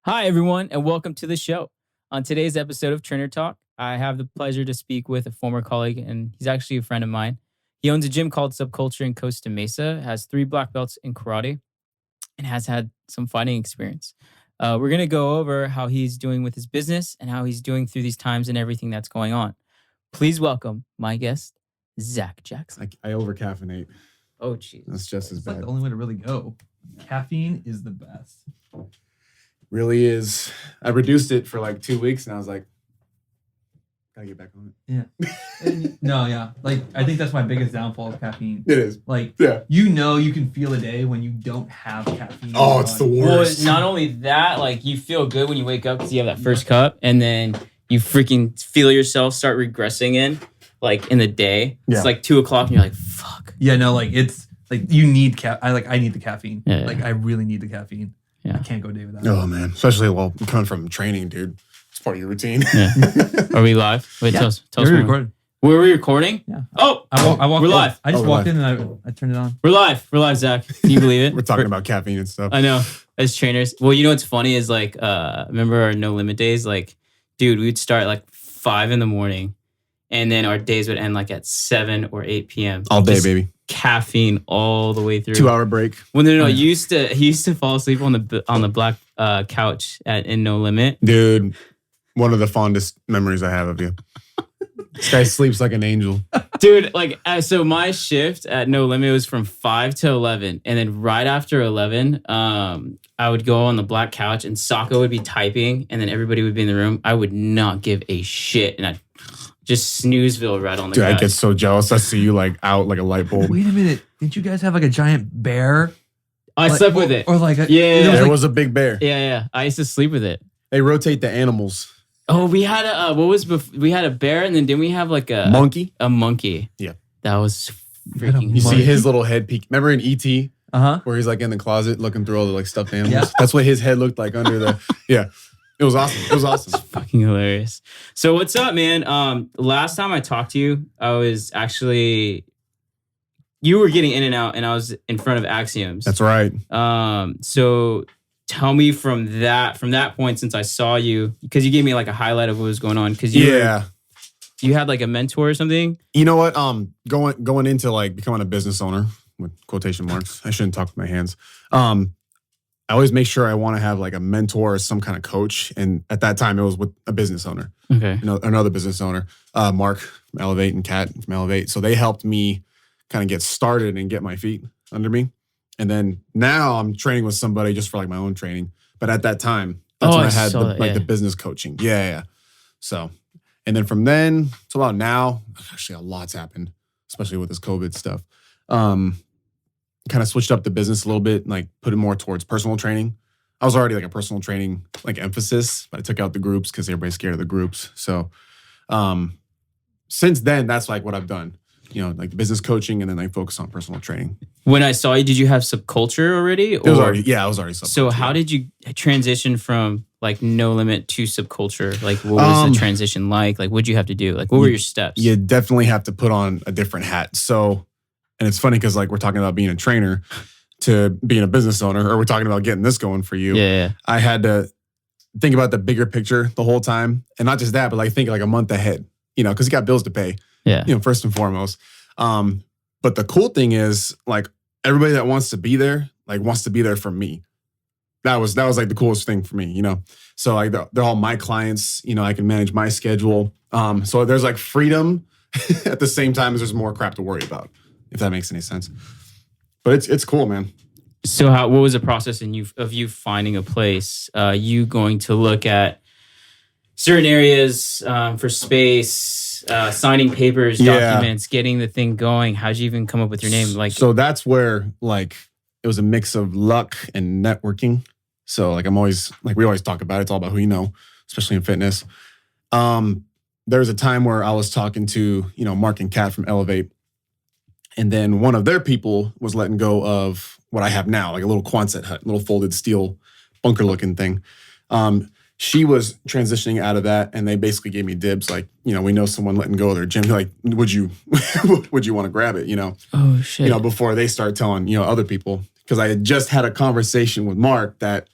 Hi, everyone, and welcome to the show. On today's episode of Trainer Talk, I have the pleasure to speak with a former colleague, and he's actually a friend of mine. He owns a gym called Subculture in Costa Mesa, has 3 black belts in karate, and has had some fighting experience. We're going to go over how he's doing with his business and how he's doing through these times and everything that's going on. Please welcome my guest, Zach Jackson. I over-caffeinate. Oh, jeez. That's just as It's bad. like the only way to really go. Caffeine is the best. Really is. I reduced it for like 2 weeks and I was like, gotta get back on it. Yeah. No, yeah. Like, I think that's my biggest downfall of caffeine. It is. Like, Yeah. you can feel a day when you don't have caffeine. in Oh, your it's the body. worst. Well, not only that, like you feel good when you wake up because you have that first cup, and then you freaking feel yourself start regressing in the day. Yeah. It's like 2:00 and you're like, fuck. Yeah, no, like it's like you need I need the caffeine. Yeah. Like I really need the caffeine. Yeah. I can't go a day without. Oh, man. Especially, coming from training, dude. It's part of your routine. Yeah. Are we live? Wait, Yeah. tell us You're more. recording. Were we recording? Yeah. Oh, I walked. we're live. I just Oh, we're walked live. in and I turned it on. We're live. We're live, Zach. Can you believe it? We're talking about caffeine and stuff. I know. As trainers. Well, you know what's funny is remember our no limit days? Like, dude, we'd start like 5 a.m. and then our days would end like at 7 or 8 p.m. All day, Just baby. Caffeine all the way through. 2-hour break. Well, no. He used to fall asleep on the black couch in No Limit. Dude, one of the fondest memories I have of you. This guy sleeps like an angel. Dude, so my shift at No Limit was from 5 to 11, and then right after 11, I would go on the black couch, and Sako would be typing, and then everybody would be in the room. I would not give a shit, and I'd just snoozeville right on the Dude, couch. I get so jealous. I see you like out like a light bulb. Wait a minute. Didn't you guys have like a giant bear? I slept with it. Or like a, Yeah. There was a big bear. Yeah. I used to sleep with it. They rotate the animals. Oh, we had we had a bear, and then didn't we have like a Monkey. A monkey. Yeah. That was You had a freaking. You see Monkey? his little head peek. Remember in E.T.? Uh-huh. where he's like in the closet looking through all the like stuffed animals. Yeah. That's what his head looked like under the. Yeah, it was awesome. It was awesome. Fucking hilarious. So what's up, man? Last time I talked to you, I was actually you were getting in and out, and I was in front of Axioms. That's right. So tell me from that point, since I saw you, because you gave me like a highlight of what was going on. Because you had like a mentor or something. You know what? Going into like becoming a business owner with quotation marks. I shouldn't talk with my hands. I always make sure I want to have like a mentor or some kind of coach. And at that time, it was with a business owner. Okay. Another business owner, Mark from Elevate and Kat from Elevate. So they helped me kind of get started and get my feet under me. And then now I'm training with somebody just for like my own training. But at that time, that's when I had the business coaching. Yeah. So, and then from then to about now, actually a lot's happened, especially with this COVID stuff. Kind of switched up the business a little bit, like put it more towards personal training. I was already like a personal training like emphasis, but I took out the groups because everybody's scared of the groups. So since then, that's like what I've done. Like business coaching and then I focus on personal training. When I saw you, did you have Subculture already? I was already Subculture. So how did you transition from like No Limit to Subculture? Like what was the transition like? Like what'd you have to do? Like what were your steps? You definitely have to put on a different hat. So, and it's funny because like we're talking about being a trainer to being a business owner, or we're talking about getting this going for you. Yeah. I had to think about the bigger picture the whole time. And not just that, but like think like a month ahead, because you got bills to pay. Yeah. First and foremost. But the cool thing is like everybody that wants to be there, like wants to be there for me. That was like the coolest thing for me, So like they're all my clients, I can manage my schedule. So there's like freedom at the same time as there's more crap to worry about, if that makes any sense. But it's cool, man. So what was the process of you finding a place? You going to look at certain areas for space, signing papers, documents, getting the thing going. How'd you even come up with your name? So that's where like it was a mix of luck and networking. So like I'm always like we always talk about it. It's all about who you know, especially in fitness. There was a time where I was talking to Mark and Kat from Elevate, and then one of their people was letting go of what I have now, like a little Quonset hut, little folded steel bunker looking thing. She was transitioning out of that, and they basically gave me dibs. Like, we know someone letting go of their gym. Like, would you want to grab it? Oh shit. Before they start telling other people, because I had just had a conversation with Mark that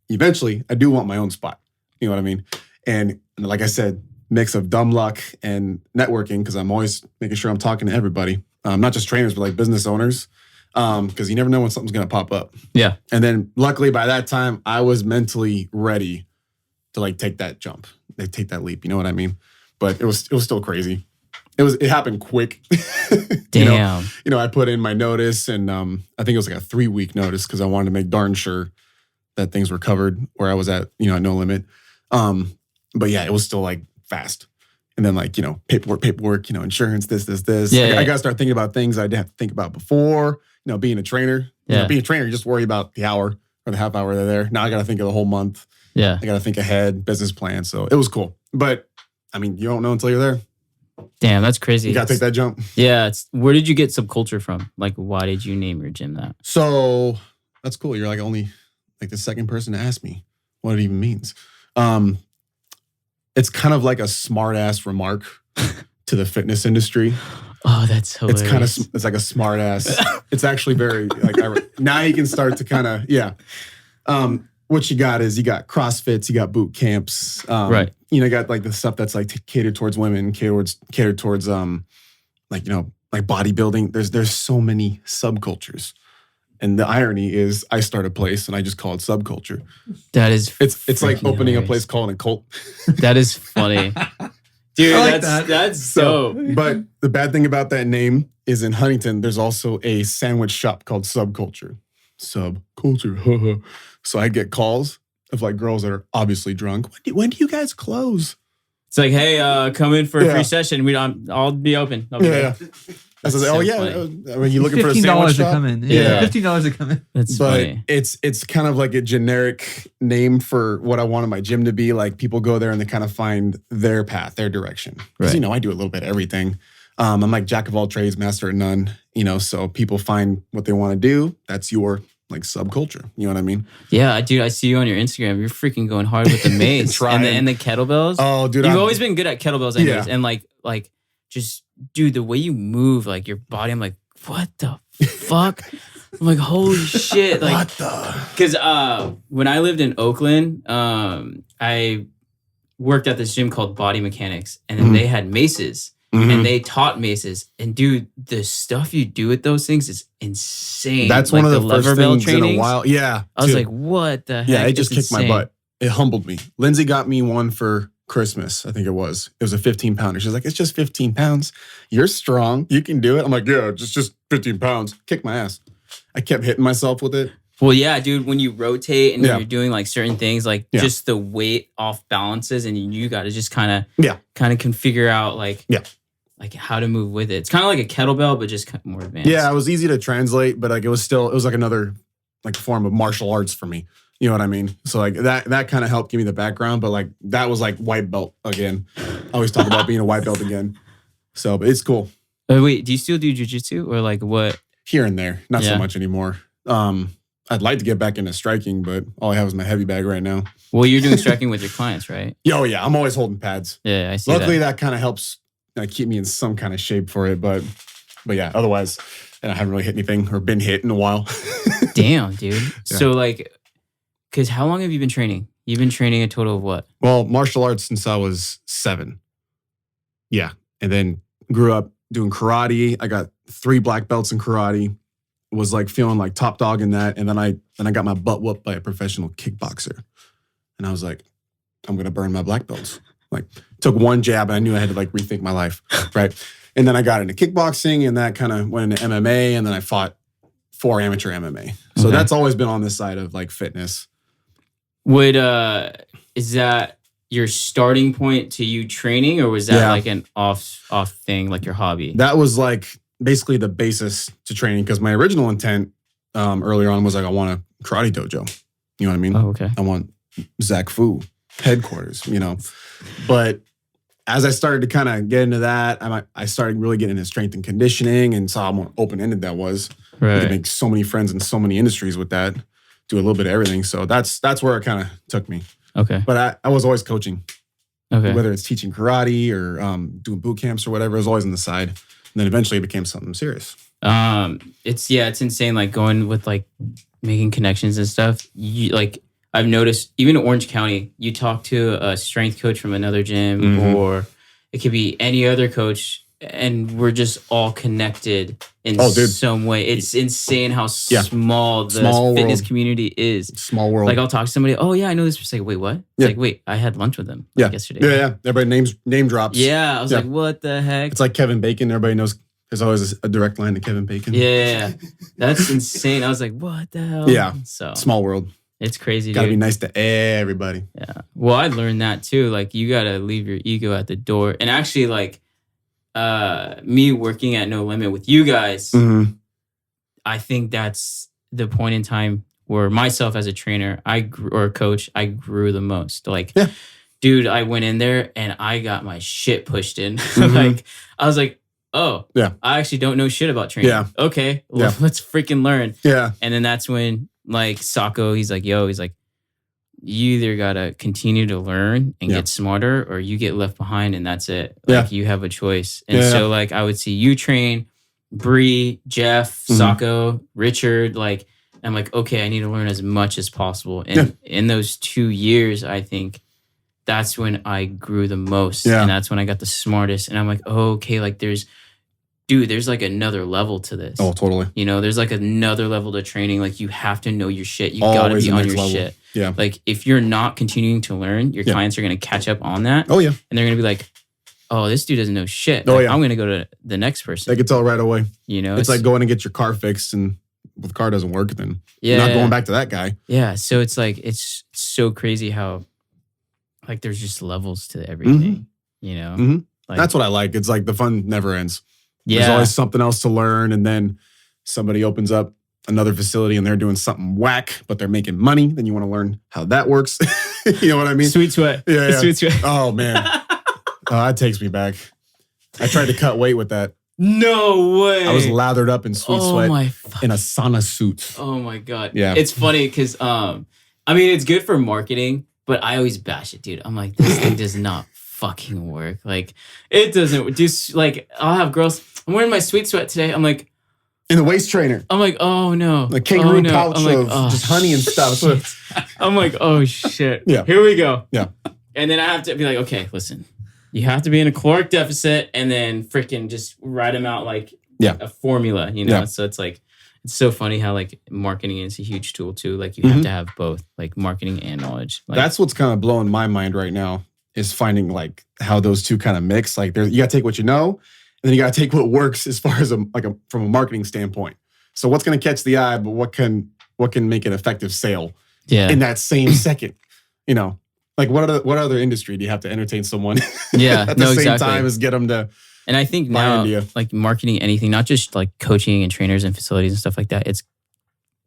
eventually I do want my own spot. You know what I mean? And like I said, mix of dumb luck and networking, because I'm always making sure I'm talking to everybody, not just trainers, but like business owners, because you never know when something's going to pop up. Yeah. And then luckily by that time, I was mentally ready to like take that jump, like take that leap. You know what I mean? But it was still crazy. It happened quick. Damn. I put in my notice, and I think it was like a 3-week notice because I wanted to make darn sure that things were covered where I was at, at No Limit. But yeah, it was still like fast. And then like, paperwork, insurance, this. Yeah, I got to start thinking about things I didn't have to think about before, being a trainer. Yeah. Being a trainer, you just worry about the hour or the half hour they're there. Now I got to think of the whole month. Yeah. I got to think ahead, business plan. So it was cool. But I mean, you don't know until you're there. Damn, that's crazy. You got to take that jump. Yeah. Where did you get Subculture from? Like, why did you name your gym that? So that's cool. You're like only like the second person to ask me what it even means. It's kind of like a smart ass remark to the fitness industry. Oh, that's hilarious. It's like a smart ass. It's actually very like, now you can start to kind of, yeah. What you got is you got CrossFits, you got boot camps. Right. You got like the stuff that's like catered towards women, catered towards like bodybuilding. There's so many subcultures. And the irony is I start a place and I just call it Subculture. That is it's like opening hilarious. a place called a cult. That is funny. Dude, I like that's So, dope. but the bad thing about that name is in Huntington, there's also a sandwich shop called Subculture. Subculture. So I get calls of like girls that are obviously drunk. When do you guys close? It's like, hey, come in for a Yeah. free session. I'll be open. I'll be Yeah. there. I was like, so oh yeah. funny. I mean, you looking for a $15 sandwich to shop? come in. Yeah. $15 to come in. That's But funny. it's kind of like a generic name for what I wanted my gym to be. Like people go there and they kind of find their path, their direction. Because Right. I do a little bit of everything. I'm like jack of all trades, master of none. So people find what they want to do. That's your like subculture. You know what I mean? Yeah, dude, I see you on your Instagram. You're freaking going hard with the mace Trying. and the kettlebells. Oh, dude, You've always been good at kettlebells, anyways. Yeah. And like, just dude, the way you move, like your body, I'm like, what the fuck? I'm like, holy shit! Like, what the? because when I lived in Oakland, I worked at this gym called Body Mechanics, and then they had maces. And they taught maces. And dude, the stuff you do with those things is insane. That's like one of the lever first bell things in a trainings. while. Yeah. I was dude. like, what the heck? Yeah, it just It's kicked my insane. butt. It humbled me. Lindsay got me one for Christmas, I think it was. It was a 15-pounder. She's like, it's just 15 pounds. You're strong. You can do it. I'm like, yeah, just 15 pounds. Kick my ass. I kept hitting myself with it. Well, yeah, dude, when you rotate and Yeah. when you're doing like certain things, like Yeah. just the weight off balances, and you got to just kind of Yeah. configure out like Yeah. how to move with it. It's kind of like a kettlebell, but just more advanced. Yeah, it was easy to translate, but like it was like another like form of martial arts for me. You know what I mean? So like that kind of helped give me the background, but like that was like white belt again. I always talk about being a white belt again. So, but it's cool. Wait, do you still do jujitsu or like what? Here and there, not Yeah. so much anymore. I'd like to get back into striking, but all I have is my heavy bag right now. Well, you're doing striking with your clients, right? Oh yeah, I'm always holding pads. Yeah, I see Luckily, that. that kind of helps keep me in some kind of shape for it. But yeah, otherwise, I haven't really hit anything or been hit in a while. Damn, dude. Yeah. So like, because how long have you been training? You've been training a total of what? Well, martial arts since I was 7. Yeah, and then grew up doing karate. I got 3 black belts in karate. Was like feeling like top dog in that, and then I got my butt whooped by a professional kickboxer, and I was like, I'm gonna burn my black belts. Like, took one jab, and I knew I had to like rethink my life, right? And then I got into kickboxing, and that kind of went into MMA, and then I fought for amateur MMA. So Okay. that's always been on this side of like fitness. Would is that your starting point to you training, or was that Yeah. like an off thing, like your hobby? That was like basically the basis to training, because my original intent earlier on was like, I want a karate dojo. You know what I mean? Oh, okay. I want Zach Fu headquarters, But as I started to kind of get into that, I started really getting into strength and conditioning, and saw how more open-ended that was. You could Right. make so many friends in so many industries with that, do a little bit of everything. So that's where it kind of took me. Okay. But I was always coaching, Okay. whether it's teaching karate or doing boot camps or whatever. It was always on the side. And then eventually it became something serious. It's insane. Like going with like making connections and stuff. You like, I've noticed even in Orange County, you talk to a strength coach from another gym, or it could be any other coach, and we're just all connected in some way. It's insane how small the fitness community is. Small world. Like I'll talk to somebody, oh yeah, I know this. It's like, wait, what? It's like, wait, I had lunch with them yesterday. Yeah. Everybody name drops. Yeah. I was like, what the heck? It's like Kevin Bacon. Everybody knows there's always a direct line to Kevin Bacon. Yeah. That's insane. I was like, what the hell? Yeah. So small world. It's crazy, Gotta dude. be nice to everybody. Yeah. Well, I learned that too. Like you gotta leave your ego at the door. And actually, like me working at No Limit with you guys, I think that's the point in time where myself as a trainer, or a coach, I grew the most. Like, dude, I went in there and I got my shit pushed in. Like, I was like, oh, I actually don't know shit about training. Yeah. Okay, let's freaking learn. Yeah. And then that's when, like, Sacco, he's like, you either gotta continue to learn and get smarter, or you get left behind, and that's it. Like, you have a choice. And so, like, I would see you train, Bree, Jeff, Sacco, Richard. Like, I'm like, okay, I need to learn as much as possible. And in those 2 years, I think that's when I grew the most, and that's when I got the smartest. And I'm like, oh, okay, like there's like another level to this. Oh, totally. You know, there's like another level to training. Like you have to know your shit. You gotta be on your shit. Yeah. Like if you're not continuing to learn, your clients are gonna catch up on that. Oh yeah. And they're gonna be like, oh, this dude doesn't know shit. Like, I'm gonna go to the next person. They can tell right away. You know, it's like going to get your car fixed, and if the car doesn't work, then you're not going back to that guy. Yeah. So it's like it's so crazy how like there's just levels to everything. You know? Like, that's what I like. It's like the fun never ends. Yeah. There's always something else to learn, and then somebody opens up another facility and they're doing something whack, but they're making money. Then you want to learn how that works. You know what I mean? Sweet sweat. Yeah. Sweet sweat. Oh man. That takes me back. I tried to cut weight with that. No way. I was lathered up in sweet sweat in a sauna suit. Oh my God. Yeah. It's funny because I mean it's good for marketing, but I always bash it, dude. I'm like, this thing does not fucking work. Like it doesn't just like I'll have girls, I'm wearing my sweet sweat today. I'm like in the waist trainer. I'm like, oh no. The kangaroo pouch of just honey and stuff. I'm like, oh shit. Yeah. Here we go. Yeah. And then I have to be like, okay, listen. You have to be in a caloric deficit and then freaking just write them out like a formula, you know? So it's like, it's so funny how like marketing is a huge tool too. Like you have to have both like marketing and knowledge. Like, that's what's kind of blowing my mind right now is finding like how those two kind of mix. Like you got to take what you know, and then you got to take what works as far as from a marketing standpoint. So what's going to catch the eye, but what can make an effective sale in that same second, you know? Like what other industry do you have to entertain someone at the same time as get them to? And I think now, like marketing anything, not just like coaching and trainers and facilities and stuff like that. It's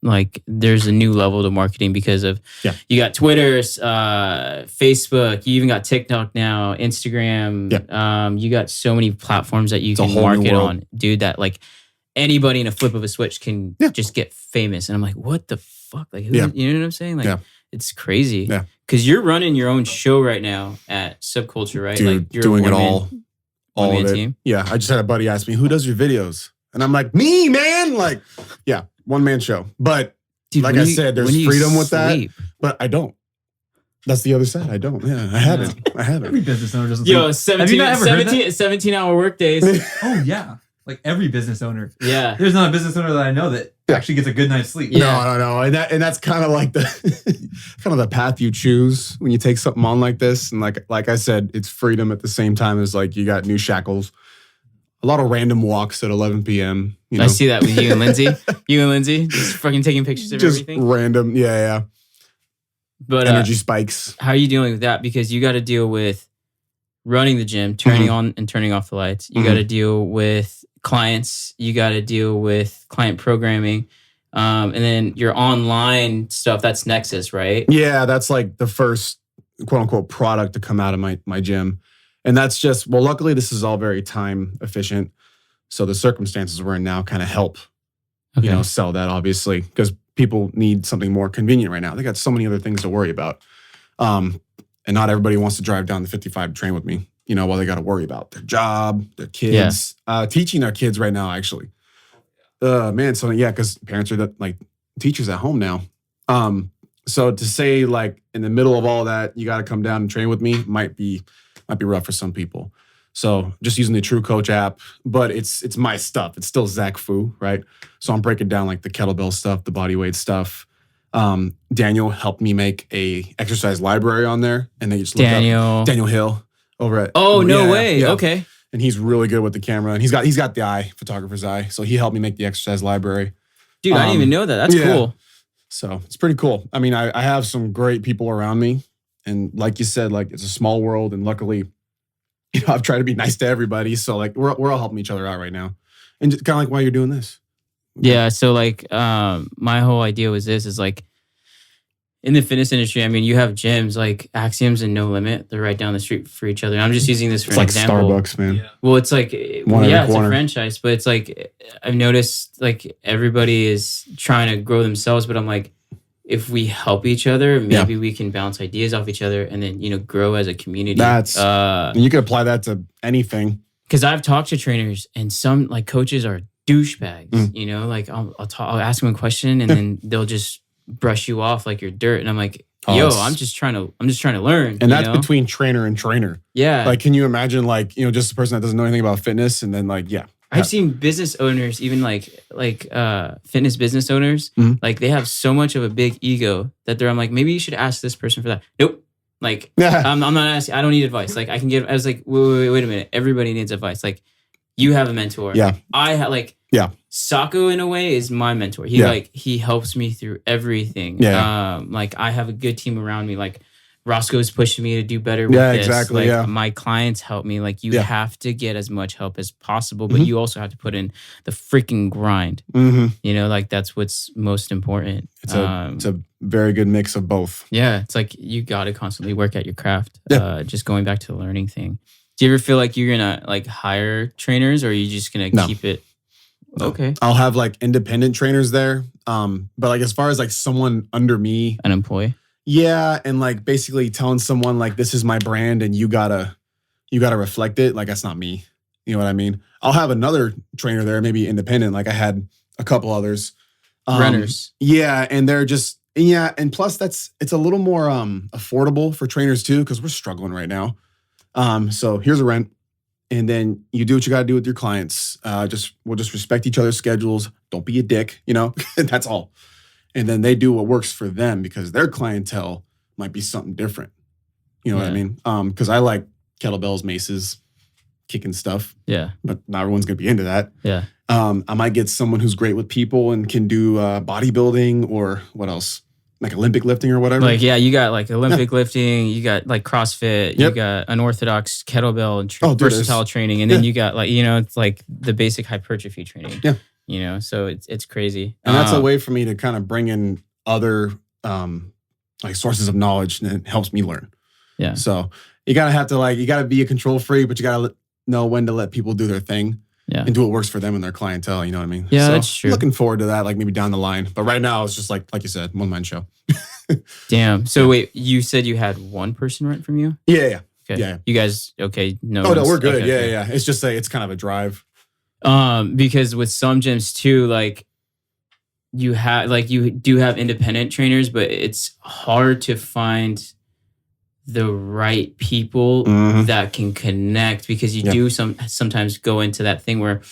like there's a new level to marketing because of you got Twitter, Facebook, you even got TikTok now, Instagram. You got so many platforms that you can market on, dude. That like anybody in a flip of a switch can just get famous. And I'm like, what the fuck? Like, you know what I'm saying? Like, it's crazy. Yeah. Because you're running your own show right now at Subculture, right? Dude, like you're doing it all of it. Team. Yeah, I just had a buddy ask me, who does your videos? And I'm like, me, man. Like, one man show. But dude, like I said, there's freedom with that. But I don't. That's the other side. I don't. Yeah, I haven't. Every business owner doesn't. Yo, 17-hour work days. Oh, yeah. Like every business owner. Yeah. There's not a business owner that I know that actually gets a good night's sleep. Yeah. No. And that's kind of like the path you choose when you take something on like this. And like I said, it's freedom at the same time as like you got new shackles. A lot of random walks at 11 p.m. You know? I see that with you and Lindsay. Just fucking taking pictures of everything. Just random. Yeah. But energy spikes. How are you dealing with that? Because you got to deal with running the gym, turning on and turning off the lights. You got to deal with clients, you got to deal with client programming, and then your online stuff. That's Nexus, right? Yeah, that's like the first quote unquote product to come out of my gym, and that's just luckily this is all very time efficient, so the circumstances we're in now kind of help sell that, obviously, because people need something more convenient right now. They got so many other things to worry about, and not everybody wants to drive down the 55 to train with me. You know, while they got to worry about their job, their kids, teaching their kids right now, actually. Man, so because parents are like teachers at home now. So to say like in the middle of all that, you got to come down and train with me might be rough for some people. So just using the True Coach app, but it's my stuff. It's still Zach Fu, right? So I'm breaking down like the kettlebell stuff, the body weight stuff. Daniel helped me make a exercise library on there, and they just look up Daniel Hill over at. Oh no way! Yeah. Okay. And he's really good with the camera, and he's got the eye, photographer's eye. So he helped me make the exercise library. Dude, I didn't even know that. That's cool. So it's pretty cool. I mean, I have some great people around me, and like you said, like it's a small world, and luckily, you know, I've tried to be nice to everybody. So like we're all helping each other out right now, and just kind of like why you're doing this. Yeah. So like, my whole idea was this: is like in the fitness industry. I mean, you have gyms like Axioms and No Limit. They're right down the street for each other. I'm just using this for an example. Starbucks, man. Yeah. Well, it's like, it's a franchise, but it's like I've noticed like everybody is trying to grow themselves, but I'm like, if we help each other, maybe we can bounce ideas off each other and then, you know, grow as a community. That's you can apply that to anything. Because I've talked to trainers and some like coaches are douchebags. You know, like I'll ask them a question and then they'll just brush you off like you're dirt, and I'm like, yo, I'm just trying to learn. And that's between trainer and trainer. Yeah. Like, can you imagine like, you know, just a person that doesn't know anything about fitness and then like, I've seen business owners, even like fitness business owners, like they have so much of a big ego that I'm like, maybe you should ask this person for that. Nope. Like, I'm not asking, I don't need advice. Like I can give, I was like, wait a minute. Everybody needs advice. Like you have a mentor. Yeah. I have Sako in a way is my mentor. He helps me through everything. Yeah. Like I have a good team around me. Like Roscoe's pushing me to do better with this. Exactly. Like my clients help me. Like you have to get as much help as possible, but you also have to put in the freaking grind. You know, like that's what's most important. It's a very good mix of both. Yeah. It's like you got to constantly work at your craft. Just going back to the learning thing. Do you ever feel like you're going to like hire trainers, or are you just going to keep it? No. Okay. I'll have like independent trainers there. But like as far as like someone under me, an employee. Yeah, and like basically telling someone like this is my brand and you gotta reflect it. Like that's not me. You know what I mean? I'll have another trainer there, maybe independent. Like I had a couple others. Runners. Yeah, and they're just and plus it's a little more affordable for trainers too, because we're struggling right now. So here's a rent. And then you do what you got to do with your clients. We'll just respect each other's schedules. Don't be a dick, you know. That's all. And then they do what works for them because their clientele might be something different. You know what I mean? Because I like kettlebells, maces, kicking stuff. Yeah. But not everyone's gonna be into that. Yeah. I might get someone who's great with people and can do bodybuilding or what else? Like Olympic lifting or whatever. Like, you got like Olympic lifting, you got like CrossFit, you got unorthodox kettlebell and versatile training. And then you got like, you know, it's like the basic hypertrophy training. Yeah. You know, so it's crazy. And that's a way for me to kind of bring in other like sources of knowledge, and it helps me learn. Yeah. So you gotta be a control freak, but you gotta know when to let people do their thing. Yeah. And do what works for them and their clientele. You know what I mean? Yeah, so that's true. Looking forward to that, like maybe down the line. But right now it's just like you said, one-man show. Damn. So wait, you said you had one person rent from you? Yeah. Okay. Yeah. You guys, okay. No. Oh no, we're good. Okay. Yeah. It's just it's kind of a drive. Because with some gyms too, like you do have independent trainers, but it's hard to find the right people that can connect, because you do sometimes go into that thing where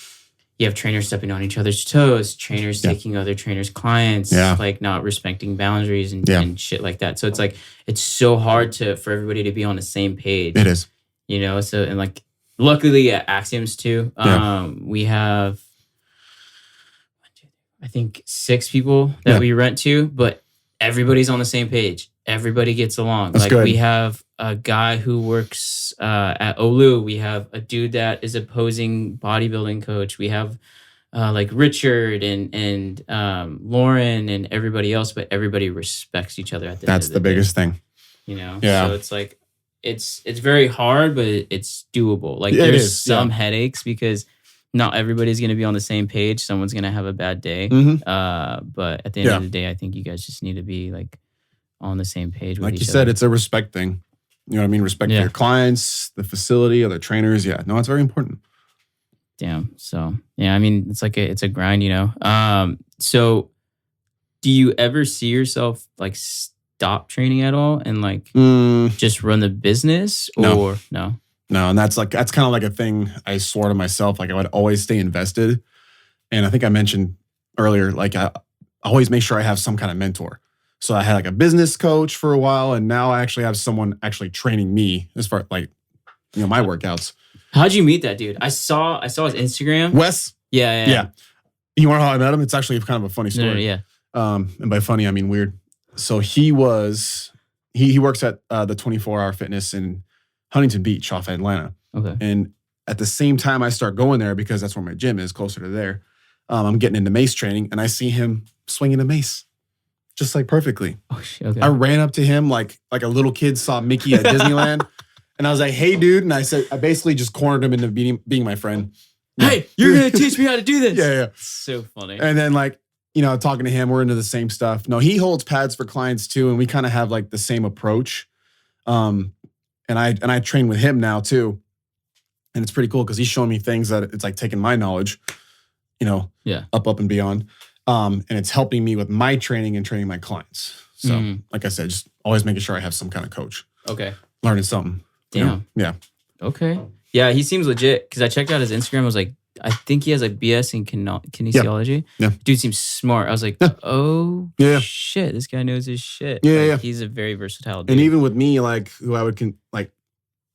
you have trainers stepping on each other's toes, trainers taking other trainers' clients, like not respecting boundaries and shit like that. So it's like, it's so hard for everybody to be on the same page. It is. You know, so, and like, luckily at Axioms too, we have, I think 6 people that we rent to, but everybody's on the same page. Everybody gets along. That's good. We have a guy who works at Olu. We have a dude that is a posing bodybuilding coach. We have like Richard and Lauren and everybody else, but everybody respects each other at the end of the biggest thing. You know? Yeah. So it's like, it's very hard, but it's doable. Like there's some headaches because not everybody's going to be on the same page. Someone's going to have a bad day. But at the end of the day, I think you guys just need to be like on the same page with like each you said, other. it's a respect thing. You know what I mean? Respect your clients, the facility, other trainers. Yeah, no, it's very important. Damn. So yeah, I mean, it's a grind, you know. So do you ever see yourself like stop training at all and like just run the business or no? No, and that's kind of like a thing I swore to myself. Like I would always stay invested. And I think I mentioned earlier, like I always make sure I have some kind of mentor. So I had like a business coach for a while, and now I actually have someone actually training me as far like, my workouts. How'd you meet that dude? I saw his Instagram. Wes? Yeah. You want to know how I met him? It's actually kind of a funny story. No, yeah. And by funny, I mean weird. So he works at the 24-hour fitness in Huntington Beach off Atlanta. Okay. And at the same time I start going there, because that's where my gym is, closer to there, I'm getting into mace training, and I see him swinging a mace just like perfectly. Oh, shit. Okay. I ran up to him like a little kid saw Mickey at Disneyland. And I was like, hey, dude. And I basically just cornered him into being my friend. Hey, you're going to teach me how to do this. Yeah. So funny. And then like, talking to him, we're into the same stuff. No, he holds pads for clients too. And we kind of have like the same approach. And I train with him now too. And it's pretty cool because he's showing me things that it's like taking my knowledge, up and beyond. And it's helping me with my training and training my clients. So like I said, just always making sure I have some kind of coach. Okay. Learning something. Damn. Yeah. Okay. Yeah, he seems legit because I checked out his Instagram. I was like, I think he has like BS in kinesiology. Yeah. Dude seems smart. I was like, oh shit, this guy knows his shit. Yeah. He's a very versatile dude. And even with me, like who I would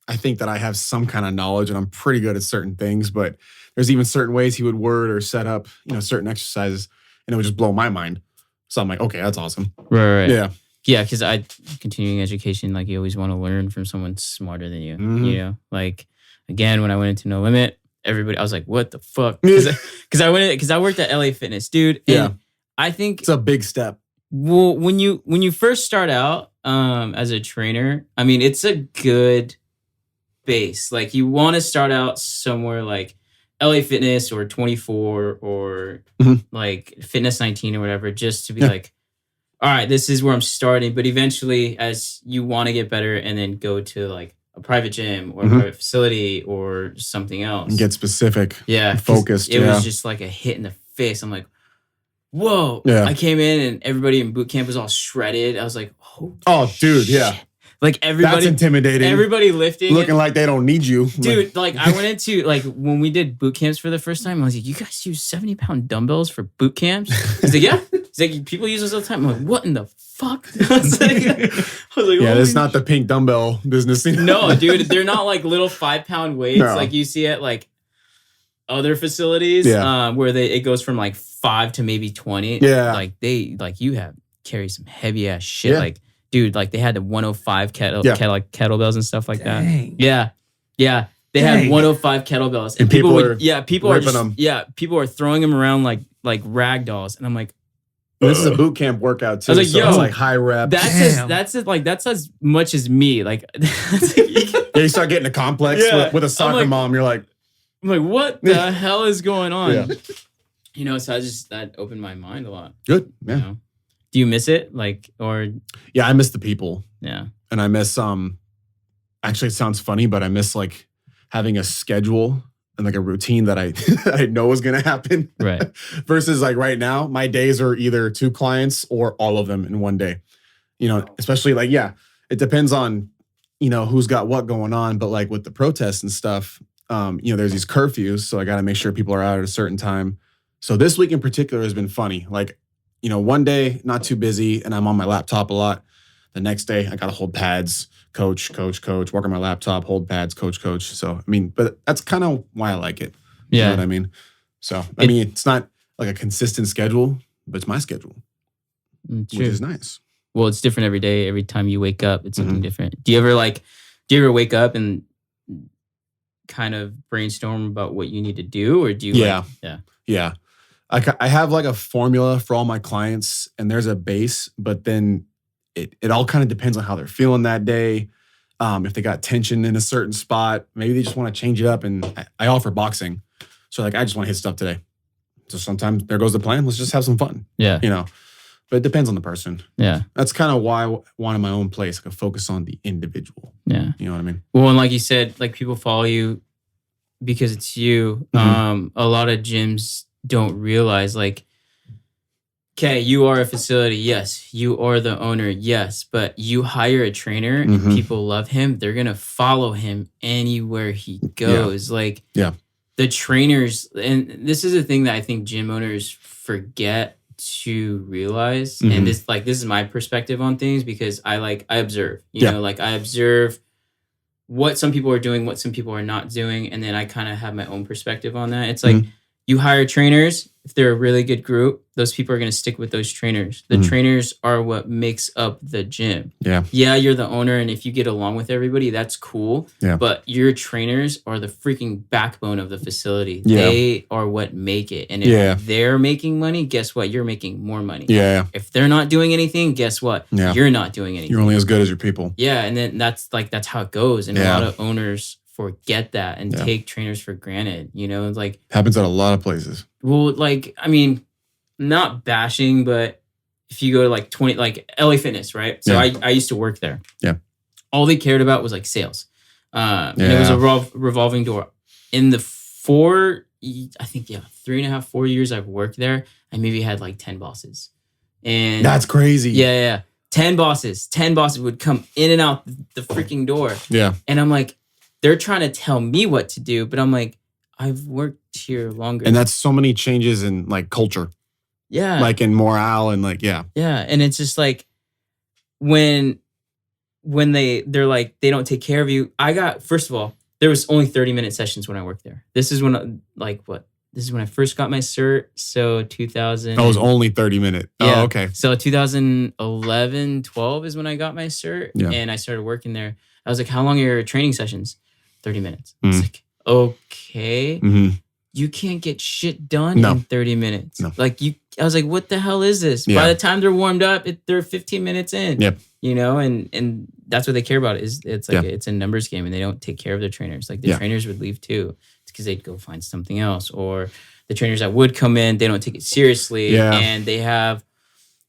I think that I have some kind of knowledge and I'm pretty good at certain things, but there's even certain ways he would word or set up, certain exercises, and it would just blow my mind. So I'm like, okay, that's awesome. Right. Yeah. Yeah, because continuing education, like you always want to learn from someone smarter than you. Like again, when I went into No Limit, everybody, I was like, what the fuck? Because I worked at LA Fitness, dude. And I think it's a big step. Well, when you first start out as a trainer, I mean, it's a good base. Like you want to start out somewhere like LA Fitness or 24 or like Fitness 19 or whatever, just to be like, all right, this is where I'm starting. But eventually, as you want to get better and then go to like a private gym or a private facility or something else. And get specific. Yeah. Focused. It was just like a hit in the face. I'm like, whoa. Yeah. I came in and everybody in boot camp was all shredded. I was like, oh, dude, shit. Yeah. Like everybody. That's intimidating. Everybody lifting. Looking like they don't need you. Dude, like I went into, like when we did boot camps for the first time, I was like, you guys use 70-pound dumbbells for boot camps? He's like, yeah. He's like, people use those all the time. I'm like, what in the fuck? I was like, yeah, it's not the pink dumbbell business. No, dude, they're not like little 5-pound weights like you see at like other facilities where it goes from like 5 to maybe 20. Yeah. Like you have carry some heavy ass shit. Like, dude, like they had the 105 kettlebells and stuff like that. Yeah. They had 105 kettlebells. And people are throwing them around like rag dolls. And I'm like, this is a boot camp workout too. I was like, so it's like high reps. That's as much as me. Like, you start getting a complex with a soccer mom. You're like, I'm like, what the hell is going on? Yeah. So that opened my mind a lot. Good. Yeah. Do you miss it? Like, or yeah, I miss the people. Yeah. And I miss actually it sounds funny, but I miss like having a schedule and like a routine that I know is gonna happen. Right. Versus like right now, my days are either 2 clients or all of them in one day. Especially like, it depends on, who's got what going on. But like with the protests and stuff, there's these curfews. So I gotta make sure people are out at a certain time. So this week in particular has been funny. Like, one day, not too busy, and I'm on my laptop a lot. The next day, I got to hold pads, coach, work on my laptop, hold pads, coach. So, I mean, but that's kind of why I like it. Yeah. You know what I mean? So, I mean, it's not like a consistent schedule, but it's my schedule, which is nice. Well, it's different every day. Every time you wake up, it's something different. Do you ever wake up and kind of brainstorm about what you need to do? Or do you Yeah. I have like a formula for all my clients and there's a base, but then it all kind of depends on how they're feeling that day. If they got tension in a certain spot, maybe they just want to change it up. And I offer boxing. So like, I just want to hit stuff today. So sometimes there goes the plan. Let's just have some fun. Yeah. But it depends on the person. Yeah. That's kind of why I wanted my own place. I could focus on the individual. Yeah. You know what I mean? Well, and like you said, like people follow you because it's you. A lot of gyms don't realize like okay, you are a facility. Yes. You are the owner. Yes. But you hire a trainer and people love him. They're going to follow him anywhere he goes. Like, the trainers, and this is a thing that I think gym owners forget to realize. And this is my perspective on things, because I observe, you know, like I observe what some people are doing, what some people are not doing. And then I kind of have my own perspective on that. It's like, you hire trainers. If they're a really good group, those people are going to stick with those trainers. The trainers are what makes up the gym. Yeah, you're the owner, and if you get along with everybody, that's cool. Yeah. But your trainers are the freaking backbone of the facility. Yeah. They are what make it. And if they're making money, guess what? You're making more money. Yeah. If they're not doing anything, guess what? Yeah. You're not doing anything. You're only as good as your people. Yeah, and then that's how it goes. And a lot of owners forget that and take trainers for granted. You know, it's like happens at a lot of places. Well, like, I mean, not bashing, but if you go to like LA Fitness, right? So I used to work there. Yeah. All they cared about was like sales. And it was a revolving door. In the 3.5, 4 years I've worked there, I maybe had like 10 bosses. And that's crazy. Yeah. 10 bosses would come in and out the freaking door. Yeah. And I'm like, they're trying to tell me what to do, but I'm like, I've worked here longer. And that's so many changes in like culture. Yeah. Like in morale and like, Yeah. And it's just like when they're like, they don't take care of you. First of all, there was only 30-minute sessions when I worked there. This is when This is when I first got my cert. So 2000. Oh, it was only 30-minute. Yeah. Oh, okay. So 2011, 12 is when I got my cert. Yeah. And I started working there. I was like, how long are your training sessions? 30 minutes. It's like, okay. You can't get shit done in 30 minutes. No. Like I was like, what the hell is this? Yeah. By the time they're warmed up, they're 15 minutes in. Yep. You know, and that's what they care about. It's like it's a numbers game, and they don't take care of their trainers. Like the trainers would leave too. It's because they'd go find something else. Or the trainers that would come in, they don't take it seriously. Yeah. And they have,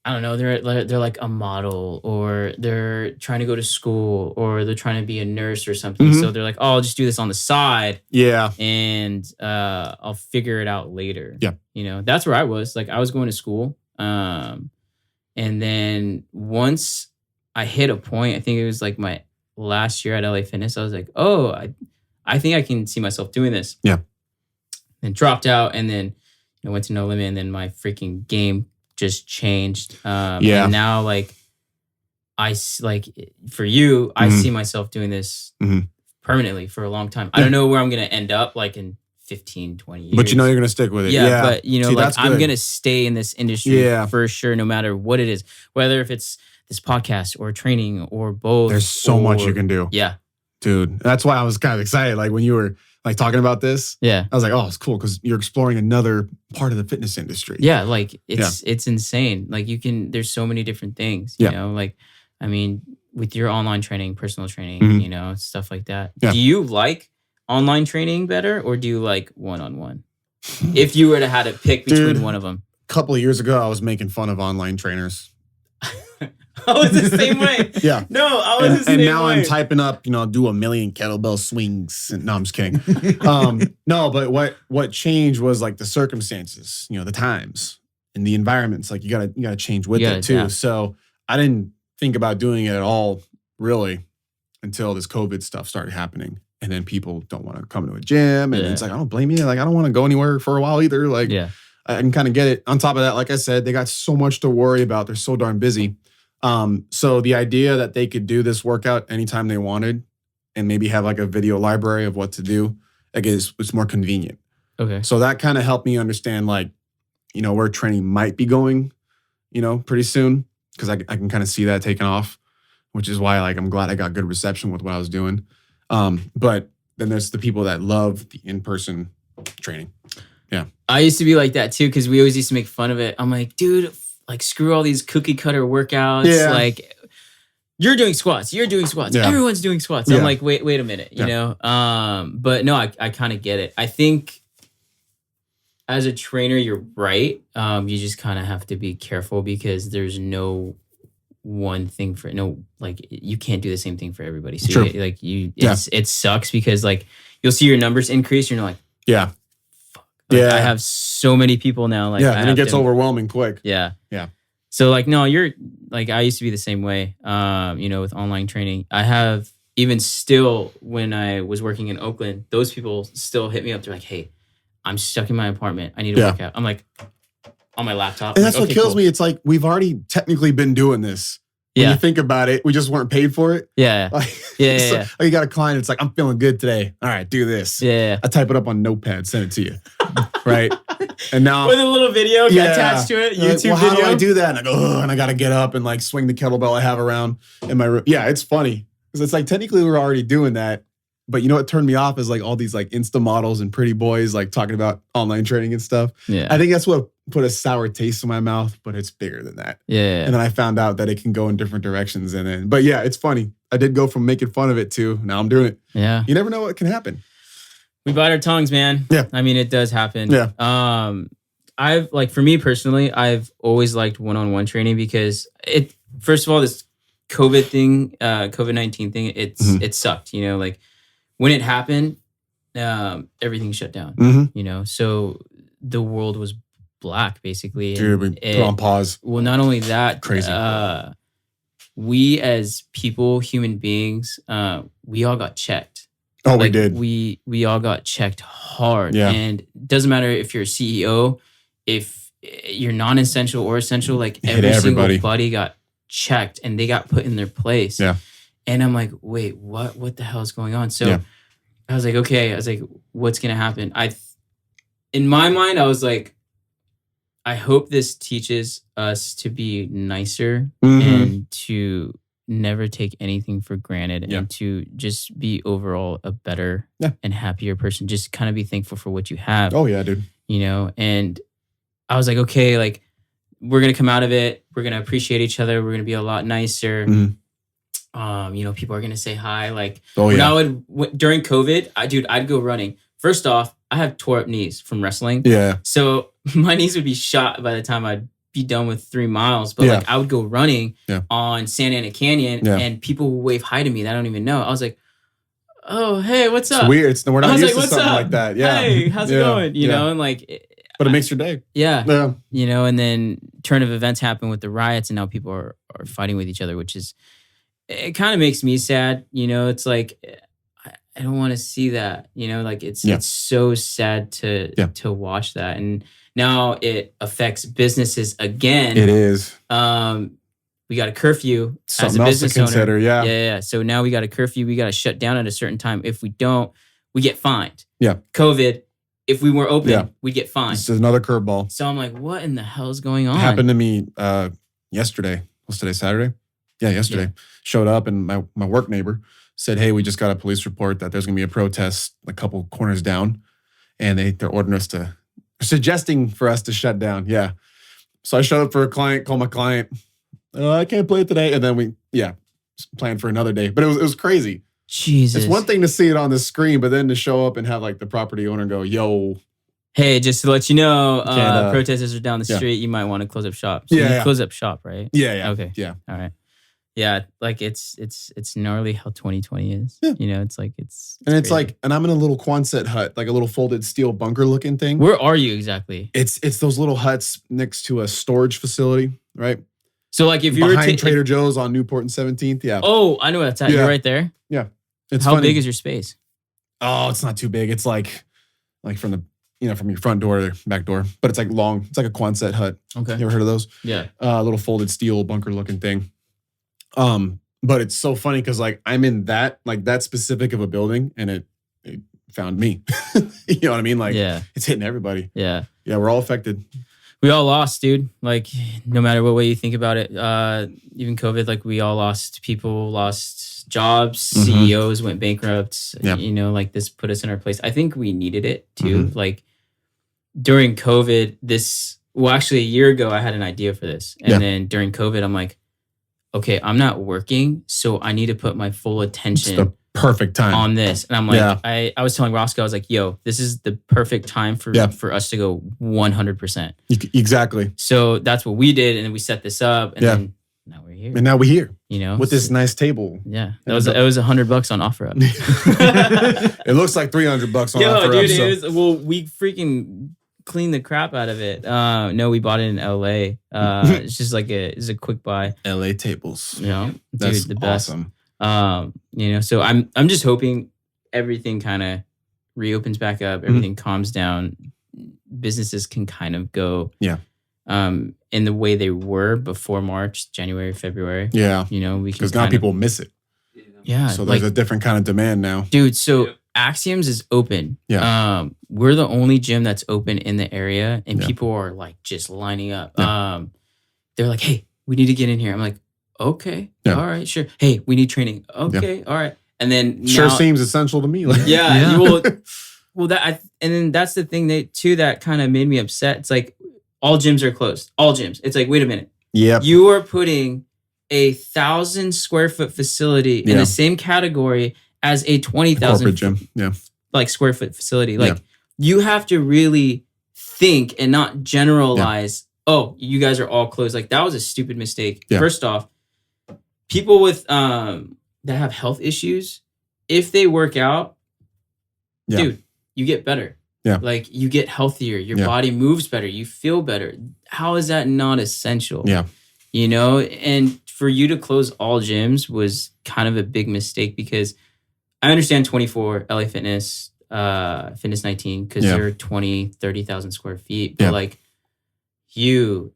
I don't know, they're like a model, or they're trying to go to school, or they're trying to be a nurse or something. So they're like, oh, I'll just do this on the side. Yeah. And I'll figure it out later. Yeah. You know, that's where I was. Like I was going to school. And then once I hit a point, I think it was like my last year at LA Fitness, I was like, oh, I think I can see myself doing this. Yeah. Then dropped out, and then went to No Limit, and then my freaking game just changed. And now like for you, I see myself doing this permanently for a long time. I don't know where I'm going to end up like in 15, 20 years. But you're going to stick with it. Yeah. But see, like I'm going to stay in this industry for sure, no matter what it is, whether if it's this podcast or training or both. There's so much you can do. Yeah. Dude, that's why I was kind of excited. Like when you were like talking about this, I was like, oh, it's cool because you're exploring another part of the fitness industry. Yeah, like it's insane. Like there's so many different things, you know, like, I mean, with your online training, personal training, you know, stuff like that. Yeah. Do you like online training better, or do you like one-on-one? If you were to have to pick between one of them. A couple of years ago, I was making fun of online trainers. I was the same way. Yeah. No, I was the same way. And now I'm typing up, do 1 million kettlebell swings. No, I'm just kidding. No, but what changed was like the circumstances, the times and the environments. Like you gotta change with it too. So I didn't think about doing it at all really until this COVID stuff started happening. And then people don't want to come to a gym. And it's like, I don't blame you. Like I don't want to go anywhere for a while either. Like I can kind of get it. On top of that, like I said, they got so much to worry about. They're so darn busy. So the idea that they could do this workout anytime they wanted and maybe have like a video library of what to do, like it's more convenient. Okay. So that kind of helped me understand like, where training might be going, pretty soon. Cause I can kind of see that taking off, which is why like, I'm glad I got good reception with what I was doing. But then there's the people that love the in-person training. Yeah. I used to be like that too. Cause we always used to make fun of it. I'm like, dude, like screw all these cookie cutter workouts. Yeah. Like you're doing squats. Yeah. Everyone's doing squats. Yeah. I'm like, wait a minute, you know? But no, I kind of get it. I think as a trainer, you're right. You just kind of have to be careful because there's no one thing like you can't do the same thing for everybody. So it sucks because like you'll see your numbers increase and you're like, yeah, fuck, Like, Yeah. I have so many people now. Like, yeah, I and it have gets to- overwhelming quick. Yeah. Yeah. So like, no, you're like, I used to be the same way, with online training. I have even still, when I was working in Oakland, those people still hit me up. They're like, hey, I'm stuck in my apartment. I need to work out. I'm like, on my laptop. And I'm that's like, what okay, kills cool. me. It's like, we've already technically been doing this. When you think about it, we just weren't paid for it. Yeah. Like, Yeah. so, Yeah. like you got a client, it's like, I'm feeling good today. All right, do this. Yeah. I type it up on Notepad, send it to you. Right? And now With a little video attached to it, You're like, YouTube well, how video. do I do that? And I go, oh, and I got to get up and like swing the kettlebell I have around in my room. Yeah, it's funny. Because it's like, technically we're already doing that. But you know what turned me off is like all these like Insta models and pretty boys like talking about online training and stuff. Yeah. I think that's what put a sour taste in my mouth, but it's bigger than that. Yeah. And then I found out that it can go in different directions. And then, but yeah, it's funny. I did go from making fun of it to now I'm doing it. Yeah. You never know what can happen. We bite our tongues, man. Yeah. I mean, it does happen. Yeah. I've like, for me personally, I've always liked one-on-one training because it, first of all, this COVID thing, COVID-19 thing, it sucked, like when it happened, everything shut down, so the world was black basically. Dude, we put on pause. Well, not only that, Crazy. We as people, human beings, we all got checked. Oh, we Like, did. We all got checked hard. Yeah. And it doesn't matter if you're a CEO, if you're non-essential or essential, like Hit every everybody. single buddy got checked and they got put in their place. Yeah. And I'm like, wait, what the hell is going on? So Yeah. I was like, okay, what's going to happen? In my mind, I was like, I hope this teaches us to be nicer and to never take anything for granted and to just be overall a better and happier person. Just kind of be thankful for what you have. Oh, yeah, dude. And I was like, okay, like we're going to come out of it. We're going to appreciate each other. We're going to be a lot nicer. People are going to say hi. Like when I would, during COVID, I'd go running. First off, I have tore up knees from wrestling. Yeah. So my knees would be shot by the time I'd be done with 3 miles. But like I would go running on Santa Ana Canyon and people would wave hi to me that I don't even know. I was like, oh, hey, what's up? It's weird. We're not used to "What's something up? like that. Yeah. Hey, how's it going? You know, and like, But it makes your day. yeah. Yeah. And then turn of events happen with the riots and now people are fighting with each other, which is, it kind of makes me sad. It's like, I don't want to see that, like it's so sad to watch that. And now it affects businesses again. It is. We got a curfew as Something a else to business owner. consider. Yeah. Yeah. So now we got a curfew. We got to shut down at a certain time. If we don't, we get fined. Yeah. COVID, if we were open, we get fined. This is another curveball. So I'm like, what in the hell is going on? It happened to me yesterday. What's today, Saturday? Yeah, yesterday. Showed up and my work neighbor said, hey, we just got a police report that there's going to be a protest a couple corners down. And they're ordering us suggesting for us to shut down. Yeah. So I showed up for a client, called my client. I can't play it today. And then we planned for another day. But it was crazy. Jesus. It's one thing to see it on the screen, but then to show up and have like the property owner go, yo. Hey, just to let you know, Can't, protesters are down the street. You might want to close up shop. So Yeah, you close up shop, right? Yeah. Okay. Yeah. All right. Yeah, like it's gnarly how 2020 is. Yeah. It's like it's And it's crazy. like, and I'm in a little Quonset hut, like a little folded steel bunker looking thing. Where are you exactly? It's those little huts next to a storage facility, right? So like if you were Behind Trader Joe's on Newport and 17th. Yeah. Oh, I know where that's at. Yeah. You're right there. It's How funny. big is your space? Oh, it's not too big. It's like from the, from your front door to back door, but it's like long. It's like a Quonset hut. Okay. You ever heard of those? Yeah. Little folded steel bunker looking thing. But it's so funny because like I'm in that specific of a building and it found me. You know what I mean? Like it's hitting everybody. Yeah. Yeah, we're all affected. We all lost, dude. Like no matter what way you think about it, even COVID, like we all lost people, lost jobs, CEOs went bankrupt. Yeah. Like this put us in our place. I think we needed it too. Like during COVID, actually a year ago, I had an idea for this. And then during COVID, I'm like, okay, I'm not working, so I need to put my full attention It's the perfect time on this. And I'm like, I was telling Roscoe, I was like, yo, this is the perfect time for us to go 100%. Exactly. So that's what we did. And then we set this up. And then now we're here. And now we're here You know, with this nice table. Yeah, it was $100 on OfferUp. It looks like $300 on Yo, OfferUp. dude, So. well, we freaking cleaned the crap out of it. No, we bought it in LA. It's just like it's a quick buy. LA tables. You know, That's dude, the best. awesome. You know, so I'm just hoping everything kind of reopens back up, everything calms down, businesses can kind of go in the way they were before March, January, February. Yeah. You know, we can Because now people miss it. Yeah. So there's a different kind of demand now. Dude, so Axiom's is open. Yeah. We're the only gym that's open in the area, and people are like just lining up. Yeah. They're like, hey, we need to get in here. I'm like, okay. Yeah. All right, sure. Hey, we need training. Okay. All right. And then Sure now, seems essential to me. Like, yeah. Well, and then that's the thing that kind of made me upset. It's like all gyms are closed. All gyms. It's like, wait a minute. Yep. You are putting a 1,000 square foot facility in the same category as a 20,000 corporate gym. Yeah. like square foot facility. Like you have to really think and not generalize. Oh, you guys are all closed. Like that was a stupid mistake. Yeah. First off, people with that have health issues, if they work out, dude, you get better. Yeah. Like you get healthier. Your body moves better. You feel better. How is that not essential? Yeah. You know, and for you to close all gyms was kind of a big mistake because I understand 24 LA Fitness, Fitness 19, because they're 20, 30,000 square feet. But like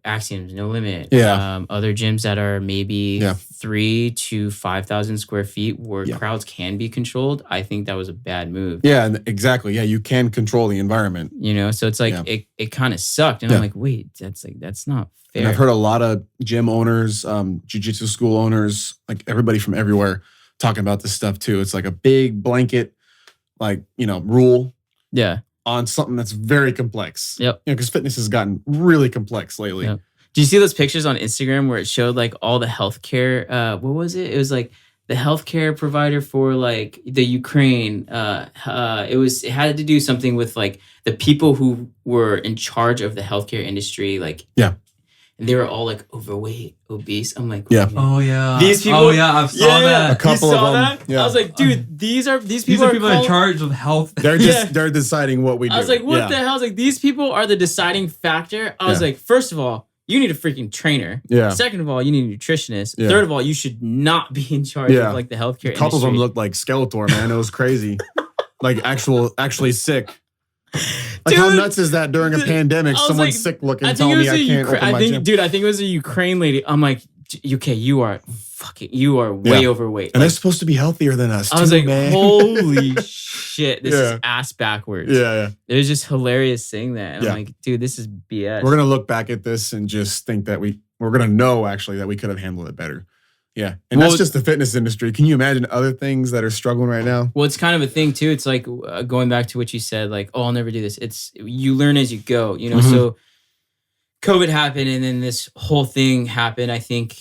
Axiom's No Limit. Yeah. Other gyms that are maybe 3 to 5,000 square feet where crowds can be controlled. I think that was a bad move. Yeah, and exactly. Yeah, you can control the environment. You know, so it's like it kind of sucked. And I'm like, wait, that's not fair. And I've heard a lot of gym owners, jiu-jitsu school owners, like everybody from everywhere talking about this stuff too. It's like a big blanket, like, rule. Yeah. On something that's very complex. Yep. Because fitness has gotten really complex lately. Yep. Do you see those pictures on Instagram where it showed like all the healthcare? What was it? It was like the healthcare provider for like the Ukraine. It had to do something with like the people who were in charge of the healthcare industry. Like, and they were all like overweight, obese. I'm like, oh yeah, these people. Oh yeah, I've saw that. A couple of them. Yeah. I was like, dude, these people are in charge of health. They're just they're deciding what we do. I was like, what the hell? I was like, these people are the deciding factor. I was like, first of all, you need a freaking trainer. Yeah. Second of all, you need a nutritionist. Yeah. Third of all, you should not be in charge of like the healthcare industry. A couple of them looked like Skeletor, man. It was crazy. Like actually sick. Like, dude, how nuts is that during a pandemic? Someone's like, sick looking, telling me I can't open my gym. Dude, I think it was a Ukraine lady. I'm like, okay, you are way overweight. And they're supposed to be healthier than us. I was like, man. holy shit, this is ass backwards. Yeah. It was just hilarious saying that. And I'm like, dude, this is BS. We're gonna look back at this and just think that we're gonna know actually that we could have handled it better. Yeah. And that's just the fitness industry. Can you imagine other things that are struggling right now? Well, it's kind of a thing too. It's like going back to what you said, like, oh, I'll never do this. It's you learn as you go, you know? So COVID happened and then this whole thing happened. I think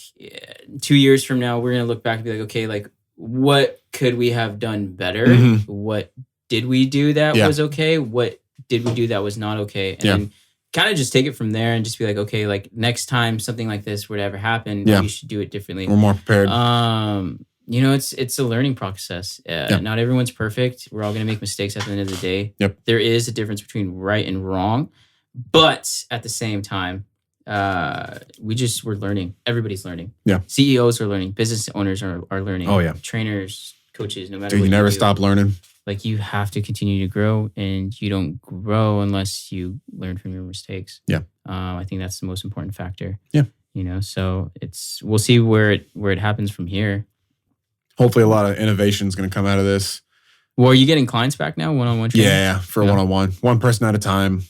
2 years from now, we're going to look back and be like, okay, like what could we have done better? What did we do that was okay? What did we do that was not okay? And then kind of just take it from there and just be like, okay, like next time something like this would ever happen, we should do it differently. We're more prepared. You know, it's a learning process. Not everyone's perfect. We're all going to make mistakes at the end of the day. Yep. There is a difference between right and wrong, but at the same time, we're learning. Everybody's learning. Yeah. CEOs are learning. Business owners are learning. Oh yeah. Trainers, coaches, no matter Dude, what you never do. stop learning. Like you have to continue to grow, and you don't grow unless you learn from your mistakes. Yeah. I think that's the most important factor. Yeah. You know, so we'll see where it happens from here. Hopefully a lot of innovation is going to come out of this. Well, are you getting clients back now, one-on-one training? Yeah, for one-on-one. One person at a time,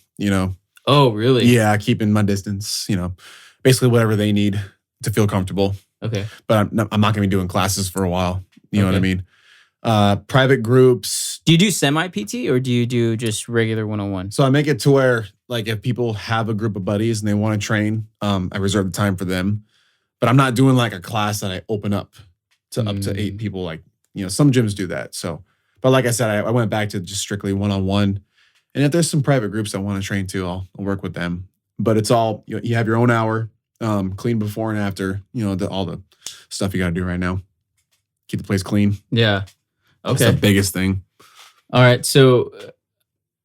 Oh, really? Yeah, keeping my distance, basically whatever they need to feel comfortable. Okay. But I'm not going to be doing classes for a while. You know what I mean? Private groups. Do you do semi-PT or do you do just regular one-on-one? So I make it to where, like, if people have a group of buddies and they want to train, I reserve the time for them. But I'm not doing like a class that I open up to 8 people. Like, some gyms do that. So, but like I said, I went back to just strictly one-on-one. And if there's some private groups that want to train too, I'll work with them. But it's all, you have your own hour. clean before and after. All the stuff you got to do right now. Keep the place clean. Yeah. That's Okay. the biggest thing. All right. So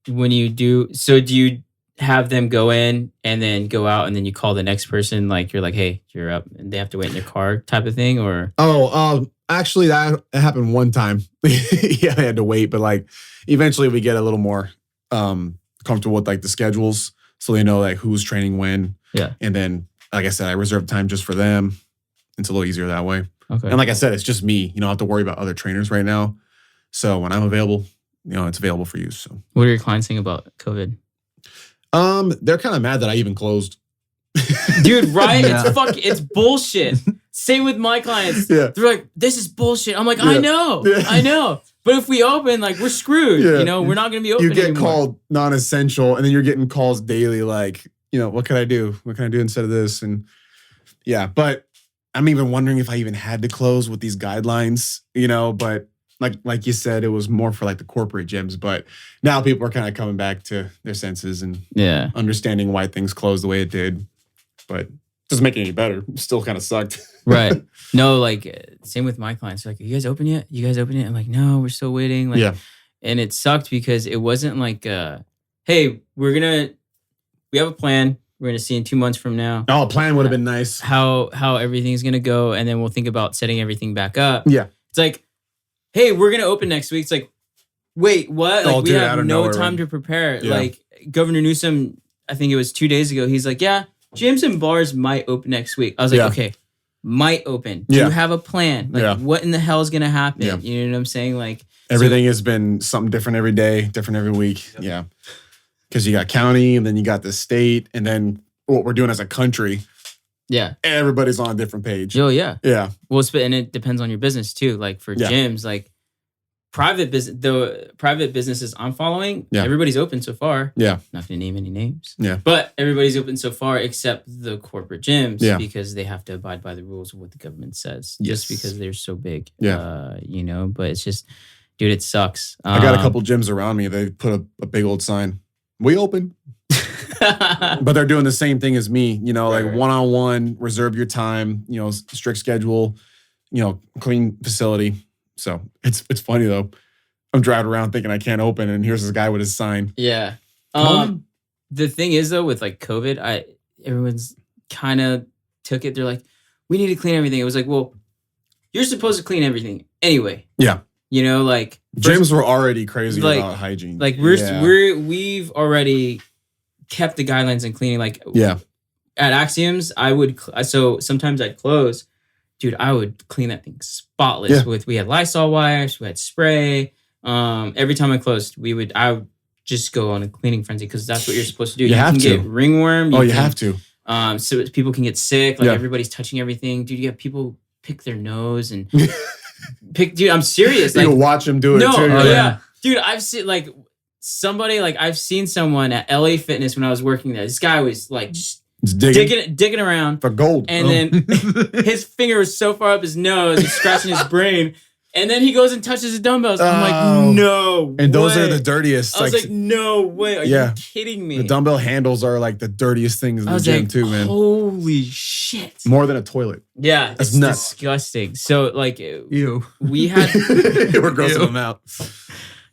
when you do you have them go in and then go out and then you call the next person? Like you're like, hey, you're up, and they have to wait in their car type of thing, or? Actually, that happened one time. Yeah, I had to wait, but like eventually we get a little more comfortable with like the schedules, so they know like who's training when. Yeah. And then, like I said, I reserve time just for them. It's a little easier that way. Okay. And like I said, it's just me. I don't have to worry about other trainers right now. So when I'm available, it's available for use. So what are your clients saying about COVID? they're kind of mad that I even closed. Dude, right? Yeah. It's bullshit. Same with my clients. Yeah. They're like, this is bullshit. I'm like, Yeah. I know. Yeah. I know. But if we open, like, we're screwed. Yeah. We're not going to be open You get anymore. called non-essential, and then you're getting calls daily like, what can I do? What can I do instead of this? And yeah, but I'm even wondering if I even had to close with these guidelines, but like you said, it was more for like the corporate gyms, but now people are kind of coming back to their senses and Yeah. understanding why things closed the way it did. But doesn't make it any better. Still kind of sucked. Right. No, like, same with my clients. They're like, you guys open yet? You guys open yet? I'm like, no, we're still waiting. Like, Yeah. And it sucked because it wasn't like, hey, we have a plan. We're going to see in 2 months from now Oh, a plan would have been nice. how everything's going to go. And then we'll think about setting everything back up. Yeah. It's like, hey, we're going to open next week. It's like, wait, what? Like, Oh, we dude, out have of no nowhere, time right? to prepare. Yeah. Like, Governor Newsom, I think it was 2 days ago, he's like, yeah, gyms and bars might open next week. I was like, Yeah. okay, might open. Do Yeah. you have a plan? Like, Yeah. what in the hell is going to happen? Yeah. You know what I'm saying? Like, Everything has been something different every day, different every week. Yep. Yeah. Because you got county, and then you got the state, and then what we're doing as a country, yeah. everybody's on a different page. Oh, yeah. Yeah. Well, and it depends on your business too. Like for Yeah. gyms, like private businesses I'm following, Yeah. everybody's open so far. Yeah. Not going to name any names. Yeah. But everybody's open so far except the corporate gyms Yeah. because they have to abide by the rules of what the government says. Yes. Just because they're so big. Yeah. But it's just, dude, it sucks. I got a couple gyms around me. They put a big old sign. We open. But they're doing the same thing as me, like right. one-on-one, reserve your time, strict schedule, clean facility. So it's funny though. I'm driving around thinking I can't open, and here's this guy with his sign. Yeah. Um, The thing is though, with like COVID, everyone's kind of took it. They're like, we need to clean everything. It was like, well, you're supposed to clean everything anyway. Yeah. Like Gyms were already crazy like- about hygiene. like Yeah. we've already kept the guidelines in cleaning. Like Yeah. at Axioms, so sometimes I'd close. Dude, I would clean that thing spotless. Yeah. We had Lysol wipes, we had spray. Every time I closed, I would just go on a cleaning frenzy because that's what you're supposed to do. You have can to. get ringworm. You can- have to. So people can get sick. Like Yeah. everybody's touching everything. Dude, you have people pick their nose and dude, I'm serious. You Like, can watch them do it no, too. yeah. yeah. Dude, I've seen I've seen someone at LA Fitness when I was working there. This guy was like just It's digging digging around. for gold. And then his finger was so far up his nose, he's scratching his brain. And then he goes and touches the dumbbells. I'm Oh. like, no And those way. are the dirtiest. I was like, no way. Are Yeah. you kidding me? the dumbbell handles are like the dirtiest things in I the was gym like, too, man. holy shit. More than a toilet. Yeah, That's it's nuts. disgusting. So like Ew. we had We're grossing Ew. them out.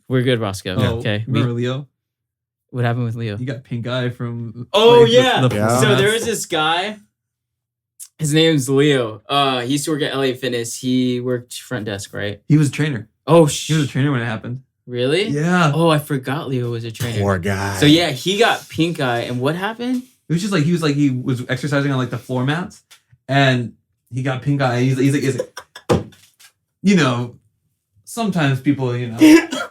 we're good, Roscoe. Oh, Okay. remember Leo? What happened with Leo? You got pink eye from. Oh, like, yeah. Yeah. So there was this guy. His name's Leo. He used to work at LA Fitness. He worked front desk, right? He was a trainer. Oh, He was a trainer when it happened. really? Yeah. Oh, I forgot Leo was a trainer. Poor guy. So yeah, he got pink eye, and what happened? It was just like he was exercising on like the floor mats, and he got pink eye. He's like, sometimes people, don't You can-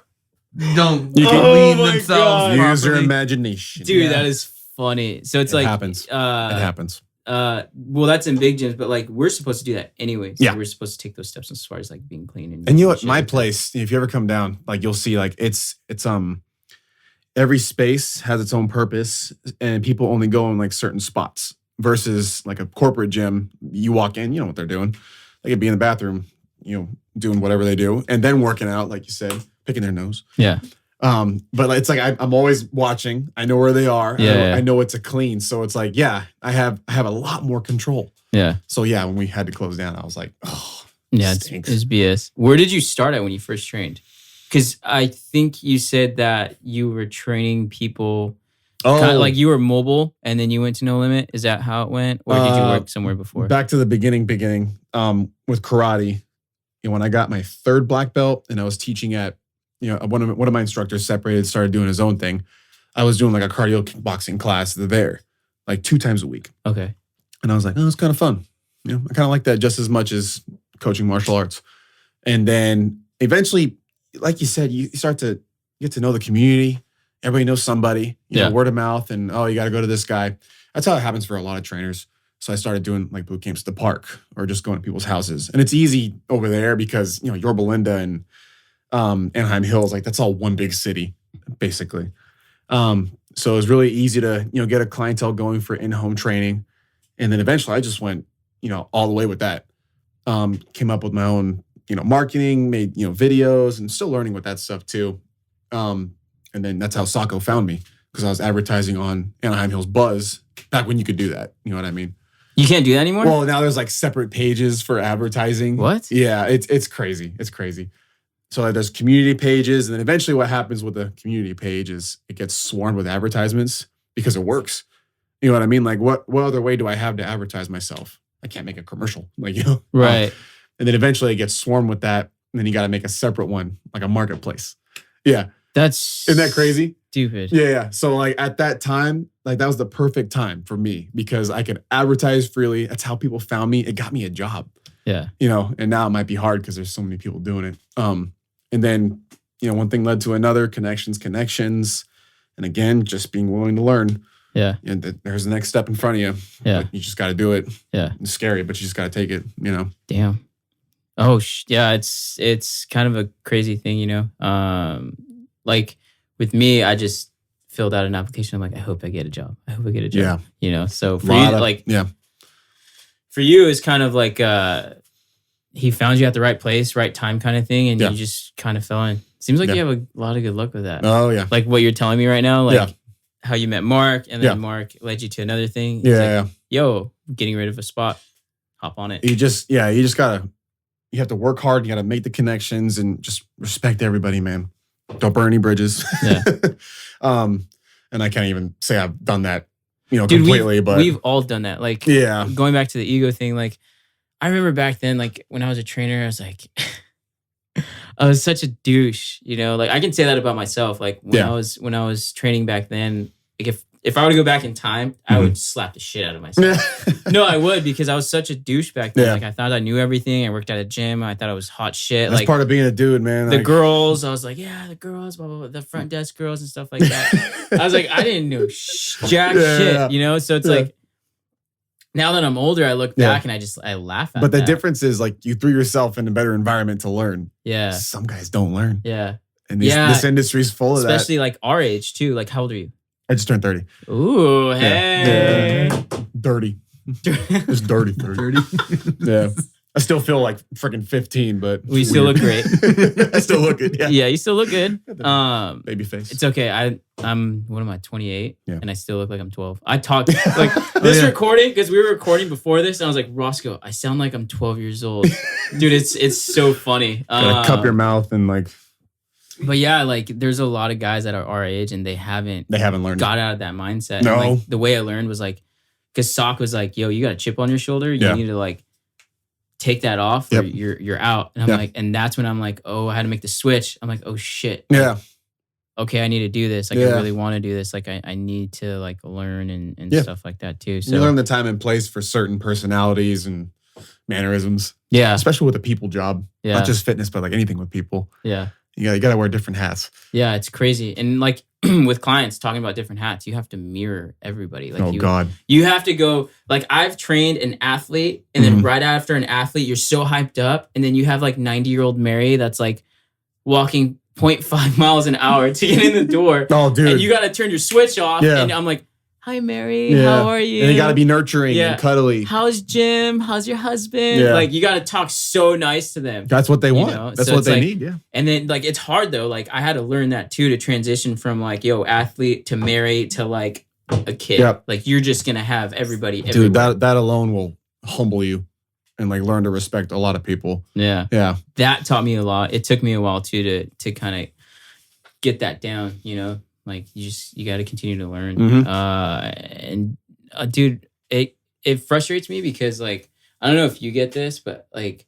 clean Oh my themselves. God. Use your properly. imagination. Dude, Yeah. that is funny. So it's It like happens. It happens. Well, that's in big gyms, but like we're supposed to do that anyways. Yeah. We're supposed to take those steps as far as like being clean And you know what? shit My like that. place, if you ever come down, like you'll see like it's every space has its own purpose, and people only go in like certain spots versus like a corporate gym. You walk in, you know what they're doing. They could be in the bathroom, doing whatever they do, and then working out, like you said, picking their nose. Yeah. But it's like I'm always watching. I know where they are. Yeah. I know what to clean. So it's like, yeah, I have a lot more control. Yeah. So yeah, when we had to close down, I was like, oh, yeah, it's BS. Where did you start at when you first trained? Because I think you said that you were training people. Kind of like you were mobile and then you went to No Limit. Is that how it went? Or did you work somewhere before? Back to the beginning, with karate. When I got my third black belt and I was teaching at, one of my instructors separated, started doing his own thing. I was doing like a cardio kickboxing class there, like 2 times a week. Okay. And I was like, oh, it's kind of fun. I kind of like that just as much as coaching martial arts. And then eventually, like you said, you start to get to know the community. Everybody knows somebody, word of mouth, and you got to go to this guy. That's how it happens for a lot of trainers. So I started doing like boot camps at the park or just going to people's houses. And it's easy over there because, Yorba Linda and Anaheim Hills, like that's all one big city, basically. So it was really easy to, get a clientele going for in-home training. And then eventually I just went, all the way with that. Came up with my own, marketing, made, videos and still learning with that stuff too. And then that's how Socko found me because I was advertising on Anaheim Hills Buzz back when you could do that. You know what I mean? You can't do that anymore? Well, now there's like separate pages for advertising. What? Yeah, it's crazy. It's crazy. So there's community pages. And then eventually what happens with the community page is it gets swarmed with advertisements because it works. You know what I mean? Like what other way do I have to advertise myself? I can't make a commercial. Right. And then eventually it gets swarmed with that. And then you got to make a separate one, like a marketplace. Yeah. Isn't that crazy? Stupid. Yeah. So like at that time, like that was the perfect time for me because I could advertise freely. That's how people found me. It got me a job. Yeah. And now it might be hard because there's so many people doing it. And then, one thing led to another, connections. And again, just being willing to learn. Yeah. And there's the next step in front of you. Yeah. Like, you just got to do it. Yeah. It's scary, but you just got to take it, Damn. Oh, yeah. It's kind of a crazy thing, like with me, I just filled out an application. I'm like, I hope I get a job. Yeah. So for you, for you, it's kind of like, he found you at the right place, right time kind of thing. And you just kind of fell in. Seems like you have a lot of good luck with that. Oh yeah. Like what you're telling me right now, like how you met Mark and then Mark led you to another thing. Yo, getting rid of a spot, hop on it. You just gotta, you have to work hard. You gotta make the connections and just respect everybody, man. Don't burn any bridges. Yeah. And I can't even say I've done that, completely, but we've all done that. Like, going back to the ego thing, like, I remember back then, like, when I was a trainer, I was like, I was such a douche, like, I can say that about myself. Like, when I was training back then, like, if I were to go back in time, I would slap the shit out of myself. No, I would, because I was such a douche back then. Like, I thought I knew everything. I worked at a gym. I thought I was hot shit. That's like, part of being a dude, man. The girls, I was like, the girls, blah, blah, blah, the front desk girls and stuff like that. I was like, I didn't know jack shit, So it's like, now that I'm older, I look back and I laugh at it. But the difference is, like, you threw yourself in a better environment to learn. Yeah. Some guys don't learn. Yeah. And this industry's full of that. Especially like our age too. Like, how old are you? I just turned 30. Ooh, hey. Yeah. Dirty. It's dirty. Yeah. I still feel like freaking 15, but we still look great. I still look good. Yeah. Yeah, you still look good. Baby face. It's okay. I'm what am I, 28? Yeah. And I still look like I'm 12. I talk like recording, because we were recording before this, and I was like, Roscoe, I sound like I'm 12 years old. Dude, it's so funny. Gotta cup your mouth and like. But yeah, like there's a lot of guys that are our age and they haven't learned got out of that mindset. No. And, like, the way I learned was like, because Sock was like, yo, you got a chip on your shoulder. You need to like take that off or you're out. And I'm like, and that's when I'm like, oh, I had to make the switch. I'm like, oh shit. Yeah. Okay, I need to do this. Like, I really want to do this. Like, I need to like learn and stuff like that too. So you learn the time and place for certain personalities and mannerisms. Yeah. Especially with a people job. Yeah. Not just fitness, but like anything with people. Yeah. You gotta wear different hats. Yeah, it's crazy. And like with clients talking about different hats, you have to mirror everybody. Like, God. You have to go, like, I've trained an athlete, and then right after an athlete, you're so hyped up, and then you have like 90-year-old Mary that's like walking 0.5 miles an hour to get in the door. Oh, dude. And you got to turn your switch off. Yeah. And I'm like, hi, Mary, how are you? And you got to be nurturing Yeah. and cuddly. How's Jim? How's your husband? Yeah. Like, you got to talk so nice to them. That's what they want. know? That's So what it's they like- need. Yeah. And then, like, it's hard, though. Like, I had to learn that, too, to transition from, like, athlete to married to, like, a kid. Yep. Like, you're just going to have everybody Dude, everywhere. that alone will humble you and like learn to respect a lot of people. Yeah. Yeah. That taught me a lot. It took me a while, too, to kind of get that down, Like, you got to continue to learn. Mhm. Dude, it frustrates me because, like, I don't know if you get this, but, like,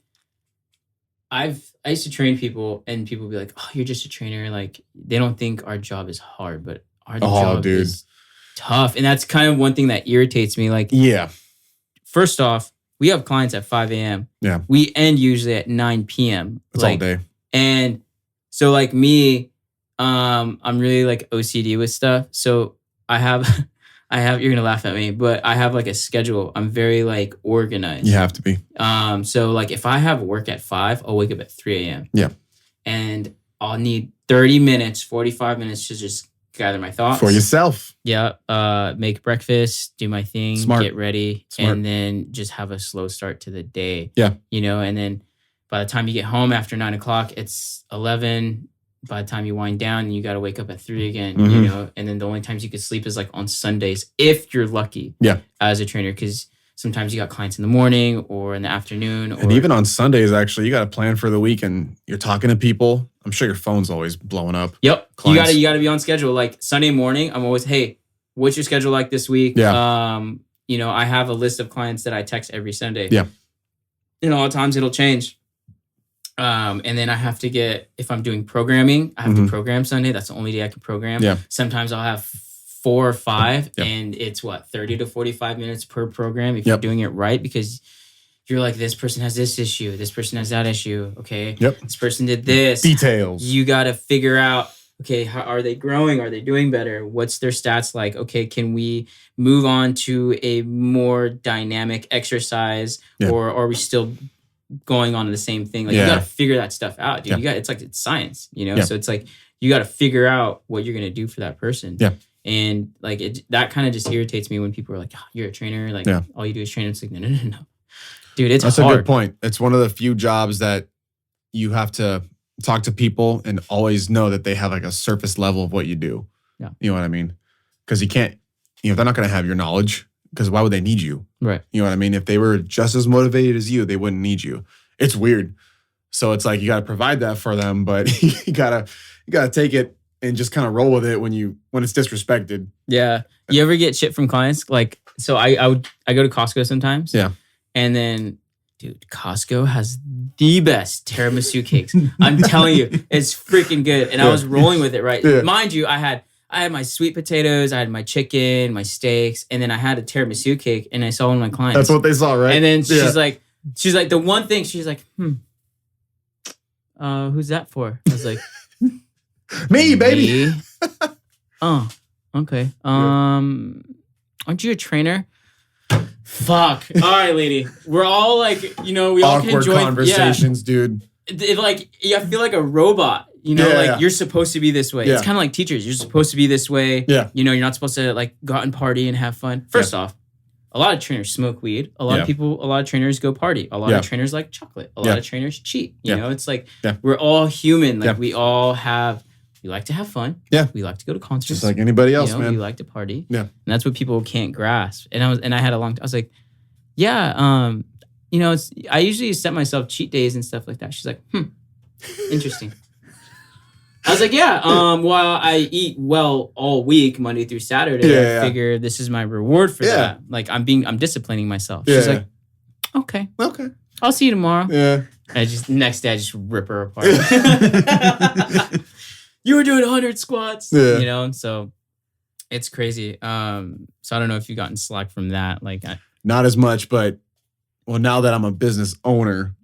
I used to train people and people be like, oh, you're just a trainer. Like, they don't think our job is hard, but our job dude. is tough. And that's kind of one thing that irritates me. Like, Yeah. first off, we have clients at 5 a.m. Yeah. We end usually at 9 p.m. It's like, all day. And so, like, me, I'm really, like, OCD with stuff. So I have, you're gonna laugh at me, but I have, like, a schedule. I'm very, like, organized. You have to be. So, like, if I have work at 5, I'll wake up at 3 a.m. Yeah. And I'll need 30 minutes, 45 minutes to just gather my thoughts. For yourself. Yeah. Make breakfast, do my thing, Smart. get ready, Smart. and then just have a slow start to the day. Yeah. And then by the time you get home after 9 o'clock, it's 11. By the time you wind down, you got to wake up at 3 again, Mhm. and then the only times you could sleep is like on Sundays, if you're lucky. Yeah. As a trainer, because sometimes you got clients in the morning or in the afternoon. And even on Sundays, actually, you got to plan for the week and you're talking to people. I'm sure your phone's always blowing up. Yep. Clients. You gotta be on schedule. Like Sunday morning, I'm always, hey, what's your schedule like this week? Yeah. I have a list of clients that I text every Sunday. Yeah. A lot of times it'll change. And then I have to if I'm doing programming, I have to Mhm. program Sunday. That's the only day I can program. Yeah. Sometimes I'll have 4 or 5 Yep. and it's 30 to 45 minutes per program if you're Yep. doing it right, because you're like, this person has this issue, this person has that issue. Okay. Yep. This person did this. Details. You got to figure out, okay, how are they growing? Are they doing better? What's their stats like? Okay, can we move on to a more dynamic exercise, Yeah. or are we still going on to the same thing? Like, Yeah. you got to figure that stuff out, dude. Yeah. It's science, Yeah. So it's like, you got to figure out what you're going to do for that person. Yeah. And like, that kind of just irritates me when people are like, oh, you're a trainer. Like, Yeah. all you do is train. It's like, no. Dude, it's That's hard. a good point. It's one of the few jobs that you have to talk to people and always know that they have like a surface level of what you do. Yeah. You know what I mean? Because you can't, they're not going to have your knowledge, because why would they need you? Right. You know what I mean? If they were just as motivated as you, they wouldn't need you. It's weird. So it's like, you got to provide that for them, but you gotta take it and just kind of roll with it when it's disrespected. Yeah. You ever get shit from clients? Like, so I go to Costco sometimes. Yeah. And then, dude, Costco has the best tiramisu cakes. I'm telling you, it's freaking good. And I Yeah. was rolling with it, right? Yeah. Mind you, I had my sweet potatoes, I had my chicken, my steaks, and then I had a tiramisu cake, and I saw one of my clients. That's what they saw, right? And then Yeah. she's like, the one thing, she's like, who's that for? I was like, Me, baby. me? Oh, okay. Aren't you a trainer? Fuck. All right, lady. We're all like, we all can Awkward enjoy conversations, dude. I feel like a robot. Yeah. You're supposed to be this way. Yeah. It's kind of like teachers. You're supposed to be this way. Yeah. You're not supposed to like go out and party and have fun. First off, a lot of trainers smoke weed. A lot of trainers go party. A lot of trainers like chocolate. A lot of trainers cheat. You know, it's like we're all human. Like we all we like to have fun. Yeah. We like to go to concerts. Just like anybody else, man. We like to party. Yeah. And that's what people can't grasp. And I had I was like, yeah, I usually set myself cheat days and stuff like that. She's like, interesting. I was like, yeah, while I eat well all week, Monday through Saturday, I figure this is my reward for that. Like I'm disciplining myself. She's like, okay, I'll see you tomorrow. Yeah. Next day I just rip her apart. You were doing 100 squats, so it's crazy. So I don't know if you've gotten slack from that. Like, not as much, but now that I'm a business owner,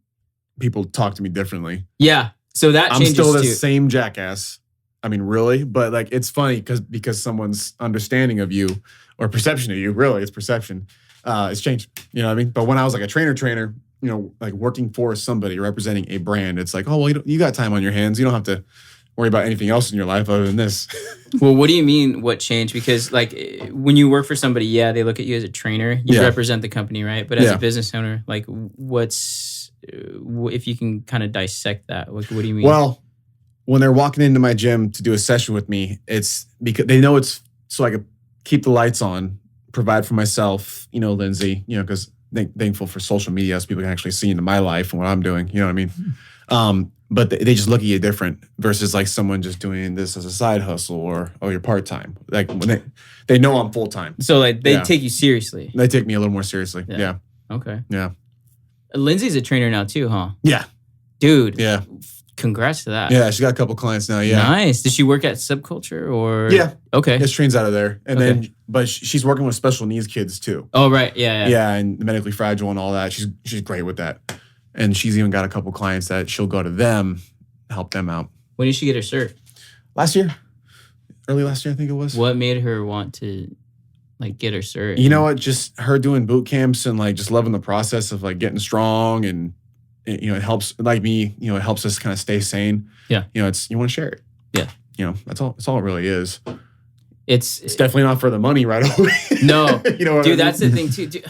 people talk to me differently. Yeah. So that I'm changes still the too. same jackass. I mean, really, but like it's funny because someone's understanding of you or perception of you, really, it's perception. It's changed. You know what I mean? But when I was like a trainer, like working for somebody representing a brand, it's like, oh well, you got time on your hands. You don't have to worry about anything else in your life other than this. Well, what do you mean what changed? Because like when you work for somebody, yeah, they look at you as a trainer. You represent the company, right? But as a business owner, like what's if you can kind of dissect that? What do you mean? Well, when they're walking into my gym to do a session with me, it's because they know it's so I can keep the lights on, provide for myself, Lindsay, because thankful for social media so people can actually see into my life and what I'm doing. You know what I mean? But they just look at you different versus like someone just doing this as a side hustle or you're part-time. Like when they know I'm full-time. So like they take you seriously. They take me a little more seriously. Yeah. Okay. Yeah. Lindsay's a trainer now too, huh? Yeah. Dude. Yeah. Congrats to that. Yeah, she's got a couple clients now. Yeah. Nice. Does she work at Subculture or? Yeah. Okay. Yeah, she trains out of there. And then, but she's working with special needs kids too. Oh, right. Yeah. Yeah, and medically fragile and all that. She's great with that. And she's even got a couple clients that she'll go to them, help them out. When did she get her cert? Early last year, I think it was. What made her want to like get her cert? You know what? Just her doing boot camps and like just loving the process of like getting strong and it helps like me, it helps us kind of stay sane. Yeah. You want to share it. Yeah. That's all it really is. It's definitely not for the money right away. No. Dude, that's the thing too. Dude,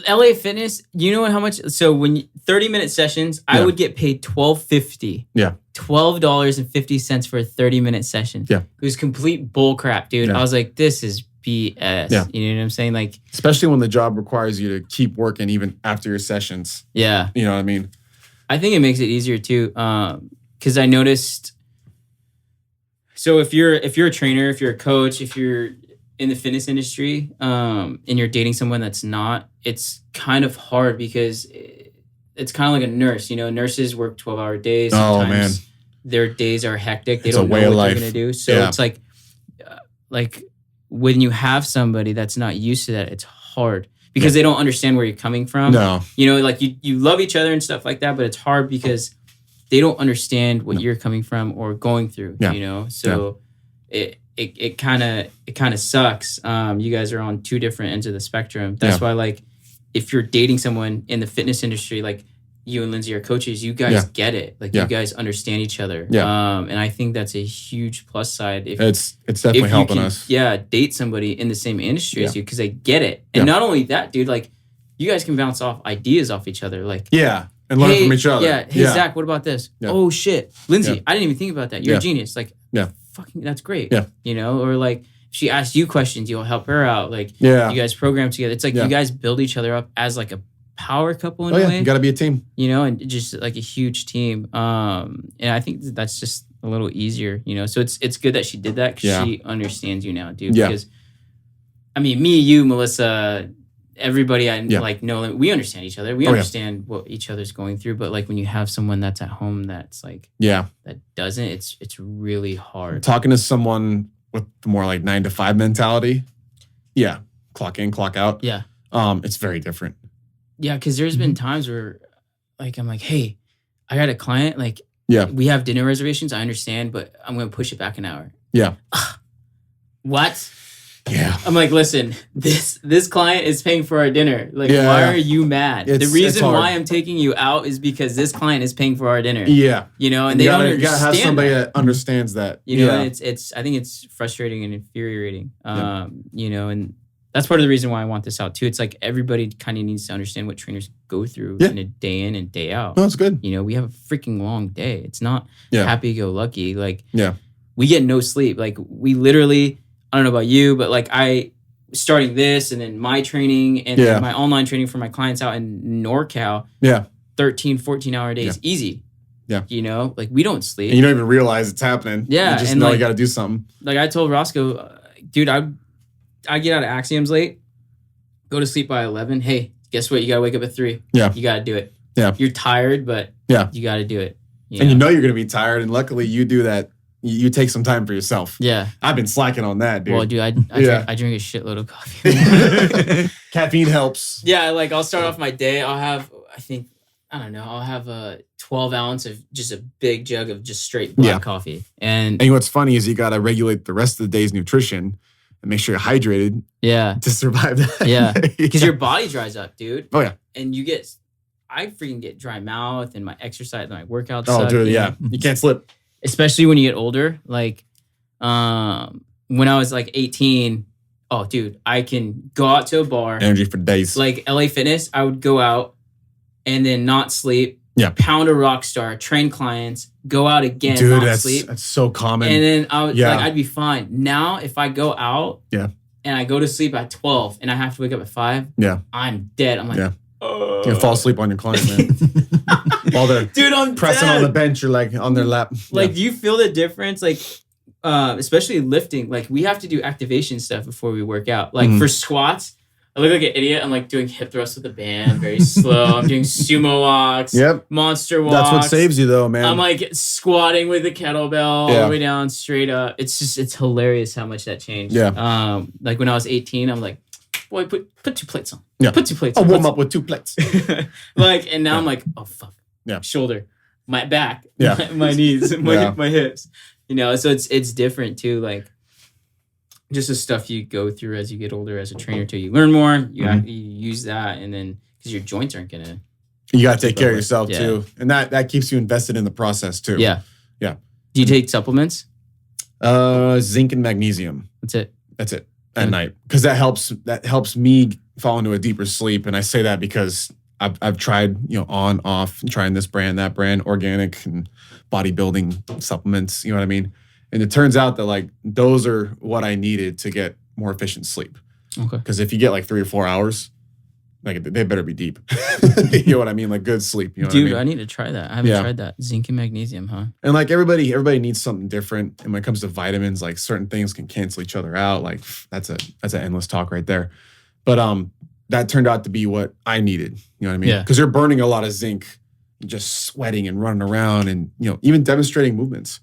LA Fitness, you know how much? So when 30-minute sessions, I would get paid $12.50. Yeah. $12.50 for a 30-minute session. Yeah. It was complete bull crap, dude. Yeah. I was like, this is BS. Yeah. You know what I'm saying? Like, especially when the job requires you to keep working even after your sessions. Yeah. You know what I mean? I think it makes it easier too. Because I noticed. So if you're a trainer, if you're a coach, if you're in the fitness industry, and you're dating someone that's not, it's kind of hard because it's kind of like a nurse. Nurses work 12-hour days. Sometimes man, their days are hectic. They it's don't a way know of what life. they're gonna do. So it's like when you have somebody that's not used to that, it's hard because they don't understand where you're coming from. No, like you love each other and stuff like that, but it's hard because they don't understand what you're coming from or going through. So it kind of sucks. You guys are on two different ends of the spectrum. That's why, like, if you're dating someone in the fitness industry, like you and Lindsay are coaches, you guys get it. Like you guys understand each other. Yeah. And I think that's a huge plus side. It's definitely helping us. Yeah, date somebody in the same industry as you because they get it. And not only that, dude, like you guys can bounce off ideas off each other. Like and learn from each other. Yeah. Hey, Zach, what about this? Yeah. Oh shit, Lindsay, I didn't even think about that. You're a genius. Like, fucking, that's great. Yeah. Or like if she asks you questions, you'll help her out. Like, you guys program together. It's like you guys build each other up as like a power couple in a way. You got to be a team. And just like a huge team. And I think that's just a little easier. So it's good that she did that because she understands you now, dude. Yeah. Because I mean, me, you, Melissa, everybody I like know, we understand each other. We understand what each other's going through. But like when you have someone that's at home that's like that doesn't, it's really hard. Talking to someone with the more like 9 to 5 mentality, clock in, clock out. Yeah. It's very different. Yeah, because there's been times where like I'm like, hey, I got a client, like we have dinner reservations, I understand, but I'm gonna push it back an hour. Yeah. What? Yeah. I'm like, listen, this client is paying for our dinner. Like, why are you mad? The reason why I'm taking you out is because this client is paying for our dinner. Yeah. And they don't understand. You gotta have somebody that understands that. And it's I think it's frustrating and infuriating. And that's part of the reason why I want this out too. It's like everybody kind of needs to understand what trainers go through in a day in and day out. No, that's good. We have a freaking long day. It's not happy-go-lucky. Like, we get no sleep. Like, we literally, I don't know about you, but like I starting this and then my training and then my online training for my clients out in NorCal. 13, 14-hour days, easy. Yeah. Like we don't sleep. And you don't even realize it's happening. Yeah. You just know you got to do something. Like I told Roscoe, dude, I get out of Axioms late, go to sleep by 11. Hey, guess what? You got to wake up at 3. Yeah. You got to do it. Yeah. You're tired, but you got to do it. And you know you're going to be tired. And luckily you do that. You take some time for yourself. Yeah. I've been slacking on that, dude. Well, dude, I drink a shitload of coffee. Caffeine helps. Yeah. Like I'll start off my day. I'll have a 12 ounce of just a big jug of just straight black coffee. And what's funny is you got to regulate the rest of the day's nutrition and make sure you're hydrated. Yeah. To survive that. Yeah. Because your body dries up, dude. Oh, yeah. And I freaking get dry mouth and my exercise and my workout Oh, suck, dude, yeah. You can't slip. especially when you get older. Like, when I was like 18, oh, dude, I can go out to a bar. Energy for days. Like LA Fitness, I would go out and then not sleep. Yeah. Pound a rock star, train clients, go out again, Dude, not sleep. that's so common. And then I'd be fine. Now, if I go out and I go to sleep at 12 and I have to wake up at 5, I'm dead. I'm like, you fall asleep on your client, man. While they're dude, I'm pressing dead. on the bench, you're like on their lap. Like, do you feel the difference? Like, especially lifting, like we have to do activation stuff before we work out. Like for squats, I look like an idiot. I'm like doing hip thrusts with the band, very slow. I'm doing sumo walks, monster walks. That's what saves you though, man. I'm like squatting with the kettlebell all the way down, straight up. It's hilarious how much that changed. Yeah. Like when I was 18, I'm like, boy, put 2 plates on. Yeah. Put 2 plates on. I'll warm up with 2 plates. Like, and now I'm like, oh fuck. Yeah. Shoulder, my back, yeah. my knees, my hips. You know, so it's different too. Like, just the stuff you go through as you get older as a trainer too. You learn more. You use that, and then because your joints aren't gonna. You gotta take care of yourself too, and that keeps you invested in the process too. Yeah. Do you take supplements? Zinc and magnesium. That's it at night, because that helps me fall into a deeper sleep. And I say that because I've tried, on, off, trying this brand, that brand, organic and bodybuilding supplements, you know what I mean? And it turns out that like those are what I needed to get more efficient sleep. Okay. Because if you get like 3 or 4 hours, like they better be deep. You know what I mean? Like good sleep. You know Dude, what I mean? I need to try that. I haven't tried that. Zinc and magnesium, huh? And like everybody needs something different. And when it comes to vitamins, like certain things can cancel each other out. Like that's an endless talk right there. But that turned out to be what I needed. You know what I mean? Yeah. Because you're burning a lot of zinc, just sweating and running around, and even demonstrating movements.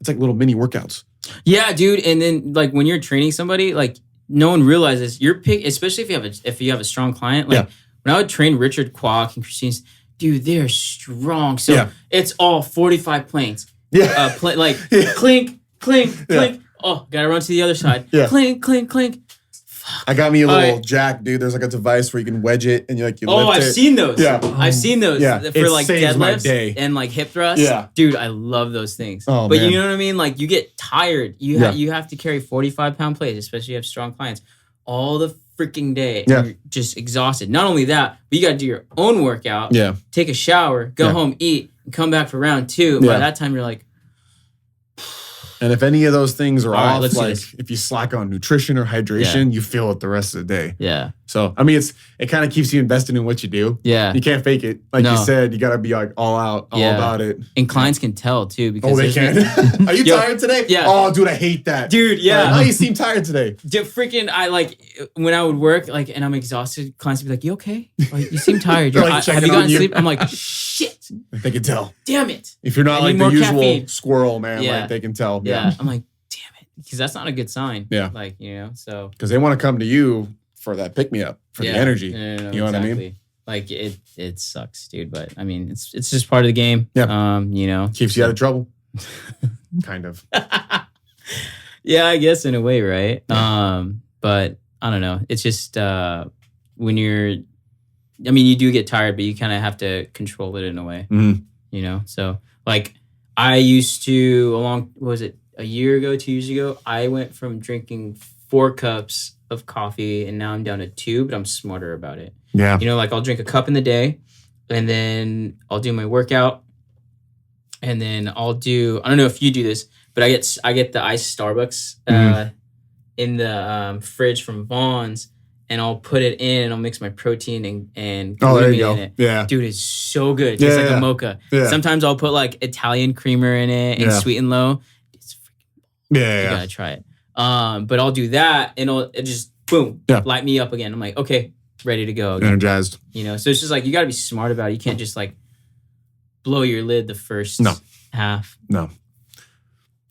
It's like little mini workouts. Yeah, dude. And then like when you're training somebody, like no one realizes you're especially if you have a strong client. Like when I would train Richard Kwok and Christine's, dude, they're strong. So it's all 45 planes. Yeah. Clink, clink, clink. Oh, gotta run to the other side. Yeah. Clink, clink, clink. I got me a little jack, dude. There's like a device where you can wedge it and you lift it. I've seen those. Yeah. I've seen those for like deadlifts and like hip thrusts. Yeah. Dude, I love those things. Oh, but man. you know what I mean? Like you get tired. You have to carry 45-pound plates, especially if you have strong clients, all the freaking day. Yeah. You're just exhausted. Not only that, but you got to do your own workout. Yeah. Take a shower, go home, eat, and come back for round 2. By that time, you're like, and if any of those things are All right, off, like if you slack on nutrition or hydration, you feel it the rest of the day. yeah. So, I mean, it kind of keeps you invested in what you do. Yeah. You can't fake it. Like No. you said, you got to be like all out, all about it. And clients can tell too because They can. Are you tired today? Yeah. Oh, dude, I hate that. Dude, yeah. Oh, you seem tired today. Dude, freaking, I like when I would work like and I'm exhausted. Clients would be like, "You okay? Like, you seem tired. They're, like, have checking you gotten on you. sleep?" I'm like, "Shit, They can tell. damn it." If you're not I like need the more usual caffeine. squirrel, man, Yeah. like they can tell. Yeah, I'm like, "Damn it," because that's not a good sign. Yeah. like so Because they want to come to you for that pick me up, for the energy. No, You know what I mean? Like it sucks, dude. But I mean, it's just part of the game. Yeah. Keeps you out of trouble. Kind of. Yeah, I guess in a way, right? But I don't know. It's just when you do get tired, but you kind of have to control it in a way. Mhm. So like I used to a year ago, 2 years ago, I went from drinking 4 cups of coffee and now I'm down to 2, but I'm smarter about it. Yeah. Like I'll drink a cup in the day and then I'll do my workout and then I don't know if you do this, but I get the iced Starbucks in the fridge from Vaughn's and I'll put it in and I'll mix my protein and There you gluten go. in it. Yeah. Dude, it's so good. It's like a mocha. Yeah. Sometimes I'll put like Italian creamer in it and sweet and low. It's freaking You gotta try it. But I'll do that and it just boom, light me up again. I'm like, okay, ready to go again. Energized. So it's just like you gotta be smart about it. You can't just like blow your lid the first half. No.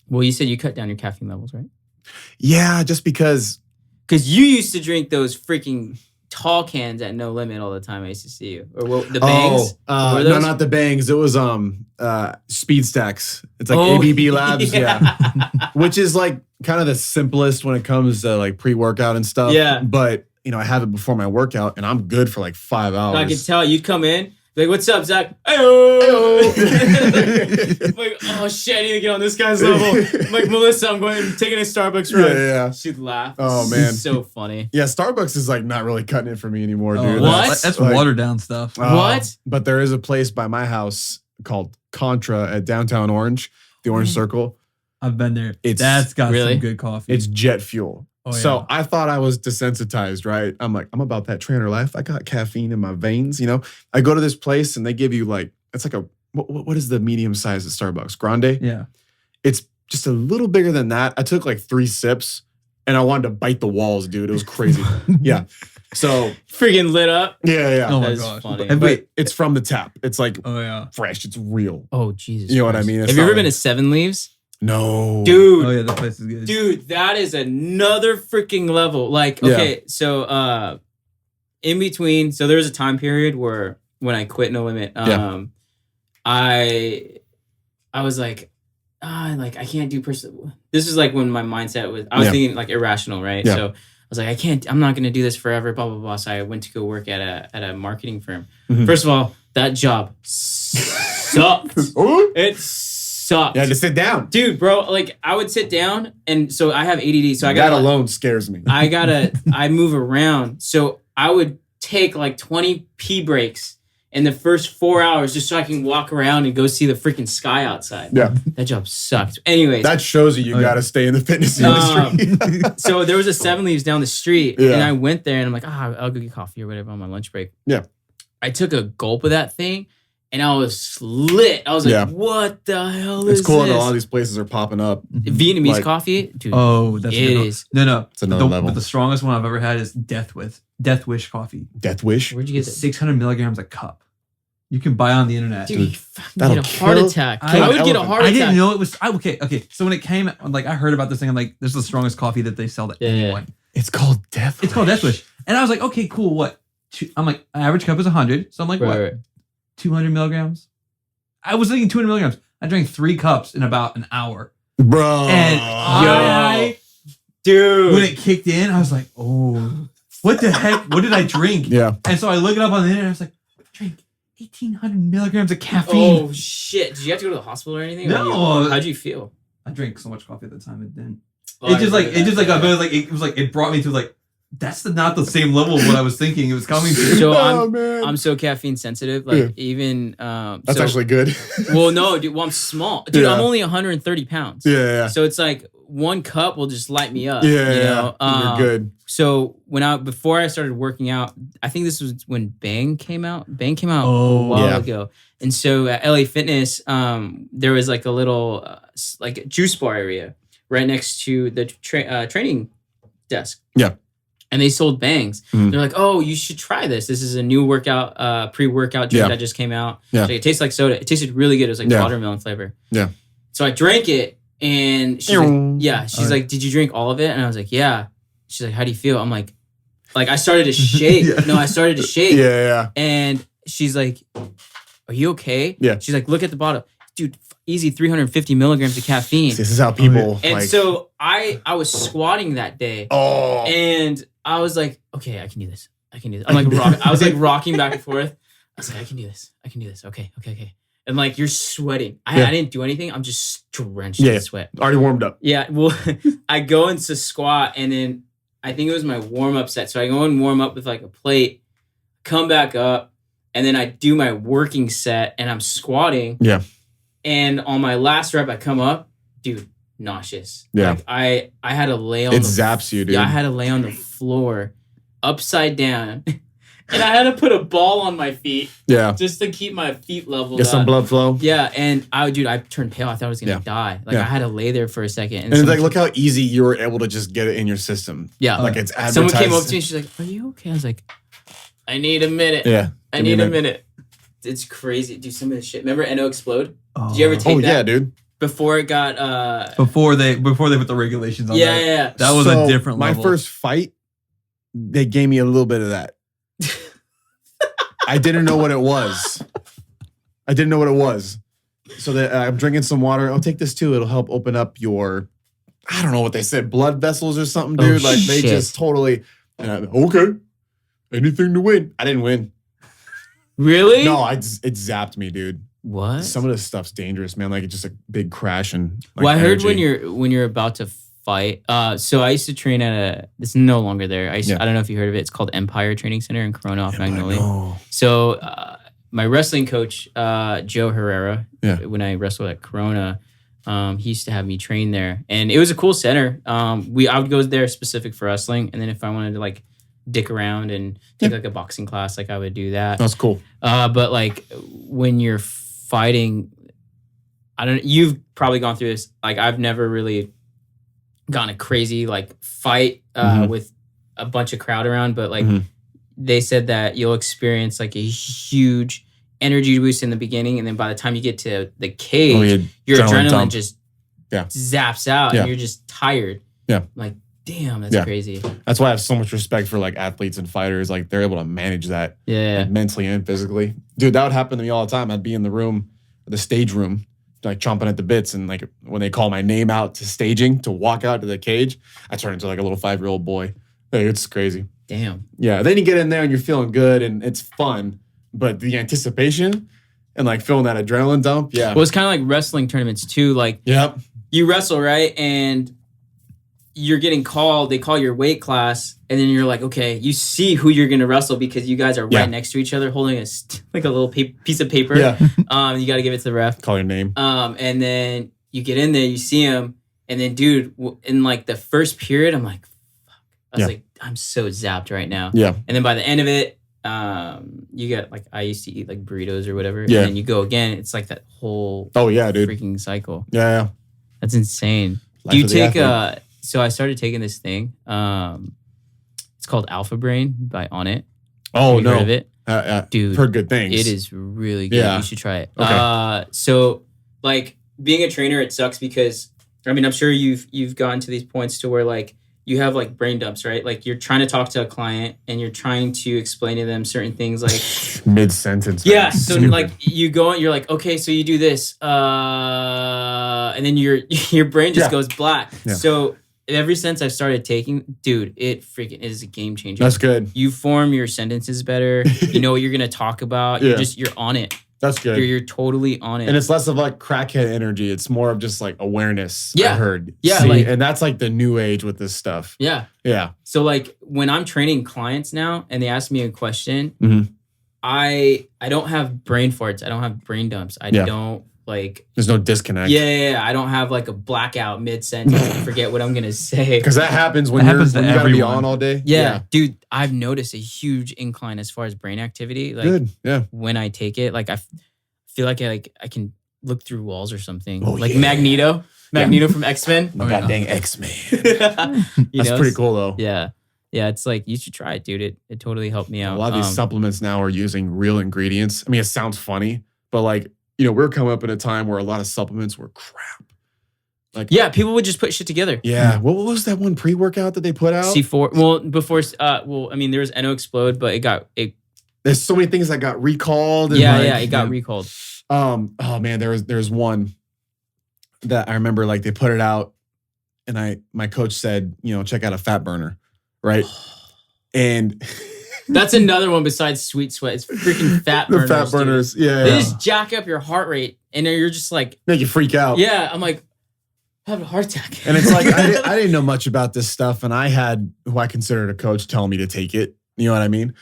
Well, you said you cut down your caffeine levels, right? Yeah, just because you used to drink those freaking tall cans at No Limit all the time. I used to see you. Or the bangs? No, not the bangs. It was Speed Stacks. It's like ABB Labs, which is like kind of the simplest when it comes to like pre-workout and stuff. Yeah. But I have it before my workout and I'm good for like 5 hours. I can tell you'd come in Like, what's up, Zach? Ayo! I'm like, oh shit, I need to get on this guy's level. I'm like, Melissa, I'm taking a Starbucks ride. Yeah. She'd laugh. Oh, man. It's so funny. Yeah, Starbucks is like not really cutting it for me anymore, dude. What? That's like, watered down stuff. What? But there is a place by my house called Contra at downtown Orange, the Orange Circle. I've been there. It's That's got really some good coffee. It's jet fuel. Oh, So yeah. I thought I was desensitized, right? I'm like, I'm about that trainer life. I got caffeine in my veins, you know? I go to this place and they give you like, it's like a, what is the medium size at Starbucks? Grande? Yeah. It's just a little bigger than that. I took like 3 sips and I wanted to bite the walls, dude. It was crazy. Yeah. So, Freaking lit up. yeah. Oh my That's gosh. funny. And wait. It's from the tap. It's like Oh yeah. fresh. It's real. Oh, Jesus. You know what I Christ. mean? It's Have you not ever been like- to Seven Leaves? No. Dude. Oh yeah, that place is good. Dude, that is another freaking level. Like, Yeah. okay, so in between, so there was a time period where when I quit No Limit, I was like, I can't do this is like when my mindset was, I was Yeah. thinking like irrational, right? Yeah. So I was like, I'm not gonna do this forever, blah blah blah. So I went to go work at a marketing firm. Mhm. First of all, that job sucked. Ooh. It sucked. Yeah, just sit down. Dude, bro, like I would sit down and so I have ADD, so I that got alone scares me. I move around. So I would take like 20 pee breaks in the first 4 hours just so I can walk around and go see the freaking sky outside. Yeah. That job sucked. Anyways, That shows you Oh, yeah. got to stay in the fitness Um, industry. so there was a Seven Leaves down the street Yeah. and I went there and I'm like, I'll go get coffee or whatever on my lunch break. Yeah. I took a gulp of that thing and I was lit. I was like, Yeah. what the hell is It's cool this? that a lot of these places are popping up. Vietnamese like- coffee? Dude, Oh, that's a it good one. is. No. It's another level. But the strongest one I've ever had is Death Wish coffee. Death Wish. Where'd you get It's that? 600 milligrams a cup. You can buy on the internet. Dude, you fucking that'll get a heart kill- attack. I- I would get a elephant. heart I attack. didn't know it was. Okay. So when it came, like I heard about this thing, I'm like, this is the strongest coffee that they sell to Yeah. anyone. It's called Death Wish. It's called Death Wish, and I was like, okay, cool. What? I'm like, average cup is 100, so I'm like, what? Right. 200 milligrams. I was thinking 200 milligrams. I drank 3 cups in about an hour, Bro. and Dude. when it kicked in, I was like, oh, what the heck? What did I drink? Yeah. And so I look it up on the internet. I was like, I drank 1,800 milligrams of caffeine. Oh shit! Did you have to go to the hospital or anything? No. How'd you feel? I drank so much coffee at the time, it didn't. Oh, It just I remember that. it was like it brought me to like that's not the same level of what I was thinking it was coming to. So Oh, man. I'm so caffeine sensitive. Like Yeah. even That's so- actually good. well, no, dude. Well, I'm small, dude. Yeah. I'm only 130 pounds. yeah. So it's like one cup will just light me up. Yeah. You know? You're good. So before I started working out, I think this was when Bang came out. Bang came out Oh, a while yeah. ago, and so at LA Fitness, there was like a little like juice bar area right next to the training desk. Yeah. And they sold Bangs. Mhm. They're like, "Oh, you should try this. This is a new workout, pre-workout drink Yeah. that just came out. Yeah. So it tastes like soda. It tasted really good. It was like Yeah. watermelon flavor. Yeah. So I drank it, and she's like, "Yeah." She's Alright. like, "Did you drink all of it?" And I was like, "Yeah." She's like, "How do you feel?" I'm like I started to shake. Yeah. No, I started to shake. Yeah. And she's like, "Are you okay?" Yeah. She's like, "Look at the bottle, dude. Easy 350 milligrams of caffeine." This is how people And like. so I was squatting that day. oh. And I was like, okay, I can do this. I can do this. I'm like, I was like rocking back and forth. I was like, I can do this. I can do this. Okay. And like, you're sweating. Yeah. I didn't do anything. I'm just drenched Yeah. in sweat. Already warmed up. Yeah. Well, I go into squat and then I think it was my warm up set. So I go and warm up with like a plate, come back up, and then I do my working set and I'm squatting. Yeah. And on my last rep, I come up, dude, nauseous. Yeah. Like I had to lay on It the zaps you, dude. Yeah, I had to lay on the floor upside down. And I had to put a ball on my feet Yeah. just to keep my feet leveled Get some up. blood flow. Yeah, and I turned pale. I thought I was gonna Yeah. die. Like Yeah. I had to lay there for a second. And it's someone like, look how easy you were able to just get it in your system. yeah. Like it's advertised. Someone came up to me and she's like, "Are you okay?" I was like, "I need a minute. Yeah. I give me need a a minute." It's crazy. Do some of this shit. Remember NO Explode? Oh. Did you ever take Oh that yeah, dude. before it got before they put the regulations on yeah, that? yeah. That was So, a different my level. first fight, they gave me a little bit of that. I didn't know what it was. So that I'm drinking some water. Oh, take this too. It'll help open up your, I don't know what they said, blood vessels or something, Oh, dude. Like they shit. just totally. And okay, anything to win. I didn't win. Really? No, it zapped me, dude. What? Some of this stuff's dangerous, man. Like it's just a big crash and like, Well, I heard energy. when you're about to fight. So I used to train at it's no longer there. I don't know if you heard of it. It's called Empire Training Center in Corona off Magnolia. No. So my wrestling coach, Joe Herrera, Yeah. when I wrestled at Corona, he used to have me train there, and it was a cool center. I would go there specific for wrestling, and then if I wanted to like dick around and take like a boxing class, like I would do that. That's cool. But like when you're fighting, you've probably gone through this. Like I've never really gone a crazy like fight with a bunch of crowd around, but like they said that you'll experience like a huge energy boost in the beginning, and then by the time you get to the cage, your adrenaline just zaps out and you're just tired. Yeah. Like, damn, that's crazy. That's why I have so much respect for like athletes and fighters. Like they're able to manage that like, mentally and physically. Dude, that would happen to me all the time. I'd be in the room, the stage room, like chomping at the bits, and like when they call my name out to staging to walk out to the cage, I turn into like a little 5-year-old boy. Like, it's crazy. Damn. Yeah. Then you get in there and you're feeling good and it's fun, but the anticipation and like feeling that adrenaline dump. Yeah. Well, it's kind of like wrestling tournaments too. Like, you wrestle, right? And you're getting called, they call your weight class, and then you're like, okay, you see who you're going to wrestle because you guys are right next to each other holding like a little piece of paper. Yeah. You got to give it to the ref. Call your name. And then you get in there, you see him, and then, dude, in like the first period, I'm like, fuck. I was like, I'm so zapped right now. Yeah. And then by the end of it, you get like, I used to eat like burritos or whatever. Yeah. And then you go again. It's like that whole freaking cycle. Yeah. That's insane. Do you take so I started taking this thing. It's called Alpha Brain by On It. Oh, no. Heard of it? Dude, heard good things. It is really good. Yeah. You should try it. Okay. So like being a trainer, it sucks because I mean, I'm sure you've gotten to these points to where like you have like brain dumps, right? Like you're trying to talk to a client and you're trying to explain to them certain things like mid-sentence. Yeah. So like you go and you're like, okay, so you do this. And then your brain just goes black. Yeah. So ever since I've started taking, dude, it freaking is a game changer. That's good. You form your sentences better. You know what you're gonna talk about. You're on it. That's good. You're totally on it. And it's less of like crackhead energy. It's more of just like awareness. Yeah. I heard. Yeah. See, and that's like the new age with this stuff. Yeah. Yeah. So like when I'm training clients now and they ask me a question, I don't have brain farts. I don't have brain dumps. I don't like. There's no disconnect. Yeah. I don't have like a blackout mid-sentence and forget what I'm going to say. Because that happens when you got to be on all day. Yeah. Dude, I've noticed a huge incline as far as brain activity. Like, good. Yeah. When I take it, like I feel like I can look through walls or something. Oh, like Magneto from X-Men. Oh, God dang X-Men. That's pretty cool though. Yeah. Yeah, it's like, you should try it, dude. It totally helped me out. A lot of these supplements now are using real ingredients. I mean, it sounds funny, but like, you know, we're coming up in a time where a lot of supplements were crap. Like, yeah, people would just put shit together. Yeah. What was that one pre-workout that they put out? C4. Well, before, I mean, there was Eno Explode, but there's so many things that got recalled. And it got recalled. Oh man, there's one that I remember, like they put it out and my coach said, you know, check out a fat burner. Right. And that's another one besides Sweet Sweat. It's freaking fat burners. The fat burners. Dude. Yeah. They just jack up your heart rate and then you're just like, make you freak out. Yeah. I'm like, I have a heart attack. And it's like, I didn't know much about this stuff. And I had who I considered a coach tell me to take it. You know what I mean?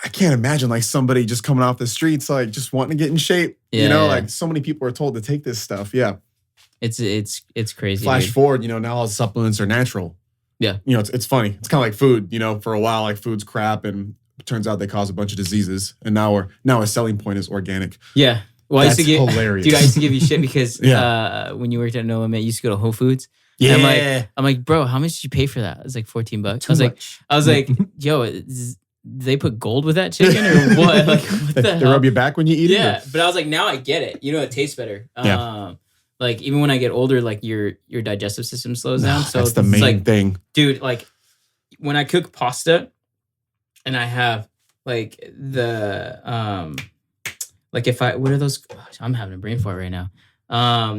I can't imagine like somebody just coming off the streets, like just wanting to get in shape. Yeah, you know, like so many people are told to take this stuff. Yeah. It's crazy. Flash forward, you know, now all the supplements are natural. Yeah. You know, it's funny. It's kind of like food, you know, for a while, like food's crap and it turns out they cause a bunch of diseases. And now a selling point is organic. Yeah. Well, that's hilarious. Dude, I used to give you shit because when you worked at No Limit, you used to go to Whole Foods. Yeah. And I'm like, bro, how much did you pay for that? It was like $14. I was like, yo, they put gold with that chicken or what? Like, what the hell? They rub your back when you eat it? Yeah. But I was like, now I get it. You know, it tastes better. Yeah. Like even when I get older, like your digestive system slows down. So that's the main thing, dude. Like when I cook pasta, and I have like the like if what are those? Gosh, I'm having a brain fart right now.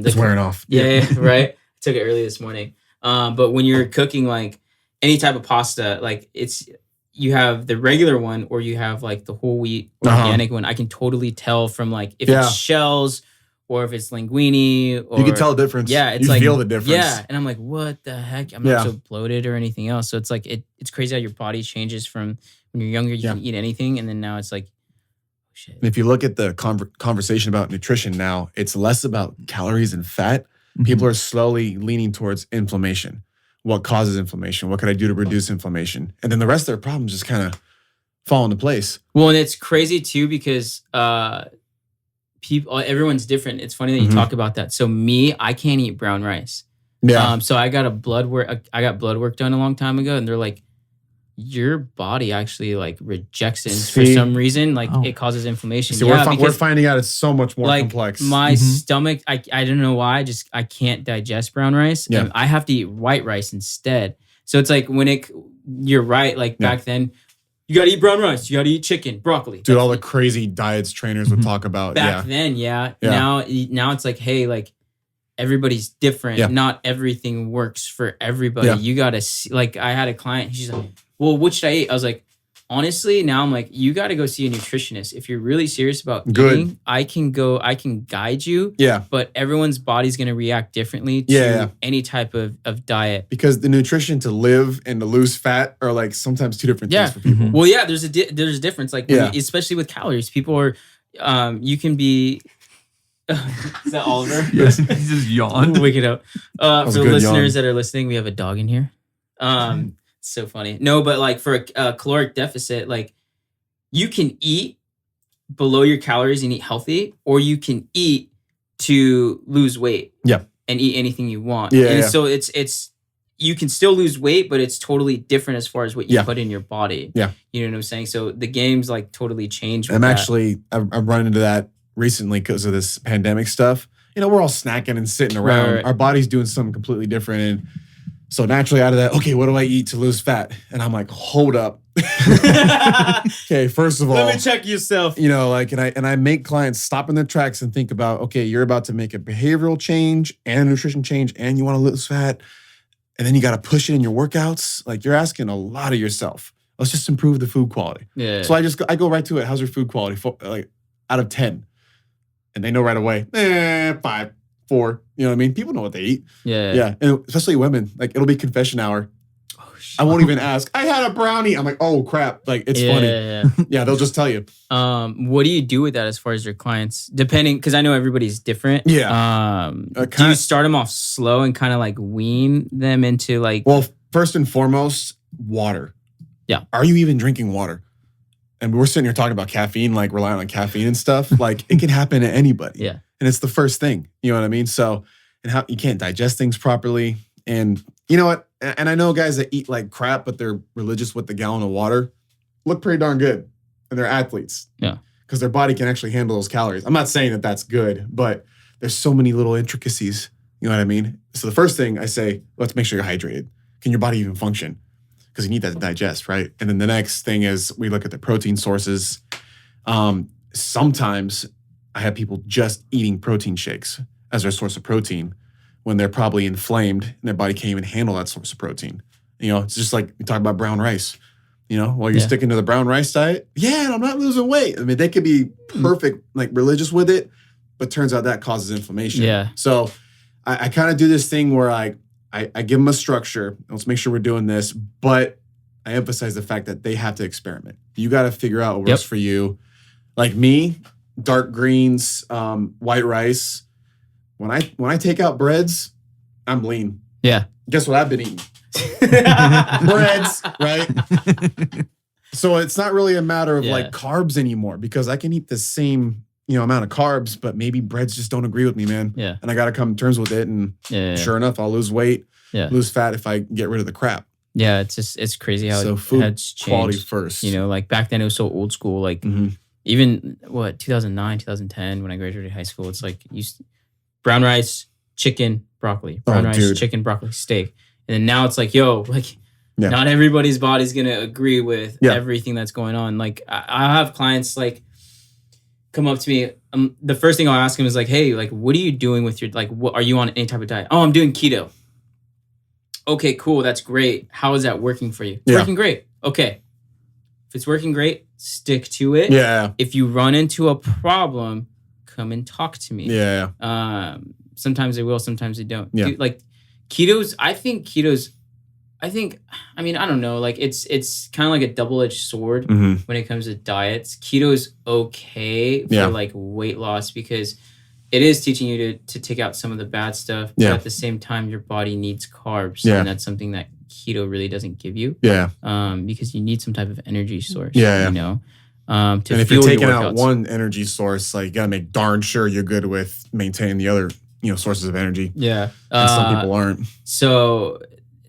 It's wearing off. Yeah, right. I took it early this morning. But when you're cooking like any type of pasta, like you have the regular one or you have like the whole wheat organic one, I can totally tell from like if it's shells or if it's linguine. Or, you can tell the difference. Yeah, it's you like, feel the difference. Yeah, and I'm like, what the heck? I'm not so bloated or anything else. So it's like it's crazy how your body changes from when you're younger. You can eat anything, and then now it's like, oh, shit. And if you look at the conversation about nutrition now, it's less about calories and fat. People are slowly leaning towards inflammation. What causes inflammation? What can I do to reduce inflammation? And then the rest of their problems just kind of fall into place. Well, and it's crazy too because everyone's different. It's funny that you talk about that. So me, I can't eat brown rice. Yeah. So I got blood work done a long time ago, and they're like, your body actually like rejects it for some reason. Like it causes inflammation. See, we're finding out it's so much more complex. My stomach, I don't know why. I can't digest brown rice. Yeah. And I have to eat white rice instead. So it's like you're right. Like back then, you got to eat brown rice. You got to eat chicken, broccoli. Dude, all the crazy diets trainers would talk about. Back then, Now it's like, hey, like everybody's different. Yeah. Not everything works for everybody. Yeah. You got to see, like I had a client, she's like, well, what should I eat? I was like, honestly, now I'm like, you got to go see a nutritionist. If you're really serious about eating, I can guide you. Yeah. But everyone's body's going to react differently to any type of diet. Because the nutrition to live and to lose fat are like sometimes two different things for people. Well, yeah, there's a difference. Like, especially with calories, people are, you can be, is that Oliver? Yes, he just yawned. Wake it up. For the listeners that are listening, we have a dog in here. So funny. No, but like for a caloric deficit, like you can eat below your calories and eat healthy, or you can eat to lose weight. Yeah. And eat anything you want. Yeah. And so it's you can still lose weight, but it's totally different as far as what you put in your body. Yeah. You know what I'm saying? So the game's like totally changed. I've run into that recently because of this pandemic stuff. You know, we're all snacking and sitting around. Right. Our body's doing something completely different. And so naturally out of that, okay, what do I eat to lose fat? And I'm like, hold up. Okay, first of all, let me check yourself. You know, like, and I make clients stop in their tracks and think about, okay, you're about to make a behavioral change and a nutrition change, and you want to lose fat, and then you got to push it in your workouts. Like, you're asking a lot of yourself. Let's just improve the food quality. Yeah. So I go right to it. How's your food quality? Like out of 10, and they know right away. 5, 4. You know what I mean? People know what they eat. Yeah. Yeah. And especially women. Like, it'll be confession hour. Oh, shit. I won't even ask. I had a brownie. I'm like, oh crap. Like, it's funny. Yeah. Yeah, they'll just tell you. What do you do with that as far as your clients? Depending, because I know everybody's different. Yeah. Do you start them off slow and kind of like wean them into like? Well, first and foremost, water. Yeah. Are you even drinking water? And we're sitting here talking about caffeine, like relying on caffeine and stuff. Like, it can happen to anybody. Yeah. And it's the first thing. You know what I mean? So, and how you can't digest things properly. And you know what? And I know guys that eat like crap, but they're religious with the gallon of water, look pretty darn good. And they're athletes. Yeah. Because their body can actually handle those calories. I'm not saying that that's good, but there's so many little intricacies. You know what I mean? So the first thing I say, let's make sure you're hydrated. Can your body even function? Because you need that to digest, right? And then the next thing is we look at the protein sources. Sometimes I have people just eating protein shakes as their source of protein when they're probably inflamed and their body can't even handle that source of protein. You know, it's just like we talk about brown rice. You know, while you're sticking to the brown rice diet, I'm not losing weight. I mean, they could be perfect, like religious with it, but turns out that causes inflammation. Yeah. So I kind of do this thing where I give them a structure. Let's make sure we're doing this, but I emphasize the fact that they have to experiment. You got to figure out what works for you. Like me, dark greens, white rice. When I take out breads, I'm lean. Yeah. Guess what I've been eating? Breads, right? So it's not really a matter of like carbs anymore because I can eat the same, amount of carbs, but maybe breads just don't agree with me, man. Yeah. And I got to come to terms with it. And sure enough, I'll lose weight, lose fat if I get rid of the crap. Yeah. it's crazy how so it food has changed. Quality first. Like back then it was so old school. Like even 2009, 2010, when I graduated high school, it's like brown rice, chicken, broccoli, brown rice, chicken, broccoli, steak. And then now it's like, not everybody's body's going to agree with everything that's going on. Like I have clients like come up to me. The first thing I'll ask them is like, hey, like, what are you doing with your, like, what are you on any type of diet? Oh, I'm doing keto. Okay, cool. That's great. How is that working for you? It's working great. Okay. If it's working great, stick to it. Yeah. If you run into a problem, come and talk to me. Yeah. Sometimes they will, sometimes they don't. Yeah. Dude, like keto's, I don't know. Like it's kind of like a double-edged sword Mhm. when it comes to diets. Keto's okay for Yeah. like weight loss because it is teaching you to take out some of the bad stuff. But Yeah. at the same time, your body needs carbs. Yeah. And that's something that keto really doesn't give you. Yeah. Because you need some type of energy source. Yeah, yeah. You know? To And if fuel you're your taking out workouts. one energy source, like you gotta make darn sure you're good with maintaining the other, sources of energy. Yeah. And some people aren't. So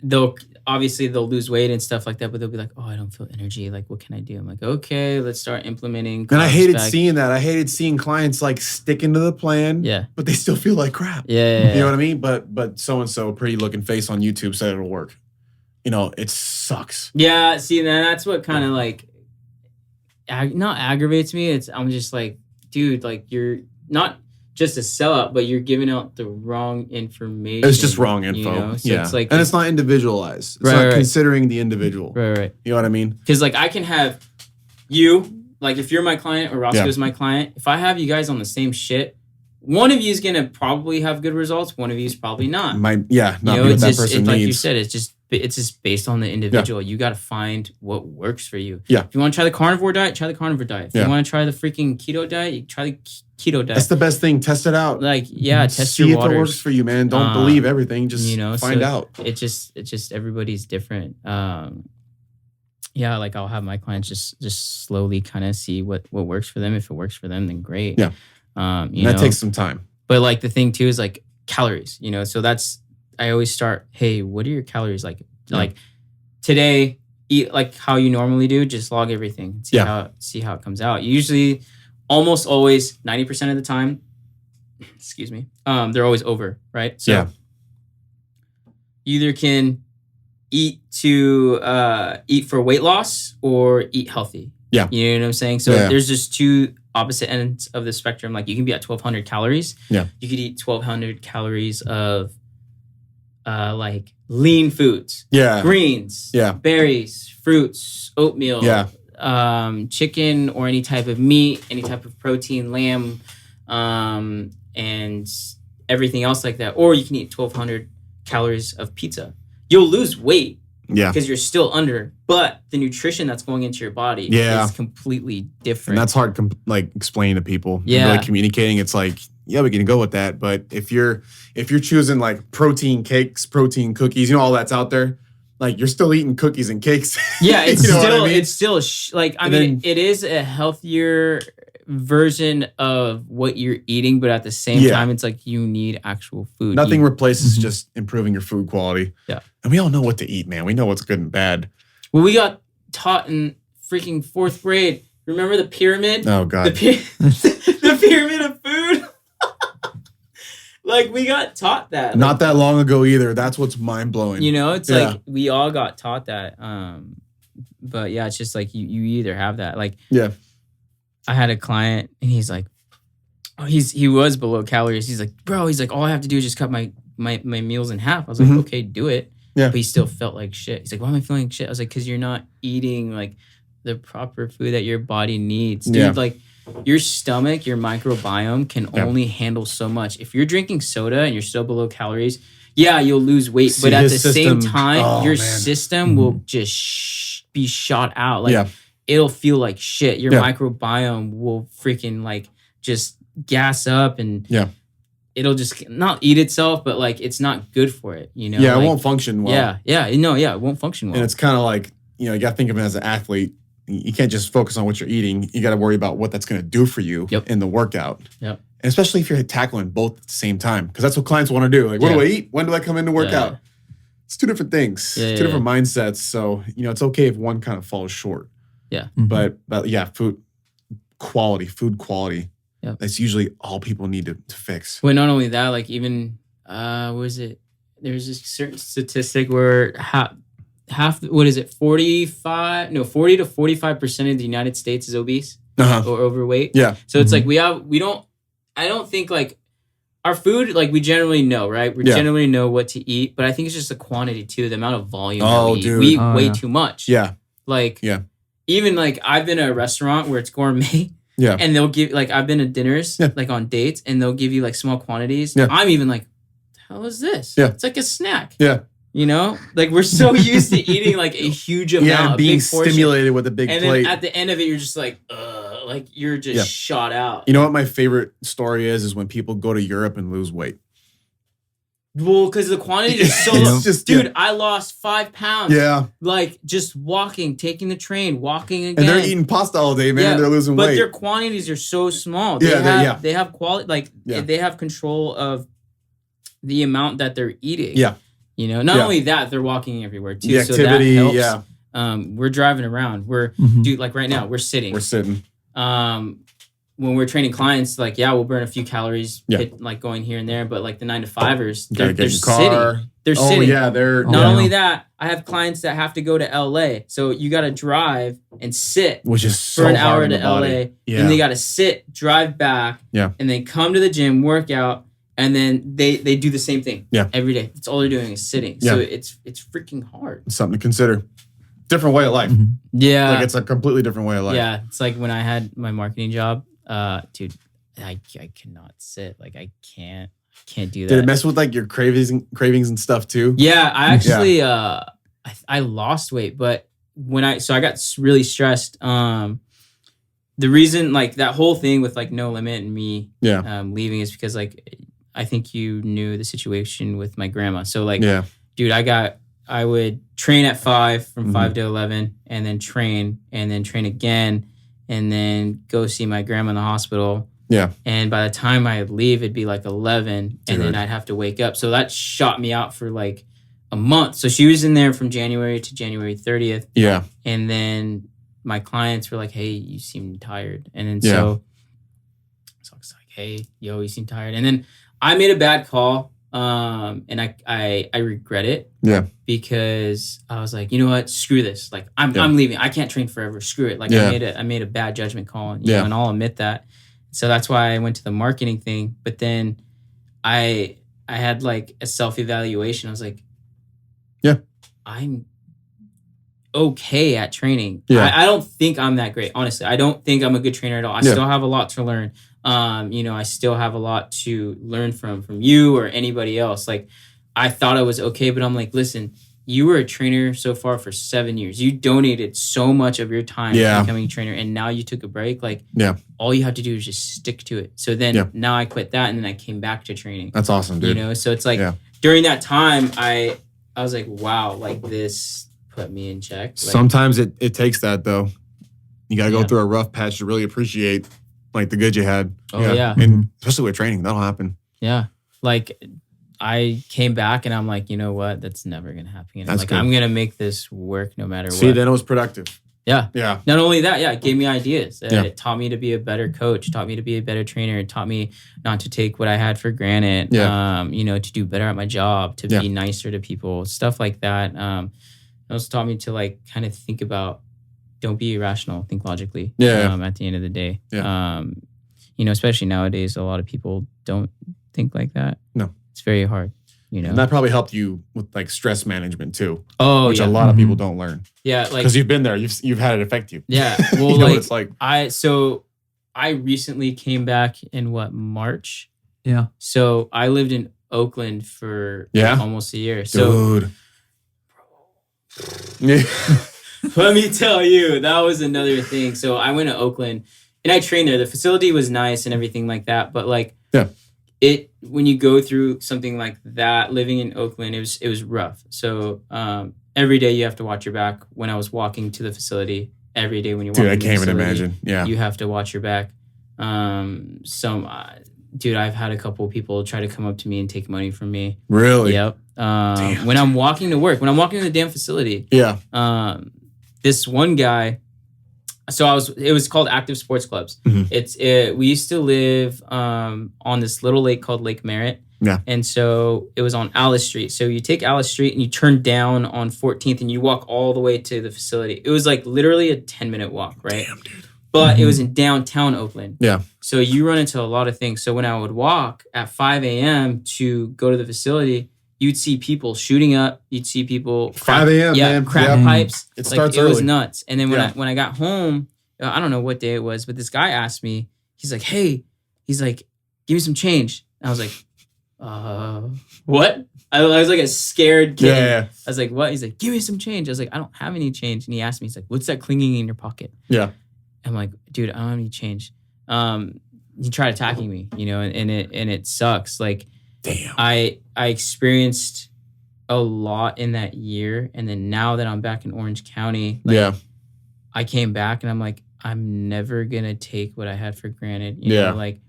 they'll lose weight and stuff like that, but they'll be like, "Oh, I don't feel energy. Like, what can I do?" I'm like, "Okay, let's start implementing." And I carbs hated back." seeing that. I hated seeing clients like sticking to the plan, Yeah. but they still feel like crap. Yeah. You know what I mean? But so and so pretty looking face on YouTube said it'll work. It sucks. Yeah. See, then that's what kind of like not aggravates me. I'm just like, dude, like you're not just a sellout, but you're giving out the wrong information. It's just wrong info. So yeah. it's like, and it's not individualized. It's Right, not right. considering the individual. right. You know what I mean? Because like I can have you, like if you're my client or Roscoe's Yeah. my client, if I have you guys on the same shit, one of you is gonna probably have good results. One of you is probably not. Not You be know, what it's that just person like you needs. said, it's just based on the individual. You got to find what works for you. Yeah. If you want to try the carnivore diet, try the carnivore diet. If Yeah. you want to try the freaking keto diet, you try the keto diet. That's the best thing. Test it out. Like, yeah, test See your if waters. it works for you, man. Don't believe everything. Just find so out. It's just everybody's different. Yeah, like I'll have my clients just slowly kind of see what works for them. If it works for them, then great. Yeah. And that takes some time. But like the thing too is like calories, so I always start, hey, what are your calories like? Yeah. Like today, eat like how you normally do, just log everything. See how it comes out. Usually almost always 90% of the time, excuse me, they're always over, right? So Yeah. you either can eat for weight loss or eat healthy. Yeah. You know what I'm saying? So Yeah. there's just two opposite ends of the spectrum. Like you can be at 1,200 calories. Yeah. You could eat 1,200 calories of like lean foods, Yeah. greens, Yeah. berries, fruits, oatmeal, Yeah. chicken or any type of meat, any type of protein, lamb, and everything else like that. Or you can eat 1,200 calories of pizza. You'll lose weight Yeah. because you're still under, but the nutrition that's going into your body Yeah. is completely And different. that's hard, explaining to people. Yeah. Really communicating. It's like, yeah, we can go with that. But if you're choosing like protein cakes, protein cookies, all that's out there, like you're still eating cookies and cakes. Yeah, it's You know what still I mean? it's still it is a healthier version of what you're eating, but at the same Yeah. time, it's like you need actual food. Nothing replaces Mhm. just improving your food quality. Yeah. And we all know what to eat, man. We know what's good and bad. Well, we got taught in freaking 4th grade. Remember the pyramid? Oh God. The pyramid of food. Like we got taught that. Not that long ago either. That's what's mind blowing. It's Yeah. like we all got taught that. But yeah, it's just like you either have that. Like Yeah. I had a client and he's like, he was below calories. He's like, bro, all I have to do is just cut my meals in half. I was like, Mhm. okay, do it. Yeah. But he still felt like shit. He's like, why am I feeling like shit? I was like, because you're not eating like the proper food that your body needs. Dude, Yeah. like your stomach, your microbiome can Yeah. only handle so much. If you're drinking soda and you're still below calories, yeah, you'll lose weight. See, but at the his same system- time, oh, your man. system will just be shot out. Like Yeah. it'll feel like shit. Your Yeah. microbiome will freaking like just gas up and Yeah. it'll just not eat itself, but like it's not good for it, Yeah, like, it won't function well. it won't function well. And it's kind of like, you got to think of it as an athlete. You can't just focus on what you're eating. You got to worry about what that's going to do for you Yep. in the workout. Yep. And especially if you're tackling both at the same time, because that's what clients want to do. Like, what do Yeah. I eat? When do I come in to work Yeah. out? It's two different things, Yeah, two different mindsets. So, it's okay if one kind of falls short. Yeah. But yeah, food quality. Yep. That's usually all people need to fix. But not only that, like even was it? There's this certain statistic where half 40 to 45% of the United States is obese Uh-huh. or overweight. Yeah. So it's like I don't think like our food, like we generally know, right? We Yeah. generally know what to eat, but I think it's just the quantity too, the amount of volume Oh, that we eat. dude. We eat Oh, way yeah. too much. Yeah. Like Yeah. even like I've been at a restaurant where it's gourmet. Yeah. And they'll give like I've been to dinners like on dates and they'll give you like small quantities. Yeah. I'm even like, the hell is this? Yeah. It's like a snack. Yeah. You know? Like we're so used to eating like a huge amount Yeah, of being big portion. stimulated with a big And plate. then at the end of it, you're just like you're just shot out. You know what my favorite story is when people go to Europe and lose weight. Well, because the quantity is so It's low. just- Dude, I lost 5 pounds. Yeah. Like just walking, taking the train, walking again. And they're eating pasta all day, man. Yeah, They're losing but weight. their quantities are so small. They have quality, like they have control of the amount that they're eating. Yeah. You know, not only that, they're walking everywhere too. The activity, so that helps. We're driving around. Dude, like right now, we're sitting. We're sitting. When we're training clients, like, we'll burn a few calories, like going here and there, but like the 9-to-5ers, they're sitting. They're sitting. Yeah, they're Not only that, I have clients that have to go to LA. So you got to drive and sit which is for so an hard hour on to the body. LA. Yeah. And they got to sit, drive back, and then come to the gym, work out, and then they do the same thing every day. That's all they're doing is sitting. So it's freaking hard. It's something to consider. Different way of life. Yeah. Like it's a completely different way of life. Yeah. It's like when I had my marketing job, dude, I cannot sit. Like I can't do that. Did it mess with like your cravings and stuff too? Yeah, I actually I lost weight, but I got really stressed. The reason like that whole thing with like No Limit and me leaving is because like I think you knew the situation with my grandma. So like dude, I would train at 5 from 5 to 11 and then train again and then go see my grandma in the hospital. Yeah. And by the time I'd leave, it'd be like 11 and then I'd have to wake up. So that shot me out for like a month. So she was in there from January to January 30th. Yeah. And then my clients were like, hey, you seem tired. And then so I was like, hey, yo, you seem tired. And then I made a bad call. And I regret it. Yeah. Because I was like, you know what? Screw this. Like I'm leaving. I can't train forever. Screw it. Like I made a bad judgment call. You know, and I'll admit that. So that's why I went to the marketing thing. But then I had like a self-evaluation. I was like, I'm okay at training. Yeah. I don't think I'm that great. Honestly, I don't think I'm a good trainer at all. I still have a lot to learn. You know, I still have a lot to learn from you or anybody else. Like I thought I was okay, but I'm like, listen, you were a trainer so far for 7 years. You donated so much of your time to becoming a trainer, and now you took a break. Like, all you have to do is just stick to it. So then now I quit that, and then I came back to training. That's awesome, dude. You know, so it's like during that time, I was like, wow, like this put me in check. Like, sometimes it takes that though. You got to go through a rough patch to really appreciate like the good you had. Oh yeah. And especially with training, that'll happen. Yeah. Like I came back and I'm like, you know what? That's never going to happen again. That's like, good. I'm going to make this work no matter what. See, then it was productive. Yeah. Yeah. Not only that, it gave me ideas. Yeah. It taught me to be a better coach, taught me to be a better trainer. It taught me not to take what I had for granted. Yeah. You know, to do better at my job, to be nicer to people, stuff like that. It also taught me to like kind of think about, don't be irrational, think logically. At the end of the day. Yeah. You know, especially nowadays, a lot of people don't think like that. No. It's very hard, you know. And that probably helped you with like stress management too. Oh, which a lot of people don't learn. Yeah, like because you've been there, you've had it affect you. Yeah, well, you know what it's like. I recently came back in March. Yeah. So I lived in Oakland for almost a year. Dude. Yeah. Let me tell you, that was another thing. So I went to Oakland and I trained there. The facility was nice and everything like that, but like when you go through something like that, living in Oakland, it was rough. So every day you have to watch your back. When I was walking to the facility, every day when you're walking I to the can't even facility, imagine. Yeah. You have to watch your back. Dude, I've had a couple of people try to come up to me and take money from me. Really? Yep. When I'm walking to work, when I'm walking to the damn facility. Yeah. This one guy, it was called Active Sports Clubs. Mm-hmm. We used to live on this little lake called Lake Merritt. Yeah. And so it was on Alice Street. So you take Alice Street and you turn down on 14th and you walk all the way to the facility. It was like literally a 10-minute walk, right? Damn, dude. But it was in downtown Oakland. Yeah. So you run into a lot of things. So when I would walk at 5 a.m. to go to the facility, you'd see people shooting up. You'd see people 5 a.m. Yeah, man. crap Yeah. pipes. It Like, starts it was early. nuts. And then Yeah. when I got home, I don't know what day it was, but this guy asked me. He's like, "Hey," he's like, "give me some change." And I was like, "What?" I was like a scared kid. Yeah. I was like, "What?" He's like, "Give me some change." I was like, "I don't have any change." And he asked me, he's like, "What's that clinging in your pocket?" Yeah. I'm like, "Dude, I don't have any change." He tried attacking me, and it sucks. Like, Damn. I experienced a lot in that year, and then now that I'm back in Orange County, like, Yeah. I came back and I'm like, I'm never gonna take what I had for granted. You Yeah. know, like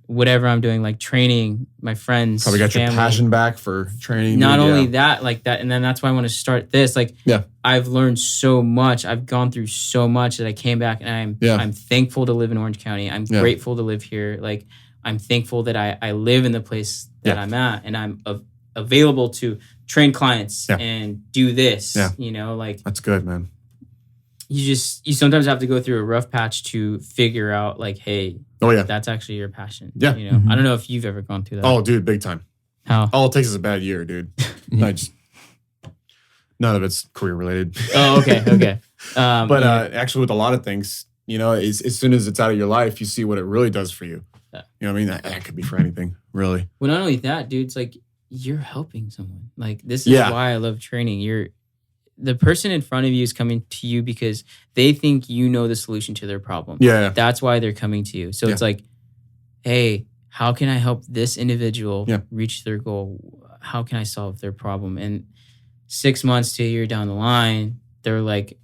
whatever I'm doing, like training, my friends, Probably got your family. passion back for training. Not dude. only Yeah. that, like that, and then that's why I want to start this. Like, Yeah. I've learned so much. I've gone through so much that I came back and I'm thankful to live in Orange County. I'm grateful to live here. Like, I'm thankful that I live in the place that I'm at, and I'm available to train clients and do this. Yeah. Like, That's good, man. you sometimes have to go through a rough patch to figure out, like, hey, Oh yeah. that's actually your passion. Yeah. I don't know if you've ever gone through that. Oh, dude, big time. How? All it takes is a bad year, dude. None of it's career related. Oh, okay. But actually, with a lot of things, as soon as it's out of your life, you see what it really does for you. Yeah. You know what I mean? That could be for anything, really. Well, not only that, dude, it's like you're helping someone. Like, this is why I love training. The person in front of you is coming to you because they think you know the solution to their problem. Yeah. That's why they're coming to you. So it's like, hey, how can I help this individual reach their goal? How can I solve their problem? And 6 months to a year down the line, they're like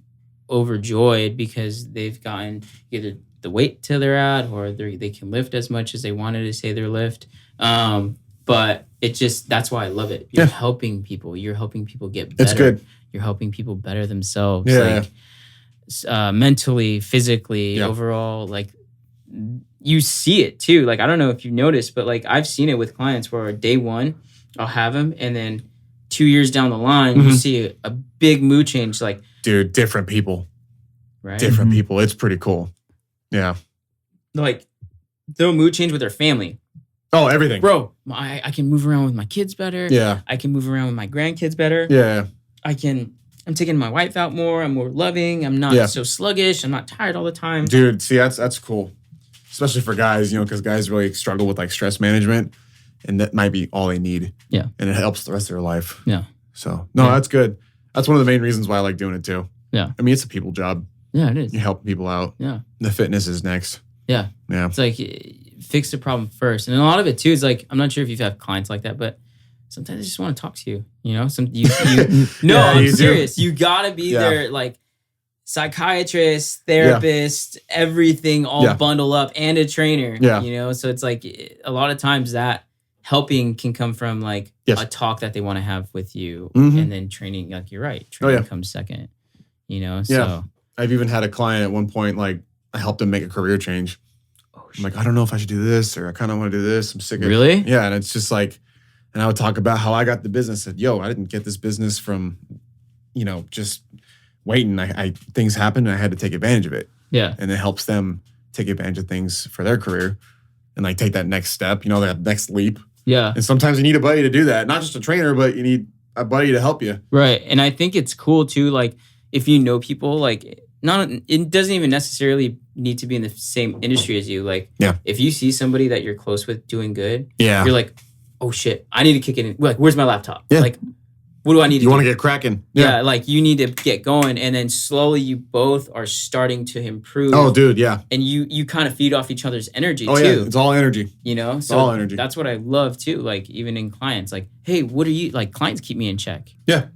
overjoyed because they've gotten either the weight to they're at, or they can lift as much as they wanted to say their lift. But that's why I love it. You're helping people. You're helping people get better. It's good. You're helping people better themselves. Yeah. Like, mentally, physically, overall, like, you see it too. Like, I don't know if you noticed, but like, I've seen it with clients where day one, I'll have them, and then 2 years down the line, you see a big mood change. Like, dude, different people. Right? Different people. It's pretty cool. Yeah. Like, they'll mood change with their family. Oh, everything. Bro, I can move around with my kids better. Yeah. I can move around with my grandkids better. Yeah. I'm taking my wife out more. I'm more loving. I'm not so sluggish. I'm not tired all the time. Dude, see, that's cool. Especially for guys, because guys really struggle with like stress management, and that might be all they need. Yeah. And it helps the rest of their life. Yeah. So, no, that's good. That's one of the main reasons why I like doing it too. Yeah. I mean, it's a people job. Yeah, it is. You're helping people out. Yeah. The fitness is next. Yeah. Yeah. It's like, fix the problem first. And a lot of it too is like, I'm not sure if you've had clients like that, but sometimes I just want to talk to you. No, I'm serious. You gotta be there, like psychiatrist, therapist, everything all bundle up, and a trainer. Yeah. So it's like a lot of times that helping can come from like a talk that they want to have with you, and then training. Like, you're right, training comes second. So I've even had a client at one point, like, I helped him make a career change. I'm like, I don't know if I should do this, or I kind of want to do this. I'm sick of Really? Yeah. And it's just like, and I would talk about how I got the business. I said, I didn't get this business from, just waiting. Things happened and I had to take advantage of it. Yeah. And it helps them take advantage of things for their career and like take that next step, that next leap. Yeah. And sometimes you need a buddy to do that. Not just a trainer, but you need a buddy to help you. Right. And I think it's cool too, like, if you know people, like, it doesn't even necessarily need to be in the same industry as you. Like, if you see somebody that you're close with doing good, you're like, oh shit, I need to kick it in. Like, where's my laptop? Yeah. Like, what do I need to do? You want to get cracking. Yeah. Like, you need to get going. And then slowly you both are starting to improve. Oh, dude, yeah. And you kind of feed off each other's energy too. Yeah, it's all energy. So all energy. That's what I love too. Like, even in clients, like, hey, what are you, like, clients keep me in check. Yeah.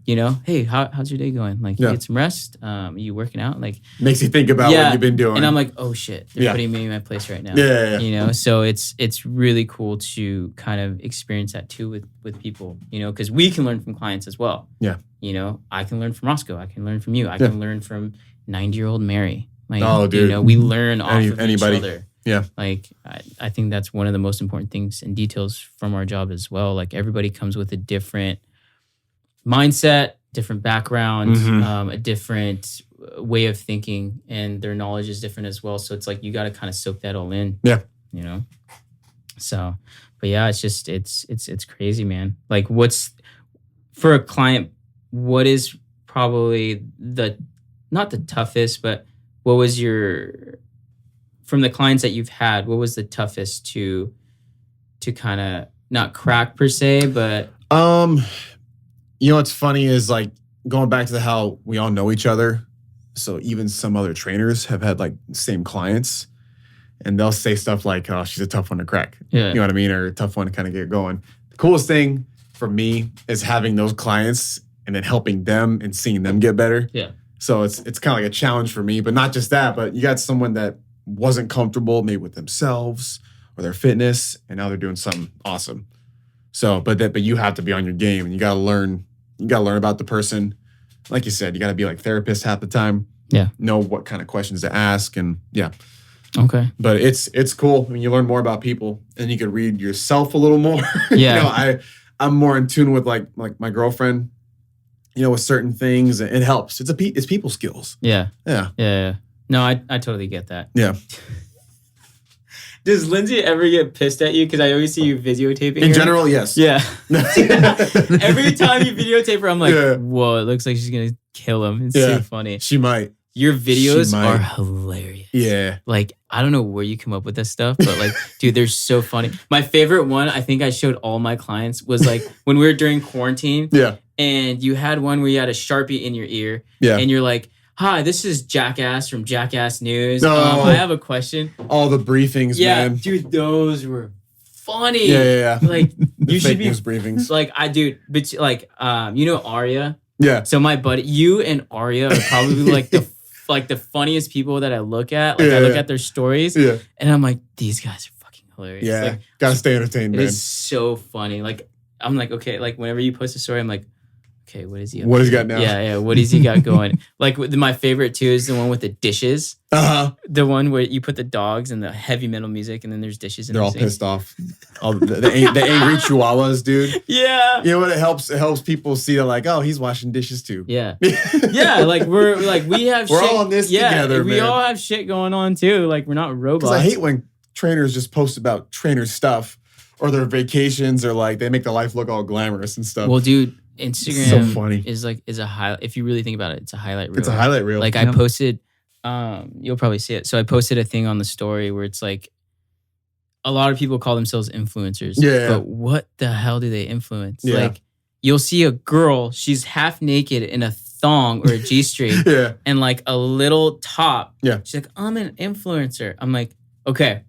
Hey, how's your day going? Like, you get some rest? Are you working out? Like, makes you think about what you've been doing. And I'm like, oh shit, they're putting me in my place right now. Yeah. So it's really cool to kind of experience that too with people, because we can learn from clients as well. Yeah. I can learn from Roscoe. I can learn from you. I can learn from 90-year-old Mary. Like, oh, dude. We learn off of anybody. each other. Yeah. Like, I think that's one of the most important things and details from our job as well. Like, everybody comes with a different mindset, different background, a different way of thinking, and their knowledge is different as well. So it's like, you got to kind of soak that all in. Yeah. So, but yeah, it's just, it's crazy, man. Like, what's for a client, what is probably not the toughest, but what was from the clients that you've had, what was the toughest to kind of not crack per se, but what's funny is like going back to how we all know each other. So even some other trainers have had like same clients, and they'll say stuff like, "Oh, she's a tough one to crack." Yeah. You know what I mean? Or a tough one to kind of get going. The coolest thing for me is having those clients and then helping them and seeing them get better. Yeah. So it's kind of like a challenge for me, but not just that, but you got someone that wasn't comfortable maybe with themselves or their fitness, and now they're doing something awesome. So, but you have to be on your game, and you got to learn about the person. Like you said, you got to be like therapist half the time. Yeah. Know what kind of questions to ask, and yeah. Okay. But it's cool. I mean, you learn more about people, and you can read yourself a little more. Yeah. I'm more in tune with like my girlfriend, with certain things, and it helps. It's people skills. Yeah. Yeah. Yeah. No, I totally get that. Yeah. Does Lindsay ever get pissed at you? Because I always see you videotaping In her. general, yes. Yeah. Every time you videotape her, I'm like, Yeah. whoa, it looks like she's going to kill him. It's Yeah. so funny. She might. Your videos She might. are hilarious. Yeah. Like, I don't know where you come up with this stuff, but like, dude, they're so funny. My favorite one, I think I showed all my clients, was like when we were during quarantine. Yeah. And you had one where you had a Sharpie in your ear. Yeah. And you're like, "Hi, this is Jackass from Jackass News. No. I have a question." All the briefings, Yeah, man. dude, those were funny. Yeah. Like, The you fake should be news briefings. like, but like, Arya. Yeah. So my buddy, you and Arya are probably like the funniest people that I look at. Like, Yeah, I look yeah. at their stories, Yeah. and I'm like, these guys are fucking hilarious. Yeah. Like, Gotta stay entertained, it man. is so funny. Like, I'm like, okay, like whenever you post a story, I'm like, okay, what is he? What has he to? got now? Yeah. What has he got going? Like, my favorite too is the one with the dishes. Uh-huh. The one where you put the dogs and the heavy metal music, and then there's dishes. In They're the all sink. pissed off. All the angry chihuahuas, dude. Yeah. You know what? It helps people see that, like, oh, he's washing dishes too. Yeah. Yeah. Like we have. We're shit, all in this yeah, together, we man. all have shit going on too. Like, we're not robots. Because I hate when trainers just post about trainer stuff or their vacations, or like they make their life look all glamorous and stuff. Well, dude, Instagram So funny. is a highlight. If you really think about it, it's a highlight reel. It's a highlight reel. Like, Yeah. I posted, you'll probably see it. So I posted a thing on the story where it's like, a lot of people call themselves influencers. Yeah. But what the hell do they influence? Yeah. Like, you'll see a girl, she's half naked in a thong or a G-string yeah. and like a little top. Yeah. She's like, "I'm an influencer." I'm like, okay,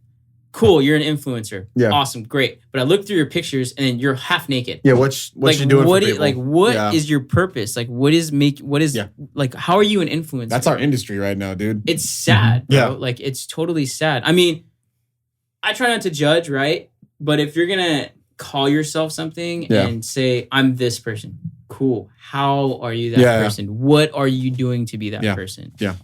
cool. You're an influencer. Yeah. Awesome. Great. But I looked through your pictures and then you're half naked. Yeah. What Like, you doing what for is, people? like, what Yeah. is your purpose? Like, what is Yeah. like, how are you an influencer? That's our industry right now, dude. It's sad, bro. Yeah. Like, it's totally sad. I mean, I try not to judge, right? But if you're gonna call yourself something Yeah. and say, "I'm this person," cool. How are you that Yeah. person? What are you doing to be that Yeah. person? Yeah.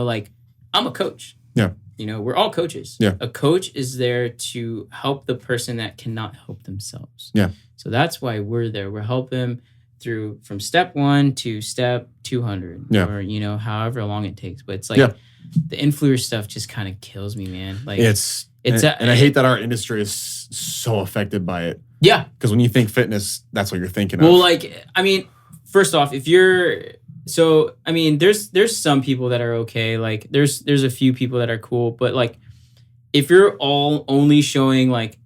Like, I'm a coach. Yeah. We're all coaches. Yeah. A coach is there to help the person that cannot help themselves. Yeah. So that's why we're there. We're helping them through from step 1 to step 200, Yeah. or however long it takes. But it's like, Yeah. the influencer stuff just kind of kills me, man. Like, And I hate that our industry is so affected by it. yeah. Because when you think fitness, that's what you're thinking Well, of. like, I mean, first off, there's some people that are okay. Like, there's a few people that are cool, but like, if you're all only showing like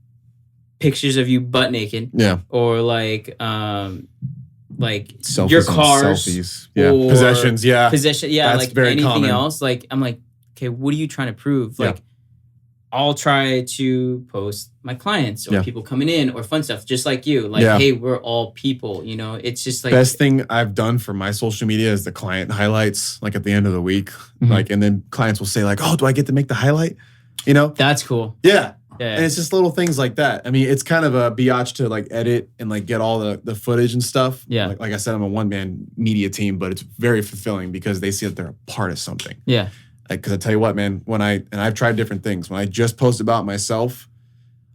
pictures of you butt naked, Yeah. or like Selfies your on cars, selfies. Yeah. or Possessions. Yeah. possession, yeah, That's like very anything common. else, like, I'm like, okay, what are you trying to prove? Yeah. Like, I'll try to post my clients or Yeah. people coming in or fun stuff, just like you. Like, Yeah. hey, we're all people. It's just like, Best thing I've done for my social media is the client highlights, like at the end of the week. Mhm. Like, and then clients will say, like, oh, do I get to make the highlight? that's cool. Yeah. Yeah. And it's just little things like that. I mean, it's kind of a biatch to like edit and like get all the footage and stuff. Yeah. Like I said, I'm a one-man media team, but it's very fulfilling because they see that they're a part of something. Yeah. Because I tell you what, man, I've tried different things. When I just post about myself,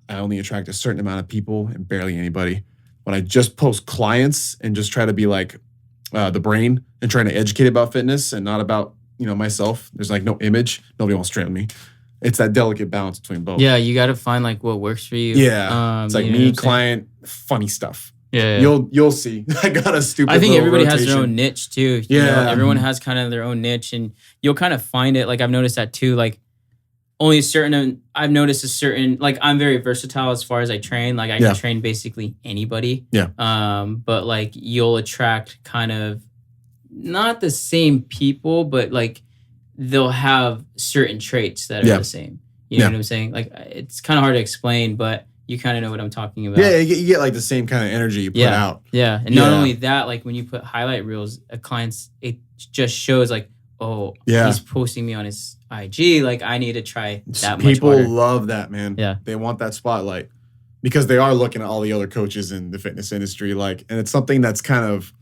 I only attract a certain amount of people and barely anybody. When I just post clients and just try to be like the brain and trying to educate about fitness and not about, myself, there's like no image. Nobody wants to train me. It's that delicate balance between both. Yeah, you got to find like what works for you. Yeah. It's like you know what me, I'm saying? client, funny stuff. Yeah. You'll see. I got a stupid. I think little everybody has rotation. their own niche too. You know, Yeah. everyone has kind of their own niche, and you'll kind of find it. Like I've noticed that too. Like only a certain. I've noticed a certain. Like I'm very versatile as far as I train. Like I can train basically anybody. Yeah. But like you'll attract kind of not the same people, but like they'll have certain traits that are the same. You know what I'm saying? Like it's kind of hard to explain, but you kind of know what I'm talking about. Yeah, you get like the same kind of energy you put out. Yeah. And not only that, like when you put highlight reels, a client's, it just shows like, oh, he's posting me on his IG. Like I need to try that much People harder. love that, man. Yeah. They want that spotlight because they are looking at all the other coaches in the fitness industry. Like, and it's something that's kind of,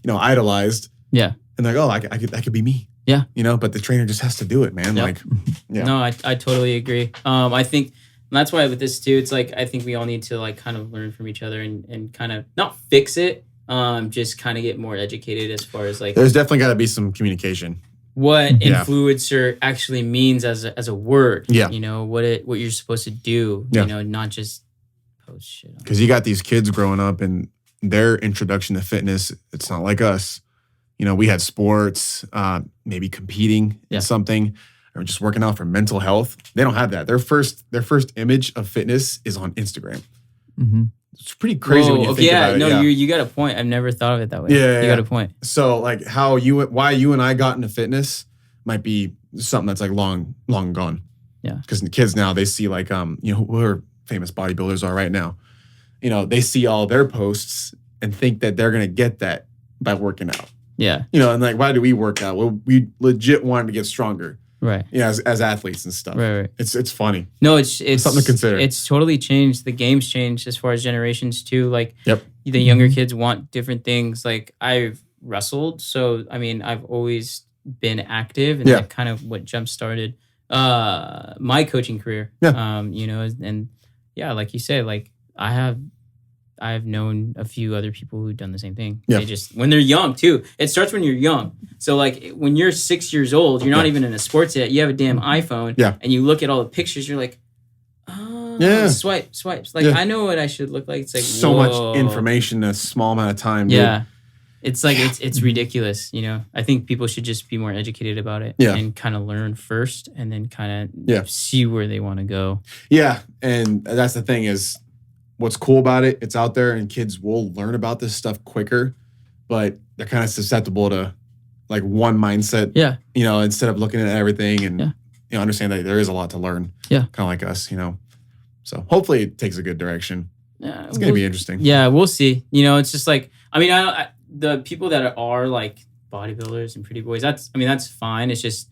idolized. Yeah. And like, oh, that could be me. Yeah. But the trainer just has to do it, man. Like, No, I totally agree. I think that's why with this too, it's like, I think we all need to like kind of learn from each other and kind of not fix it. Just kind of get more educated as far as like, there's definitely got to be some communication. What influencer actually means as a word. Yeah. What you're supposed to do, not just post shit. Because you got these kids growing up and their introduction to fitness, it's not like us. We had sports, maybe competing in something, or just working out for mental health. They don't have that. Their first image of fitness is on Instagram. Mm-hmm. It's pretty crazy when you think about it. No, you got a point. I've never thought of it that way. You got a point. So like why you and I got into fitness might be something that's like long gone. Yeah. Because the kids now, they see like who our famous bodybuilders are right now. They see all their posts and think that they're gonna get that by working out. Yeah. And like, why do we work out? Well, we legit wanted to get stronger. Right. Yeah, as athletes and stuff. Right. It's funny. No, it's something to consider. It's totally changed. The game's changed as far as generations too. Like the younger kids want different things. Like I've wrestled, so I mean I've always been active, and that kind of what jump started my coaching career. Yeah. And like you said, like I've known a few other people who've done the same thing. Yeah. They just, when they're young too, it starts when you're young. So like when you're 6 years old, you're not even in a sports yet. You have a damn iPhone and you look at all the pictures, you're like, swipes. Like I know what I should look like. It's like so much information in a small amount of time. Dude. Yeah. It's like, it's ridiculous. I think people should just be more educated about it and kind of learn first and then kind of see where they want to go. Yeah. And that's the thing is, what's cool about it, it's out there and kids will learn about this stuff quicker, but they're kind of susceptible to like one mindset. Yeah. Instead of looking at everything and understand that there is a lot to learn. Yeah. Kind of like us, So hopefully it takes a good direction. Yeah. It's gonna be interesting. Yeah, we'll see. It's just like, I mean, the people that are like bodybuilders and pretty boys, that's fine. It's just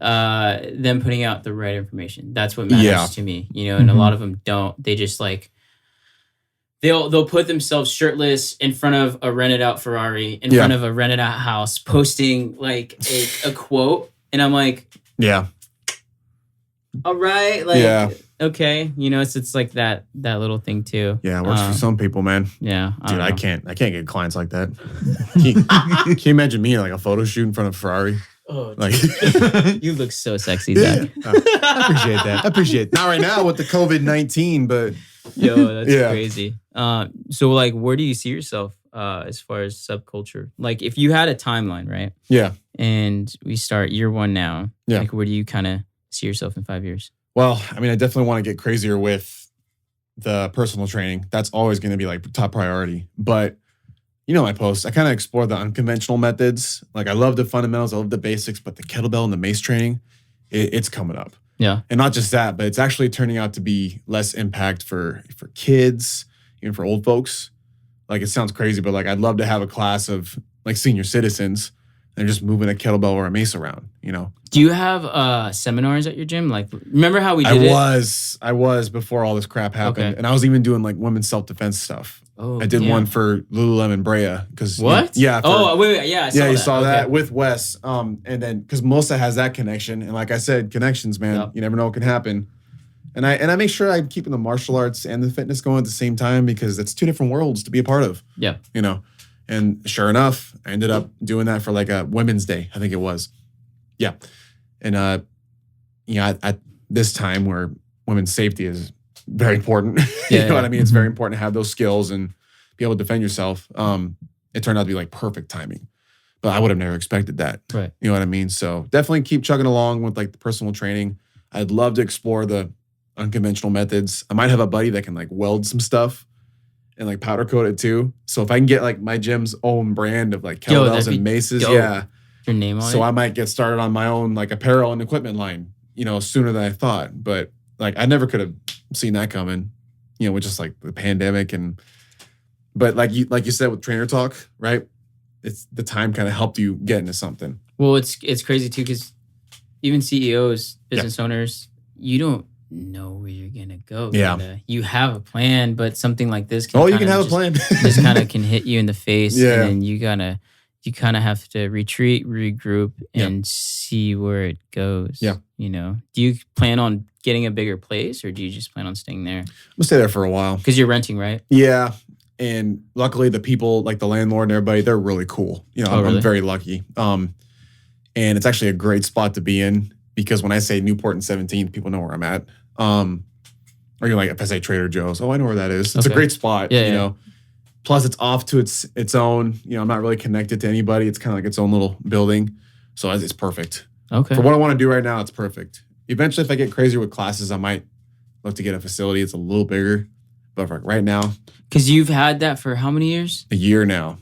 them putting out the right information. That's what matters to me. And a lot of them don't. They just like, They'll put themselves shirtless in front of a rented out Ferrari, in front of a rented out house, posting like a quote, and I'm like, all right, like, okay, it's like that little thing too. Yeah, it works for some people, man. Yeah, dude, I can't get clients like that. Can you imagine me like a photo shoot in front of a Ferrari? Oh, like you look so sexy, Zach. I appreciate that. I appreciate it. Not right now with the COVID-19, but yo, that's crazy. So like, where do you see yourself as far as subculture? Like, if you had a timeline, right? Yeah. And we start year one now. Yeah. Like, where do you kind of see yourself in 5 years? Well, I mean, I definitely want to get crazier with the personal training. That's always going to be like top priority. But my posts, I kind of explore the unconventional methods. Like I love the fundamentals, I love the basics, but the kettlebell and the mace training, it's coming up. Yeah. And not just that, but it's actually turning out to be less impact for kids, even for old folks. Like it sounds crazy, but like I'd love to have a class of like senior citizens and just moving a kettlebell or a mace around, Do you have seminars at your gym? Like, remember how we did it? I was before all this crap happened. Okay. And I was even doing like women's self-defense stuff. Oh, I did one for Lululemon Brea because what? Yeah. Wait, yeah, I saw that. You saw that with Wes. And then because Melissa has that connection, and like I said, connections, man, you never know what can happen. And I make sure I'm keeping the martial arts and the fitness going at the same time because it's two different worlds to be a part of. Yeah. And sure enough, I ended up doing that for like a Women's Day, I think it was. Yeah. And at this time where women's safety is very important. You know what I mean? It's very important to have those skills and be able to defend yourself. It turned out to be like perfect timing. But I would have never expected that. Right. You know what I mean? So definitely keep chugging along with like the personal training. I'd love to explore the unconventional methods. I might have a buddy that can like weld some stuff and like powder coat it too. So if I can get like my gym's own brand of like kettlebells and maces, your name on it. So I might get started on my own like apparel and equipment line, sooner than I thought. But like I never could have seen that coming, with just like the pandemic but like you said with Trainer Talk, right? It's the time kind of helped you get into something. Well, it's crazy too because even CEOs, business owners, you don't know where you're gonna go. Yeah, you have a plan, but something like this you can have a plan. Just kind of can hit you in the face, yeah. And then you kind of have to retreat, regroup, and see where it goes. Yeah, Do you plan on getting a bigger place, or do you just plan on staying there? I'm gonna stay there for a while because you're renting, right? Yeah. And luckily the people, like the landlord and everybody, they're really cool. I'm very lucky. And it's actually a great spot to be in because when I say Newport and 17th, people know where I'm at. Or you're like, if I say Trader Joe's, I know where that is. It's a great spot, Plus it's off to its own, I'm not really connected to anybody. It's kind of like its own little building. So it's perfect. Okay. For what I want to do right now, it's perfect. Eventually, if I get crazier with classes, I might look to get a facility. It's a little bigger. But for right now. Because you've had that for how many years? A year now.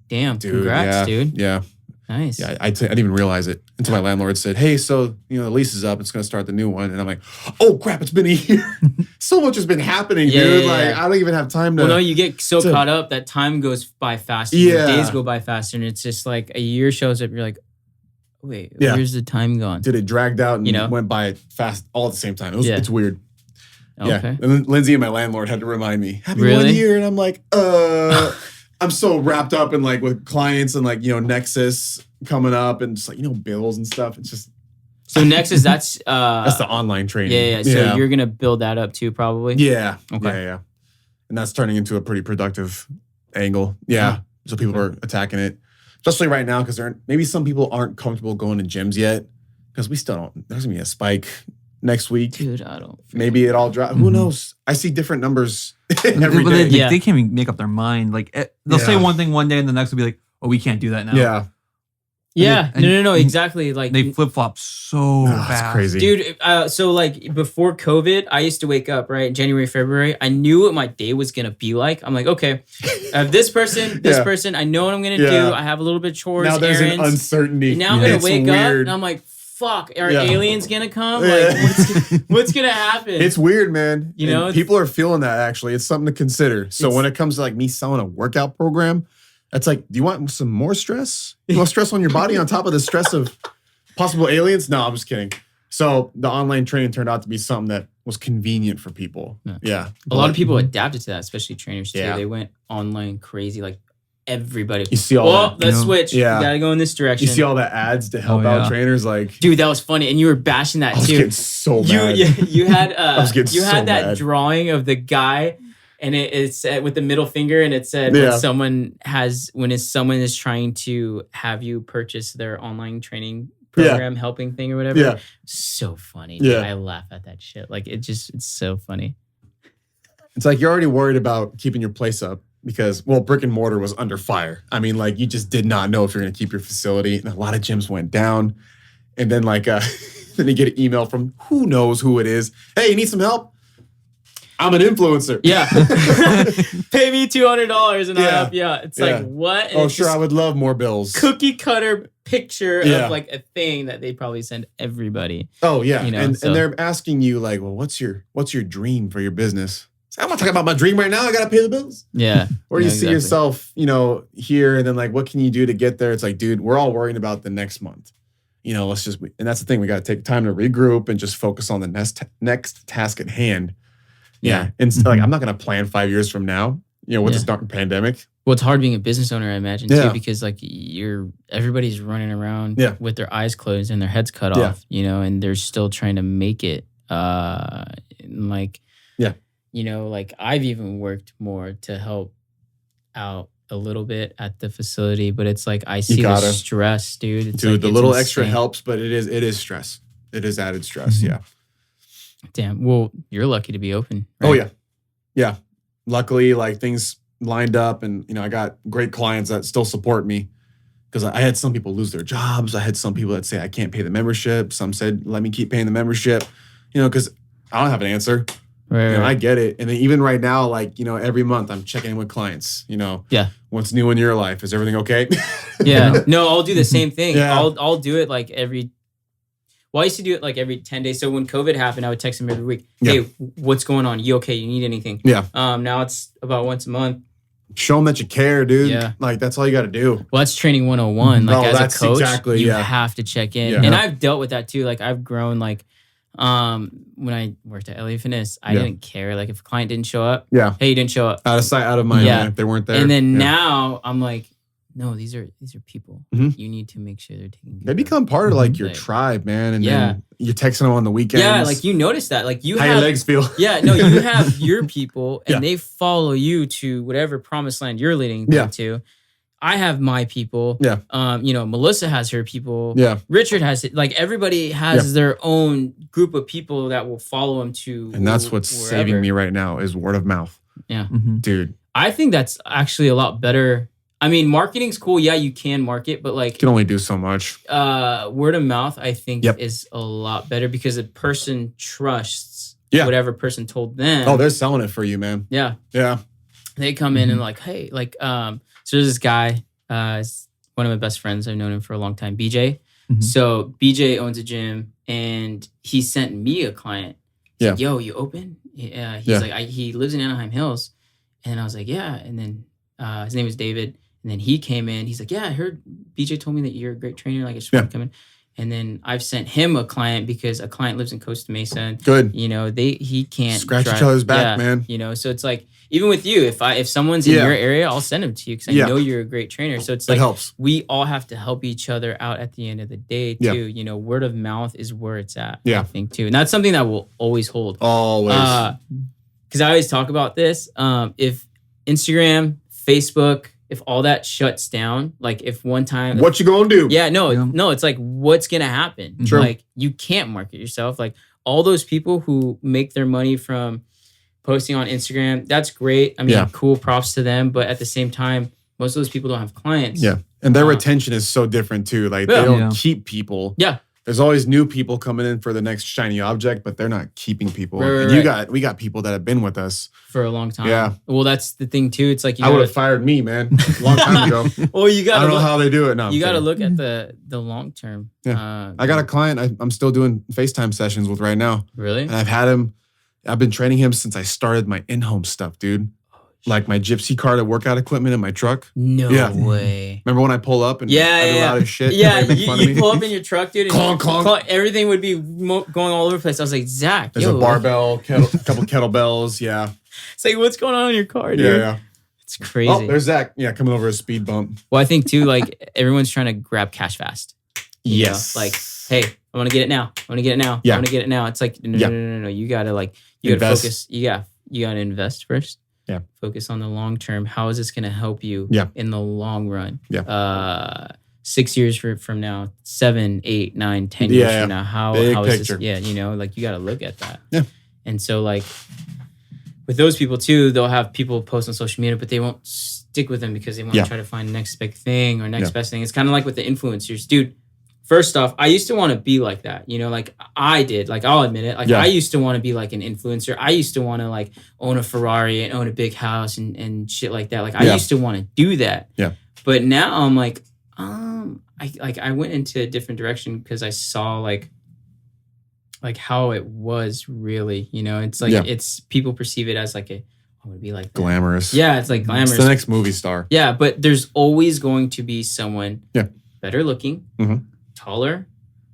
Damn, dude, congrats, dude. Yeah. Nice. Yeah, I didn't even realize it until my landlord said, hey, so, the lease is up. It's going to start the new one. And I'm like, oh, crap, it's been a year. So much has been happening, dude. I don't even have time to. Well, no, you get so caught up that time goes by faster. Yeah. Days go by faster. And it's just like a year shows up. You're like, wait, where's the time gone? Dude, it dragged out and went by fast all at the same time. It's weird. Okay. Yeah. And then Lindsay and my landlord had to remind me, happy 1 year. And I'm like, I'm so wrapped up in like with clients and like, Nexus coming up and just like, bills and stuff. It's just. So Nexus, that's the online training. Yeah. So you're going to build that up too, probably? Yeah. Okay. Yeah. And that's turning into a pretty productive angle. Yeah. So people are attacking it, especially right now because maybe some people aren't comfortable going to gyms yet because we still don't. There's going to be a spike next week. Dude, I don't. Maybe it all drops. Who knows? I see different numbers every day. They can't even make up their mind. Like they'll say one thing one day and the next will be like, oh, we can't do that now. Yeah. Yeah. No, exactly. Like they flip flop so fast. That's crazy. Dude, so like before COVID, I used to wake up, right? January, February. I knew what my day was going to be like. I'm like, okay, I have this person. I know what I'm going to do. I have a little bit of chores, now there's errands. an uncertainty. And now I'm going to wake up and I'm like, fuck, are aliens going to come? Like, what's going to happen? It's weird, man. And people are feeling that actually. It's something to consider. So when it comes to like me selling a workout program, that's like, do you want some more stress? You want stress on your body on top of the stress of possible aliens? No, I'm just kidding. So the online training turned out to be something that was convenient for people. Yeah. A lot of people adapted to that, especially trainers too. Yeah. They went online crazy, like everybody. You see all that. Let's switch. Yeah. You gotta go in this direction. You see all the ads to help out trainers, like, dude, that was funny. And you were bashing that too. I was getting so mad. You had that mad. drawing of the guy. And it said with the middle finger, and it said when someone is trying to have you purchase their online training program helping thing or whatever. Yeah. So funny. Dude. I laugh at that shit. Like it's so funny. It's like you're already worried about keeping your place up because, well, brick and mortar was under fire. I mean, like you just did not know if you're going to keep your facility. And a lot of gyms went down. And then like, then you get an email from who knows who it is. Hey, you need some help? I'm an influencer. Yeah. Pay me $200 and I'll help you out. It's like, what? And sure, I would love more bills. Cookie cutter picture of like a thing that they probably send everybody. Oh, yeah. And they're asking you like, well, what's your dream for your business? I'm not talking about my dream right now. I got to pay the bills. Yeah. Or you see yourself, here and then like, what can you do to get there? It's like, dude, we're all worrying about the next month. And that's the thing. We got to take time to regroup and just focus on the next task at hand. Yeah. And like, I'm not going to plan 5 years from now, with this dark pandemic. Well, it's hard being a business owner, I imagine, too, because like everybody's running around with their eyes closed and their heads cut off, and they're still trying to make it. Like I've even worked more to help out a little bit at the facility, but it's like, I see the stress, dude. It's the little extra helps, but it is stress. It is added stress. Mm-hmm. Yeah. Damn. Well, you're lucky to be open. Right? Oh, yeah. Yeah. Luckily, like things lined up, and I got great clients that still support me. Because I had some people lose their jobs. I had some people that say I can't pay the membership. Some said, let me keep paying the membership. Because I don't have an answer. Right. I get it. And then even right now, like, every month I'm checking in with clients. Yeah. What's new in your life? Is everything okay? Yeah. No, I'll do the same thing. Yeah. I'll do it like I used to do it like every 10 days. So when COVID happened, I would text them every week. Hey, what's going on? You okay? You need anything? Yeah. Now it's about once a month. Show them that you care, dude. Yeah. Like, that's all you got to do. Well, that's training 101. Like, as that's a coach, exactly, you have to check in. Yeah. And I've dealt with that too. Like, I've grown, like, when I worked at LA Fitness, I didn't care. Like, if a client didn't show up, hey, you didn't show up. Out of sight, out of mind. Yeah. Man, if they weren't there. And then now I'm like, no, these are people. Mhm. You need to make sure they're taken care They of. become part of like your Like, tribe, man. And then you're texting them on the weekends. Yeah, like you notice that. Like you how have your legs feel. Yeah, no, you have your people and Yeah. they follow you to whatever promised land you're leading them to. I have my people. Yeah. Melissa has her people. Yeah. Richard has it. Like everybody has their own group of people that will follow him to. And that's what's wherever. saving me right now is word of mouth. Yeah. Dude. I think that's actually a lot better. I mean, marketing's cool. Yeah, you can market, but like You can only do so much. word of mouth, I think is a lot better because a person trusts whatever person told them. Oh, they're selling it for you, man. Yeah. Yeah. They come in and like, hey, like, so there's this guy, he's one of my best friends. I've known him for a long time, BJ. So BJ owns a gym and he sent me a client. He's like, yo, you open? He's like, he lives in Anaheim Hills. And I was like, yeah. And then his name was David. And then he came in. He's like, yeah, I heard BJ told me that you're a great trainer. Like, I just want to come in. And then I've sent him a client because a client lives in Costa Mesa. And, Good. He can't scratch each other's back, man. So it's like, even with you, if someone's in your area, I'll send them to you because I know you're a great trainer. So it's like, helps. We all have to help each other out at the end of the day too. Word of mouth is where it's at, I think too. And that's something that will always hold. Always. Because I always talk about this. If Instagram, Facebook, if all that shuts down, like if one time, what you gonna do? Yeah, no, it's like what's gonna happen? True. Like you can't market yourself. Like all those people who make their money from posting on Instagram, that's great. I mean, cool, props to them. But at the same time, most of those people don't have clients. Yeah, and their retention is so different too. Like they don't keep people. Yeah. There's always new people coming in for the next shiny object, but they're not keeping people. Right, and we got people that have been with us for a long time. Yeah. Well, that's the thing too. It's like I would have fired me, man, a long time ago. Well, you got. I don't know how they do it now. You got to look at the long term. Yeah. I got a client I'm still doing FaceTime sessions with right now. Really? And I've been training him since I started my in-home stuff, dude. Like my gypsy cart of workout equipment in my truck. No way. Remember when I pull up and I do a lot of shit? Yeah, you pull up in your truck, dude. And clonk. Everything would be going all over the place. I was like, Zach, there's a barbell, a couple kettlebells. Yeah. It's like, what's going on in your car, dude? Yeah. It's crazy. Oh, there's Zach. Yeah, coming over a speed bump. Well, I think too, like everyone's trying to grab cash fast. Yes. Like, hey, I want to get it now. I want to get it now. Yeah. I want to get it now. It's like, no. You gotta focus. You gotta invest first. Yeah. Focus on the long term. How is this going to help you in the long run? Yeah. 6 years from now, 7, 8, 9, 10 years from now, how is picture. this? Yeah, like you got to look at that. Yeah. And so like with those people too, they'll have people post on social media, but they won't stick with them because they want to try to find the next big thing or next best thing. It's kind of like with the influencers, dude. First off, I used to want to be like that, like I did, like I'll admit it. Like I used to want to be like an influencer. I used to want to like own a Ferrari and own a big house and shit like that. Like I used to want to do that. Yeah. But now I'm like, I went into a different direction because I saw like how it was really, it's like, it's people perceive it as like I want to be like that. Glamorous. Yeah. It's like glamorous. It's the next movie star. Yeah. But there's always going to be someone better looking, taller,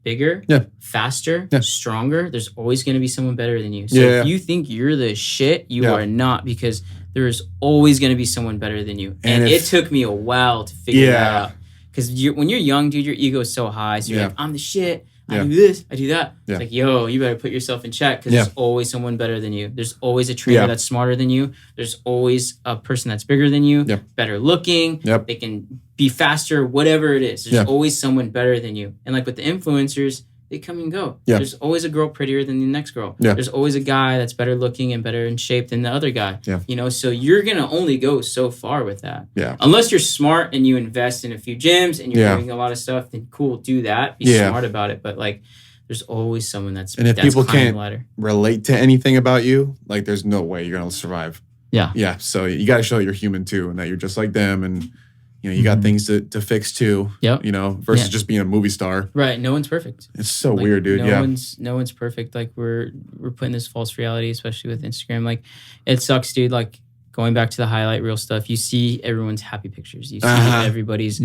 bigger, faster, stronger. There's always going to be someone better than you. So if you think you're the shit, you are not, because there's always going to be someone better than you. And it took me a while to figure that out. Because when you're young, dude, your ego is so high. So you're like, I'm the shit. I do this. I do that. It's like, yo, you better put yourself in check because there's always someone better than you. There's always a trainer that's smarter than you. There's always a person that's bigger than you, better looking. They can be faster, whatever it is. There's always someone better than you. And like with the influencers, they come and go. Yeah. There's always a girl prettier than the next girl. Yeah. There's always a guy that's better looking and better in shape than the other guy. Yeah. You know, so you're going to only go so far with that. Yeah. Unless you're smart and you invest in a few gyms and you're Yeah. doing a lot of stuff, then cool, do that. Be Yeah. smart about it. But like, there's always someone that's And if people climbing can't the ladder. relate to anything about you, like there's no way you're gonna survive. Yeah. Yeah. So you got to show that you're human too, and that you're just like them, and you know you got things to fix too. Yep. You know, versus Yeah. just being a movie star. Right. No one's perfect. It's so Like, weird, dude. Yeah. No one's perfect. Like we're putting this false reality, especially with Instagram. Like it sucks, dude. Like going back to the highlight reel stuff, you see everyone's happy pictures. You see everybody's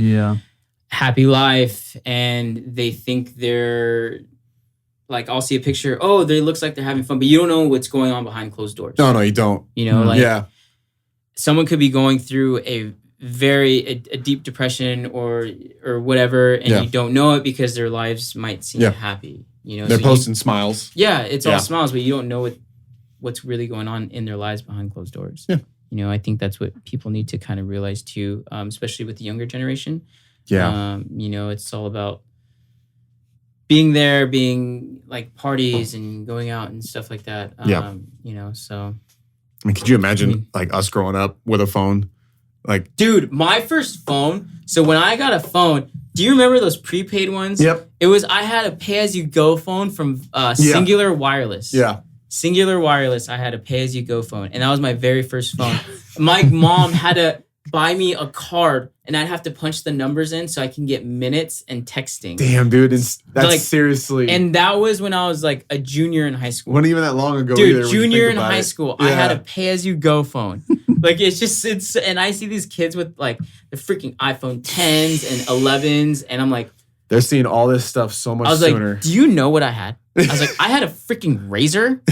happy life, and they think they're like, I'll see a picture. Oh, they looks like they're having fun, but you don't know what's going on behind closed doors. No, you don't. You know, like Yeah. someone could be going through a deep depression or whatever, and you don't know it because their lives might seem happy. You know, They're so posting smiles. it's all smiles, but you don't know what's really going on in their lives behind closed doors. Yeah. You know, I think that's what people need to kind of realize too, especially with the younger generation. Yeah. You know, it's all about being there, being like parties and going out and stuff like that. You know, so. I mean, could you imagine like us growing up with a phone? Like, dude, my first phone. So when I got a phone, do you remember those prepaid ones? Yep. I had a pay-as-you-go phone from Singular Wireless. Yeah. Singular Wireless. I had a pay-as-you-go phone, and that was my very first phone. My mom had to buy me a card, and I'd have to punch the numbers in so I can get minutes and texting. Damn, dude, that's like, seriously. And that was when I was like a junior in high school. Wasn't even that long ago, dude. either, Junior in high school, I had a pay-as-you-go phone. Like it's, and I see these kids with like the freaking iPhone 10s and 11s, and I'm like, they're seeing all this stuff so much sooner. Like, do you know what I had? I was like, I had a freaking Razor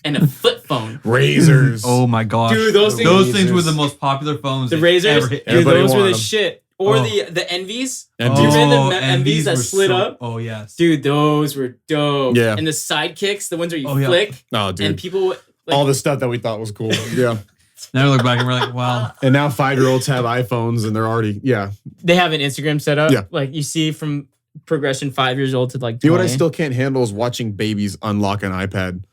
and a flip phone. Razors. Oh my gosh. Dude, those things were the most popular phones. The Razors, dude, those were the shit. Or the Envies. Do you remember the Envies that slid up? Oh, yes. Dude, those were dope. Yeah. And the sidekicks, the ones where you flick. Oh, dude. And people... Like, all the stuff that we thought was cool. Yeah. Now we look back and we're like, wow. And now 5-year-olds have iPhones and they're already, They have an Instagram set up. Yeah. Like you see from progression 5 years old to like 20. You know what I still can't handle is watching babies unlock an iPad.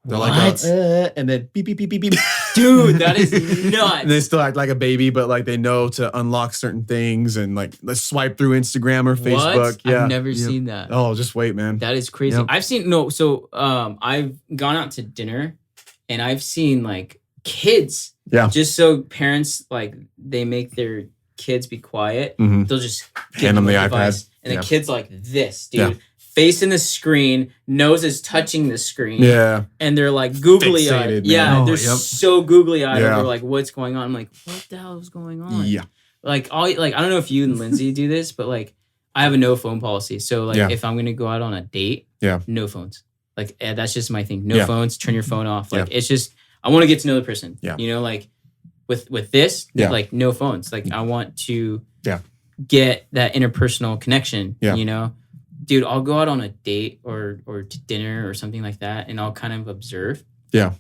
They're what? like, and then beep, beep, beep, beep, beep. Dude, that is nuts. And they still act like a baby, but like they know to unlock certain things and like let's swipe through Instagram or Facebook. What? Yeah. I've never seen that. Oh, just wait, man. That is crazy. Yep. I've seen, I've gone out to dinner and I've seen like kids. Yeah. Just so parents, like they make their kids be quiet. Mm-hmm. They'll just Hand them the device. iPad. And Yeah. the kid's like this, dude. Yeah. Face in the screen, nose is touching the screen. Yeah. And they're like googly Fixated, eyed. man. Yeah, Oh, they're yep. so googly eyed. Yeah. They're like, what's going on? I'm like, what the hell is going on? Yeah. Like I don't know if you and Lindsay do this, but like I have a no phone policy. So like if I'm gonna go out on a date, no phones. Like that's just my thing. No phones. Turn your phone off. Like it's just I want to get to know the person. Yeah. You know, like with this, like no phones. Like I want to get that interpersonal connection. Yeah. You know, dude, I'll go out on a date or to dinner or something like that, and I'll kind of observe. Yeah.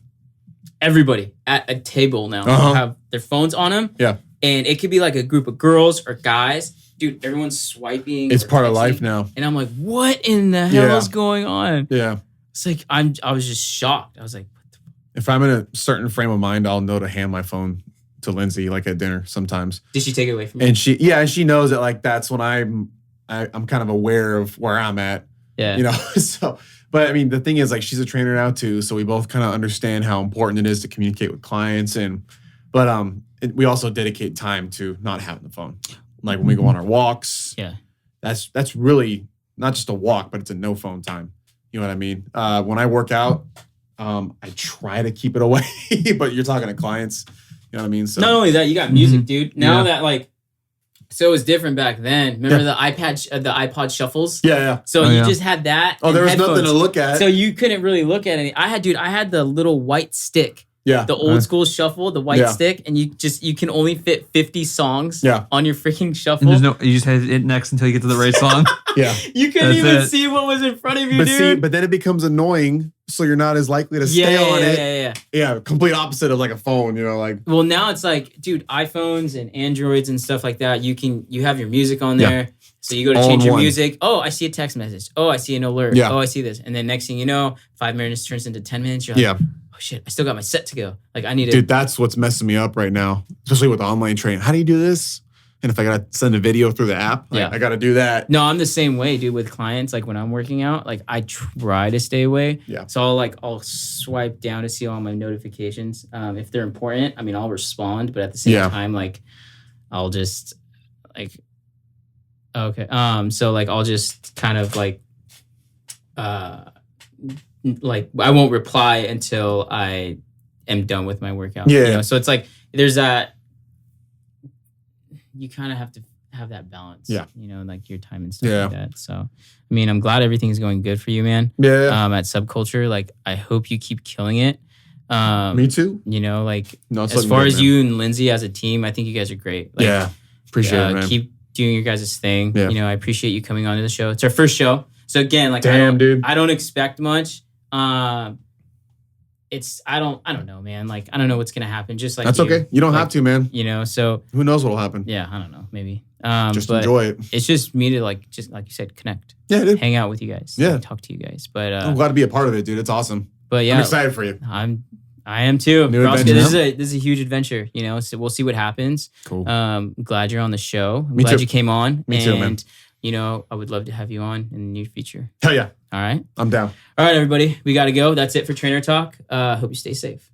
Everybody at a table now have their phones on them. Yeah. And it could be like a group of girls or guys. Dude, everyone's swiping. It's or part of texting. life now. And I'm like, what in the hell is going on? Yeah. It's like I was just shocked. I was like, what the If I'm in a certain frame of mind, I'll know to hand my phone to Lindsay like at dinner sometimes. Did she take it away from you? And she knows that like that's when I'm kind of aware of where I'm at. Yeah. You know, so but I mean the thing is like she's a trainer now too, so we both kind of understand how important it is to communicate with clients but we also dedicate time to not having the phone. Like when we go on our walks. Yeah. That's really not just a walk, but it's a no phone time. You know what I mean? When I work out, I try to keep it away, but you're talking to clients. You know what I mean? So not only that, you got music, dude. Now that like, so it was different back then. Remember the iPod shuffles? Yeah. So you just had that. Oh, and there was headphones. nothing to look at. So you couldn't really look at any. I had the little white stick. Yeah. The old school shuffle, the white stick, and you can only fit 50 songs on your freaking shuffle. And you just had it next until you get to the right song. Yeah. You couldn't even see what was in front of you, dude. But then it becomes annoying, so you're not as likely to stay on it. Yeah, complete opposite of like a phone, you know, like. Well, now it's like, dude, iPhones and Androids and stuff like that. You have your music on there. So you go to All change in your one. music. Oh, I see a text message. Oh, I see an alert. Yeah. Oh, I see this. And then next thing you know, 5 minutes turns into 10 minutes. You're like, Yeah. oh shit, I still got my set to go. Like I need to. Dude, that's what's messing me up right now, especially with online training. How do you do this? And if I got to send a video through the app, like, Yeah. I got to do that. No, I'm the same way, dude, with clients. Like when I'm working out, like I try to stay away. Yeah. So I'll swipe down to see all my notifications. If they're important, I mean, I'll respond, but at the same Yeah. time, like I'll just like, okay. So like I'll just kind of like I won't reply until I am done with my workout. Yeah. You know? So it's like there's that. You kind of have to have that balance. Yeah. You know, like your time and stuff Yeah. like that. So, I mean, I'm glad everything's going good for you, man. Yeah. At Subculture, like I hope you keep killing it. Me too. You know, like No, it's as looking far good, as man. you and Lindsay as a team, I think you guys are great. Like, Yeah. Appreciate it, man. Keep doing your guys' thing. Yeah. You know, I appreciate you coming on to the show. It's our first show. So again, like Damn, dude. I don't expect much. I don't know, man. Like I don't know what's gonna happen. Just like That's okay. You don't have to, man. You know, so Who knows what'll happen? yeah, I don't know, maybe. Just but enjoy it. it's just me to like, just like you said, connect, Yeah, dude. hang out with you guys, Yeah. like, talk to you guys. But I'm glad to be a part of it, dude. It's awesome. but I'm yeah, excited for you. I am too. New Broski, adventure, this is a huge adventure, you know. So we'll see what happens. Cool. Glad you're on the show. I'm Me glad too. you came on. Me too, man. And you know, I would love to have you on in the near future. Hell yeah. All right. I'm down. All right, everybody. We got to go. That's it for Trainer Talk. Hope you stay safe.